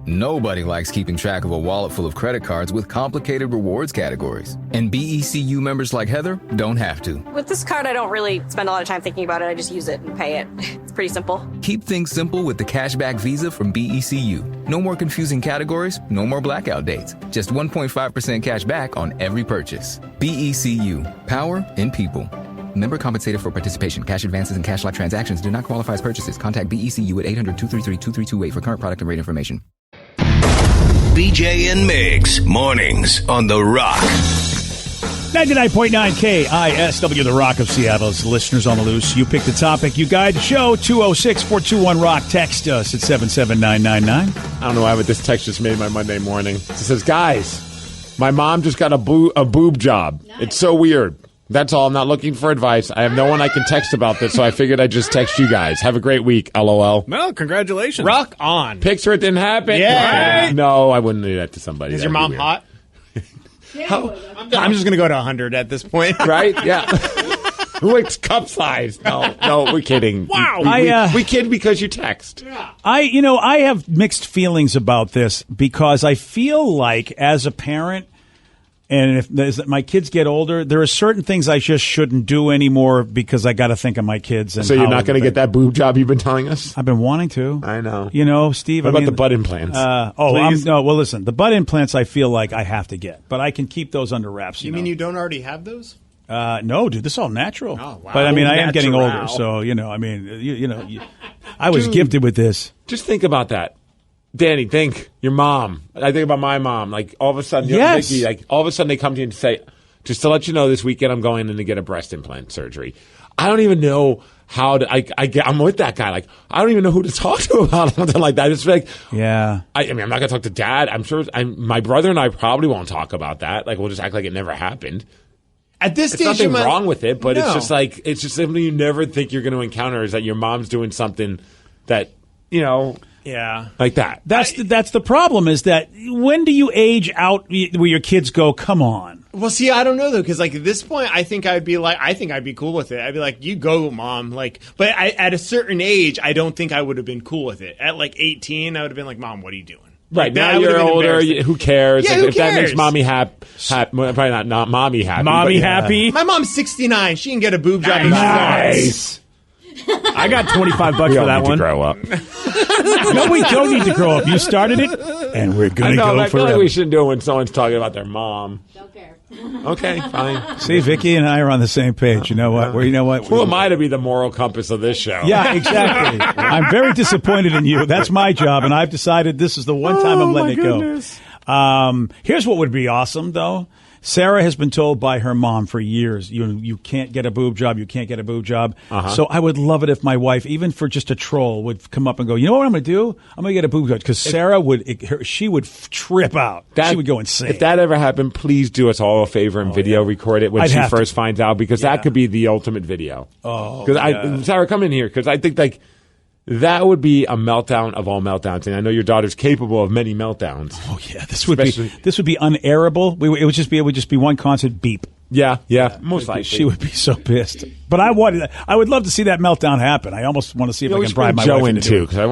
Nobody likes keeping track of a wallet full of credit cards with complicated rewards categories. And BECU members like Heather don't have to. With this card, I don't really spend a lot of time thinking about it. I just use it and pay it. It's pretty simple. Keep things simple with the Cashback Visa from BECU. No more confusing categories, no more blackout dates. Just 1.5% cash back on every purchase. BECU. Power in people. Member compensated for participation. Cash advances and cash-like transactions do not qualify as purchases. Contact BECU at 800-233-2328 for current product and rate information. BJ and Migs, mornings on The Rock. 99.9 KISW, The Rock of Seattle's listeners on the loose. You pick the topic, you guide the show, 206-421-ROCK. Text us at 77999. I don't know why, but this text just made my Monday morning. It says, guys, my mom just got a boob job. Nice. It's so weird. That's all. I'm not looking for advice. I have no one I can text about this, so I figured I'd just text you guys. Have a great week. LOL. Well, congratulations. Rock on. Picture it didn't happen. Yeah. Right? No, I wouldn't do that to somebody. Is That'd your mom be weird. hot? I'm just going to go to 100 at this point. Right? Yeah. It's cup size. No, we're kidding. Wow. We kid because you text. I have mixed feelings about this because I feel like as a parent, And if as my kids get older, there are certain things I just shouldn't do anymore because I got to think of my kids. And so you're not going to get that boob job you've been telling us? I've been wanting to. I know. You know, Steve. What about the butt implants? No. Well, listen, the butt implants I feel like I have to get, but I can keep those under wraps. You mean you don't already have those? No, dude, this is all natural. Oh, wow. But I mean, I am getting Natural. older, so I mean, I was gifted with this. Just think about that. Danny, think your mom. I think about my mom. Like all of a sudden, Yes. Vicky, like all of a sudden they come to you and say, "Just to let you know, this weekend I'm going in to get a breast implant surgery." I don't even know how to. I'm with that guy. Like I don't even know who to talk to about something like that. I just feel like, yeah. I mean, I'm not gonna talk to Dad. I'm sure. My brother and I probably won't talk about that. Like we'll just act like it never happened. At this There's stage, nothing wrong with it, but No. it's just something you never think you're going to encounter. Is that your mom's doing something that Yeah. like that. That's the problem. Is that when do you age out where your kids go? Come on. Well, see, I don't know though, because like at this point, I think I'd be cool with it. I'd be like, "You go, Mom." Like, but at a certain age, I don't think I would have been cool with it. At like 18, I would have been like, "Mom, what are you doing?" Right, Like, now I would you're have been older. embarrassed. Who cares? Yeah, Like, who if that makes cares? mommy happy, well, probably not mommy happy. Mommy but yeah. happy? My mom's 69. She can get a boob job. Nice. I got $25 We for all that need one. to grow up. No, we don't need to grow up. You started it, and we're I gonna know, go but I feel forever. like we shouldn't do it when someone's talking about their mom. Don't care. Okay, fine. See, Vicky and I are on the same page. You know what? You know what? Who am I to be the moral compass of this show? Yeah, exactly. I'm very disappointed in you. That's my job, and I've decided this is the one time I'm letting it go. Here's what would be awesome, though. Sarah has been told by her mom for years, you can't get a boob job, you can't get a boob job. Uh-huh. So I would love it if my wife, even for just a troll, would come up and go, you know what I'm going to do? I'm going to get a boob job. Because Sarah she would trip out. She would go insane. If that ever happened, please do us all a favor and video record it when I'd she have to. first finds out, because that could be the ultimate video. Oh, Because Sarah, come in here, because I think like that would be a meltdown of all meltdowns, and I know your daughter's capable of many meltdowns. Oh yeah, this would be unairable. It would just be one constant beep. Yeah, most likely. She would be so pissed. But I would love to see that meltdown happen. I almost want to see if I can bribe my Joe wife in into too, it. because I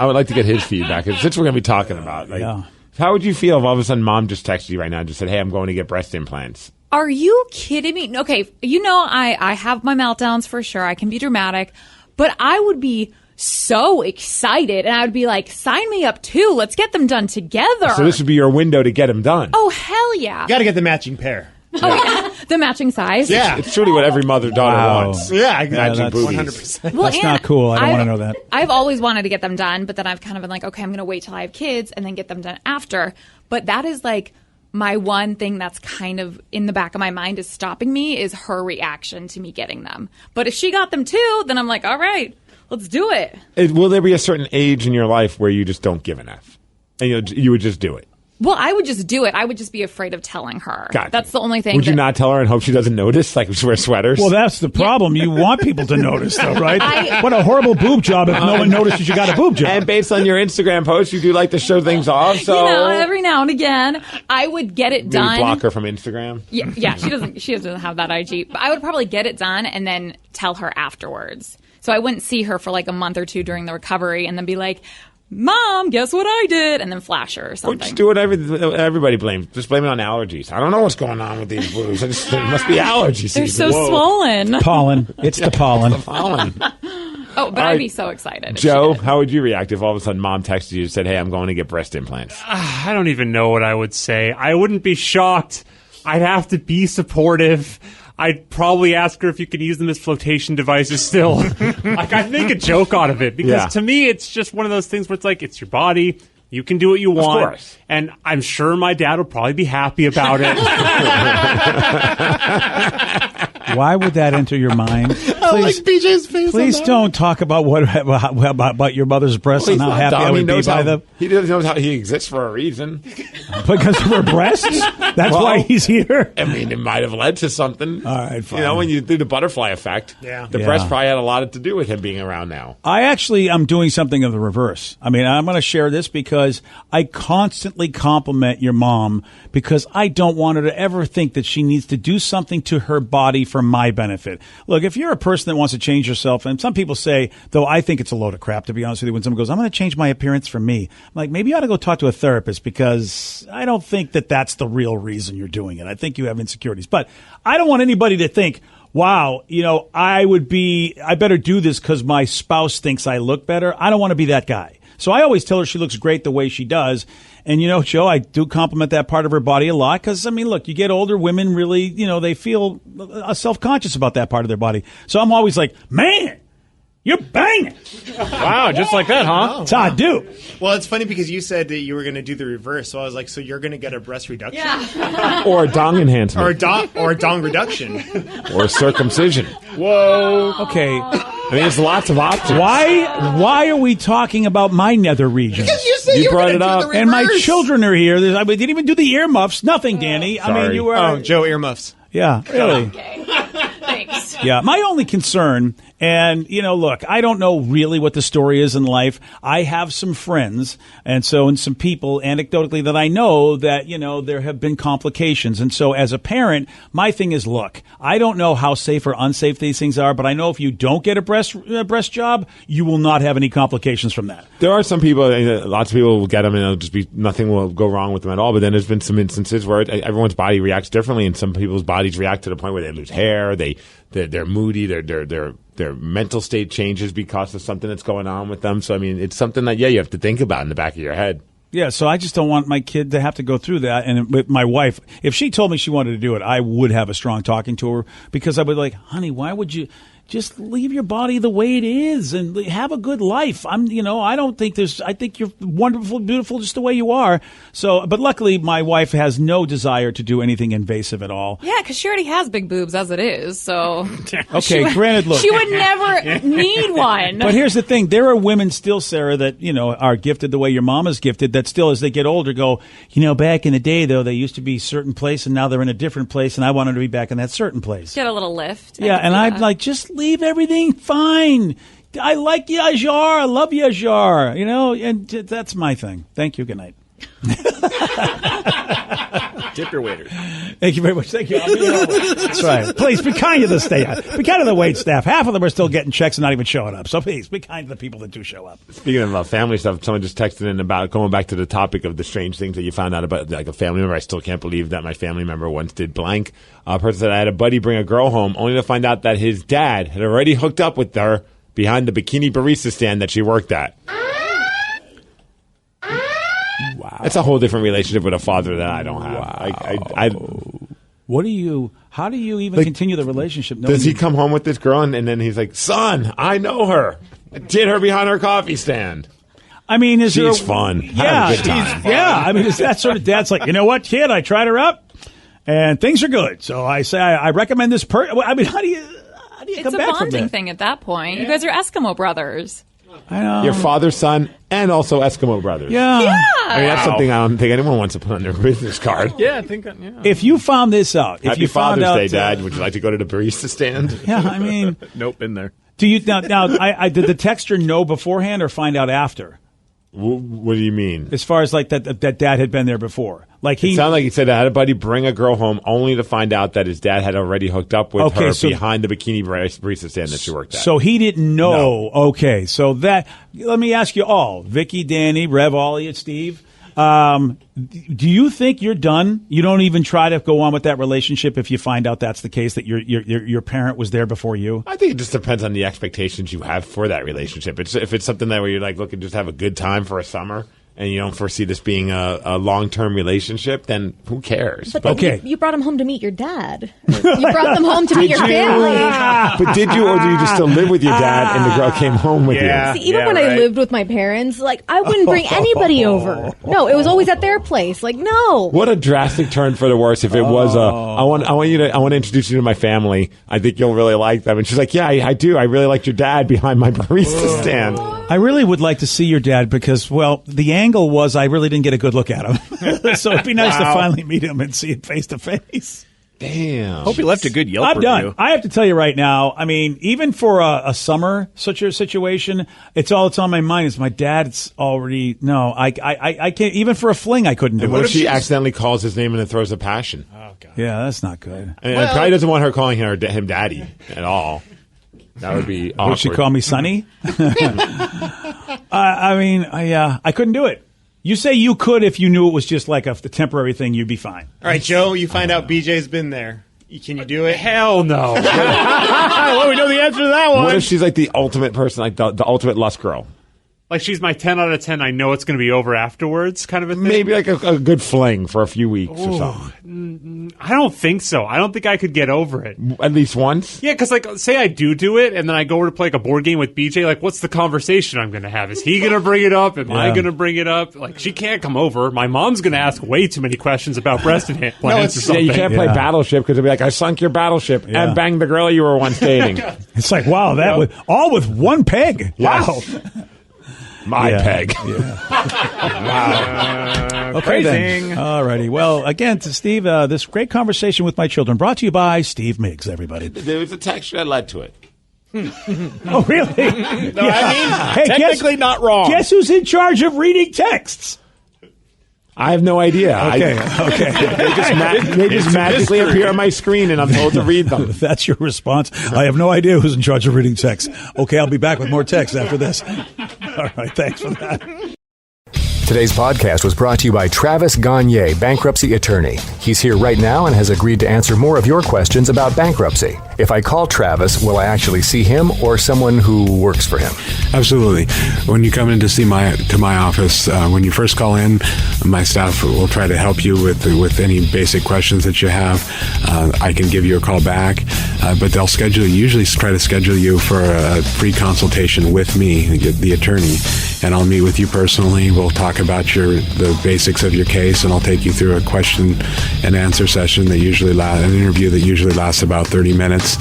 would like to get his feedback. Since we're going to be talking about, like, Yeah. how would you feel if all of a sudden Mom just texted you right now and just said, "Hey, I'm going to get breast implants"? Are you kidding me? Okay, I have my meltdowns for sure. I can be dramatic, but I would be so excited, and I would be like, sign me up too. Let's get them done together. So this would be your window to get them done. Oh, hell yeah. You got to get the matching pair. The matching size. Yeah. It's truly what every mother-daughter Wow. wants. Yeah, Matching that's boobies. 100%. Well, That's and not cool. I don't want to know that. I've always wanted to get them done, but then I've kind of been like, okay, I'm going to wait till I have kids and then get them done after. But that is like my one thing that's kind of in the back of my mind is stopping me is her reaction to me getting them. But if she got them too, then I'm like, all right, let's do it. Will there be a certain age in your life where you just don't give an F? And you would just do it? Well, I would just do it. I would just be afraid of telling her. Gotcha. That's the only thing. Would you not tell her and hope she doesn't notice? Like, wear sweaters? Well, that's the problem. You want people to notice, though, right? What a horrible boob job if no one notices you got a boob job. And based on your Instagram posts, you do like to show things off. So every now and again, I would get it maybe done. block her from Instagram. Yeah, she doesn't have that IG. But I would probably get it done and then tell her afterwards. So I wouldn't see her for like a month or two during the recovery and then be like, Mom, guess what I did? And then flash her or Or something. just do what everybody blames. Just blame it on allergies. I don't know what's going on with these boobs. It must be allergies. They're so Whoa. swollen. Pollen. It's the pollen. The pollen. Oh, but I'd be so excited. if Joe, she did. how would you react if all of a sudden Mom texted you and said, "Hey, I'm going to get breast implants"? I don't even know what I would say. I wouldn't be shocked. I'd have to be supportive. I'd probably ask her if you could use them as flotation devices still. Like, I'd make a joke out of it because to me, it's just one of those things where it's like, it's your body. You can do what you want. Of course. And I'm sure my dad would probably be happy about it. Why would that enter your mind? I like BJ's face. Please don't talk about about your mother's breasts and how happy I would be by them. He knows how he exists for a reason. Because of her breasts? That's why he's here? I mean, it might have led to something. All right, fine. You know, when you do the butterfly effect, Yeah. the breast probably had a lot to do with him being around now. I actually am doing something of the reverse. I mean, I'm going to share this because I constantly compliment your mom because I don't want her to ever think that she needs to do something to her body for my benefit. Look, if you're a person that wants to change yourself, and some people say, though I think it's a load of crap, to be honest with you, when someone goes, I'm going to change my appearance for me. I'm like, maybe you ought to go talk to a therapist, because I don't think that that's the real reason you're doing it. I think you have insecurities. But I don't want anybody to think, wow, I better do this because my spouse thinks I look better. I don't want to be that guy. So I always tell her she looks great the way she does. And, Joe, I do compliment that part of her body a lot because, look, you get older, women really, they feel self-conscious about that part of their body. So I'm always like, man, you're banging. Wow, just like that, huh? That's how I do. Well, it's funny because you said that you were going to do the reverse. So I was like, so you're going to get a breast reduction? Yeah. Or a dong enhancement. Or a dong reduction. Or a circumcision. Whoa. Okay. There's lots of options. Why are we talking about my nether region? Because you said you brought were it gonna up, do the and my reverse. children are here. I didn't even do the earmuffs. Nothing, Danny. Sorry. You were. Oh, Joe, earmuffs. Yeah, really. Okay. Thanks. Yeah, my only concern, and, look, I don't know really what the story is in life. I have some friends and some people anecdotally that I know that, there have been complications. And so as a parent, my thing is, look, I don't know how safe or unsafe these things are, but I know if you don't get a breast job, you will not have any complications from that. There are some people, lots of people will get them and it'll just be, nothing will go wrong with them at all. But then there's been some instances where everyone's body reacts differently, and some people's bodies react to the point where they lose hair, they're moody, their mental state changes because of something that's going on with them. So, it's something that, you have to think about in the back of your head. Yeah, so I just don't want my kid to have to go through that. And with my wife, if she told me she wanted to do it, I would have a strong talking to her, because I would like, honey, why would you just leave your body the way it is and have a good life? I think you're wonderful, beautiful just the way you are. So, but luckily my wife has no desire to do anything invasive at all. Yeah, because she already has big boobs as it is, so. Okay, granted, look. She would never need one. But here's the thing. There are women still, Sarah, that, are gifted the way your mom is gifted, that still, as they get older, go, back in the day, though, they used to be a certain place and now they're in a different place, and I want them to be back in that certain place. Get a little lift. Yeah, and I'm like, just leave everything fine. I like Yajar. I love Yajar. And that's my thing. Thank you. Good night. Tip your waiters. Thank you very much. Thank you. I'll be over. That's right. Please be kind to the staff. Be kind to the wait staff. Half of them are still getting checks and not even showing up. So please be kind to the people that do show up. Speaking of family stuff, someone just texted in about going back to the topic of the strange things that you found out about, like a family member. I still can't believe that my family member once did blank. A person said, I had a buddy bring a girl home only to find out that his dad had already hooked up with her behind the bikini barista stand that she worked at. Wow. That's a whole different relationship with a father that I don't have. Wow. How do you even continue the relationship? Does he come home with this girl and then he's like, son, I know her. I did her behind her coffee stand. She's fun. Yeah. Have a good time. Yeah. Is that sort of dad's like, you know what, kid, I tried her up and things are good. So I say, I recommend this how do you It's come a back from bonding that? thing at that point. You guys are Eskimo brothers. I know. Your father, son, and also Eskimo brothers. Yeah. That's something I don't think anyone wants to put on their business card. Yeah, I think. Yeah. If you found this out, Happy Father's Day, Dad. Would you like to go to the barista stand? Yeah, Nope, in there. Do you now? Did the texter know beforehand or find out after? What do you mean? As far as like that dad had been there before, like It sounded like he said I had a buddy bring a girl home only to find out that his dad had already hooked up with her behind the bikini barista stand that she worked at. So he didn't know. No. Okay, so let me ask you all, Vicky, Danny, Rev, Ollie, and Steve. Do you think you're done? You don't even try to go on with that relationship if you find out that's the case, that your parent was there before you? I think it just depends on the expectations you have for that relationship. If it's something that where you're like, look, just have a good time for a summer, and you don't foresee this being a long-term relationship, then who cares? But okay. You brought him home to meet your dad. You brought them home to meet your family. But did you, or do you just still live with your dad and the girl came home with you? See, even when I lived with my parents, like, I wouldn't bring anybody over. No, it was always at their place. Like, no. What a drastic turn for the worse. If it was I want to introduce you to my family. I think you'll really like them. And she's like, yeah, I do. I really liked your dad behind my barista stand. I really would like to see your dad because, well, the angle was I really didn't get a good look at him. So it'd be nice to finally meet him and see him face to face. Damn. Hope he left a good Yelp I'm review. done. I have to tell you right now, I mean, even for a summer such a situation, it's all that's on my mind is my dad's already, no, I can't, even for a fling, I couldn't do And it. what if she accidentally calls his name and then throws a passion? Oh, God. Yeah, that's not good. And probably doesn't want her calling him daddy at all. That would be awkward. Would she call me Sonny? I couldn't do it. You say you could if you knew it was just like a temporary thing, you'd be fine. All right, Joe, you find out BJ's been there. Can you do it? Hell no. Well, we know the answer to that one. What if she's like the ultimate person, like the ultimate lust girl? Like she's my 10 out of 10. I know it's going to be over afterwards kind of a thing. Maybe like a good fling for a few weeks or something. I don't think so. I don't think I could get over it. At least once? Yeah, because like say I do it and then I go over to play like a board game with BJ. Like what's the conversation I'm going to have? Is he going to bring it up? Am I going to bring it up? Like she can't come over. My mom's going to ask way too many questions about breast implants or something. Yeah, you can't play Battleship because it'll be like, I sunk your battleship and banged the girl you were once dating. It's like, wow, that was all with one peg. Yes. Wow. My peg. Wow. Okay, Phrasing. then. All righty. Well, again, to Steve, this great conversation with my children brought to you by Steve Migs, everybody. There was a texture that led to it. Oh, really? No, I mean, technically not wrong. Guess who's in charge of reading texts? I have no idea. Okay. They just magically appear on my screen, and I'm told to read them. That's your response. I have no idea who's in charge of reading texts. Okay, I'll be back with more texts after this. All right, thanks for that. Today's podcast was brought to you by Travis Gagne, bankruptcy attorney. He's here right now and has agreed to answer more of your questions about bankruptcy. If I call Travis, will I actually see him or someone who works for him? Absolutely. When you come in to see my office, when you first call in, my staff will try to help you with any basic questions that you have. I can give you a call back, but they'll usually try to schedule you for a free consultation with me, the attorney, and I'll meet with you personally. We'll talk about the basics of your case, and I'll take you through a question and answer session an interview that usually lasts about 30 minutes.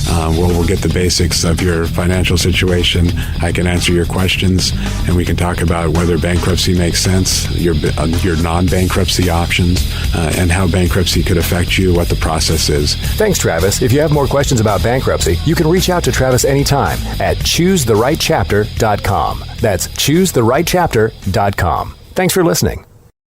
We'll get the basics of your financial situation. I can answer your questions, and we can talk about whether bankruptcy makes sense, your non-bankruptcy options, and how bankruptcy could affect you, what the process is. Thanks, Travis. If you have more questions about bankruptcy, you can reach out to Travis anytime at choosetherightchapter.com. That's choosetherightchapter.com. Thanks for listening.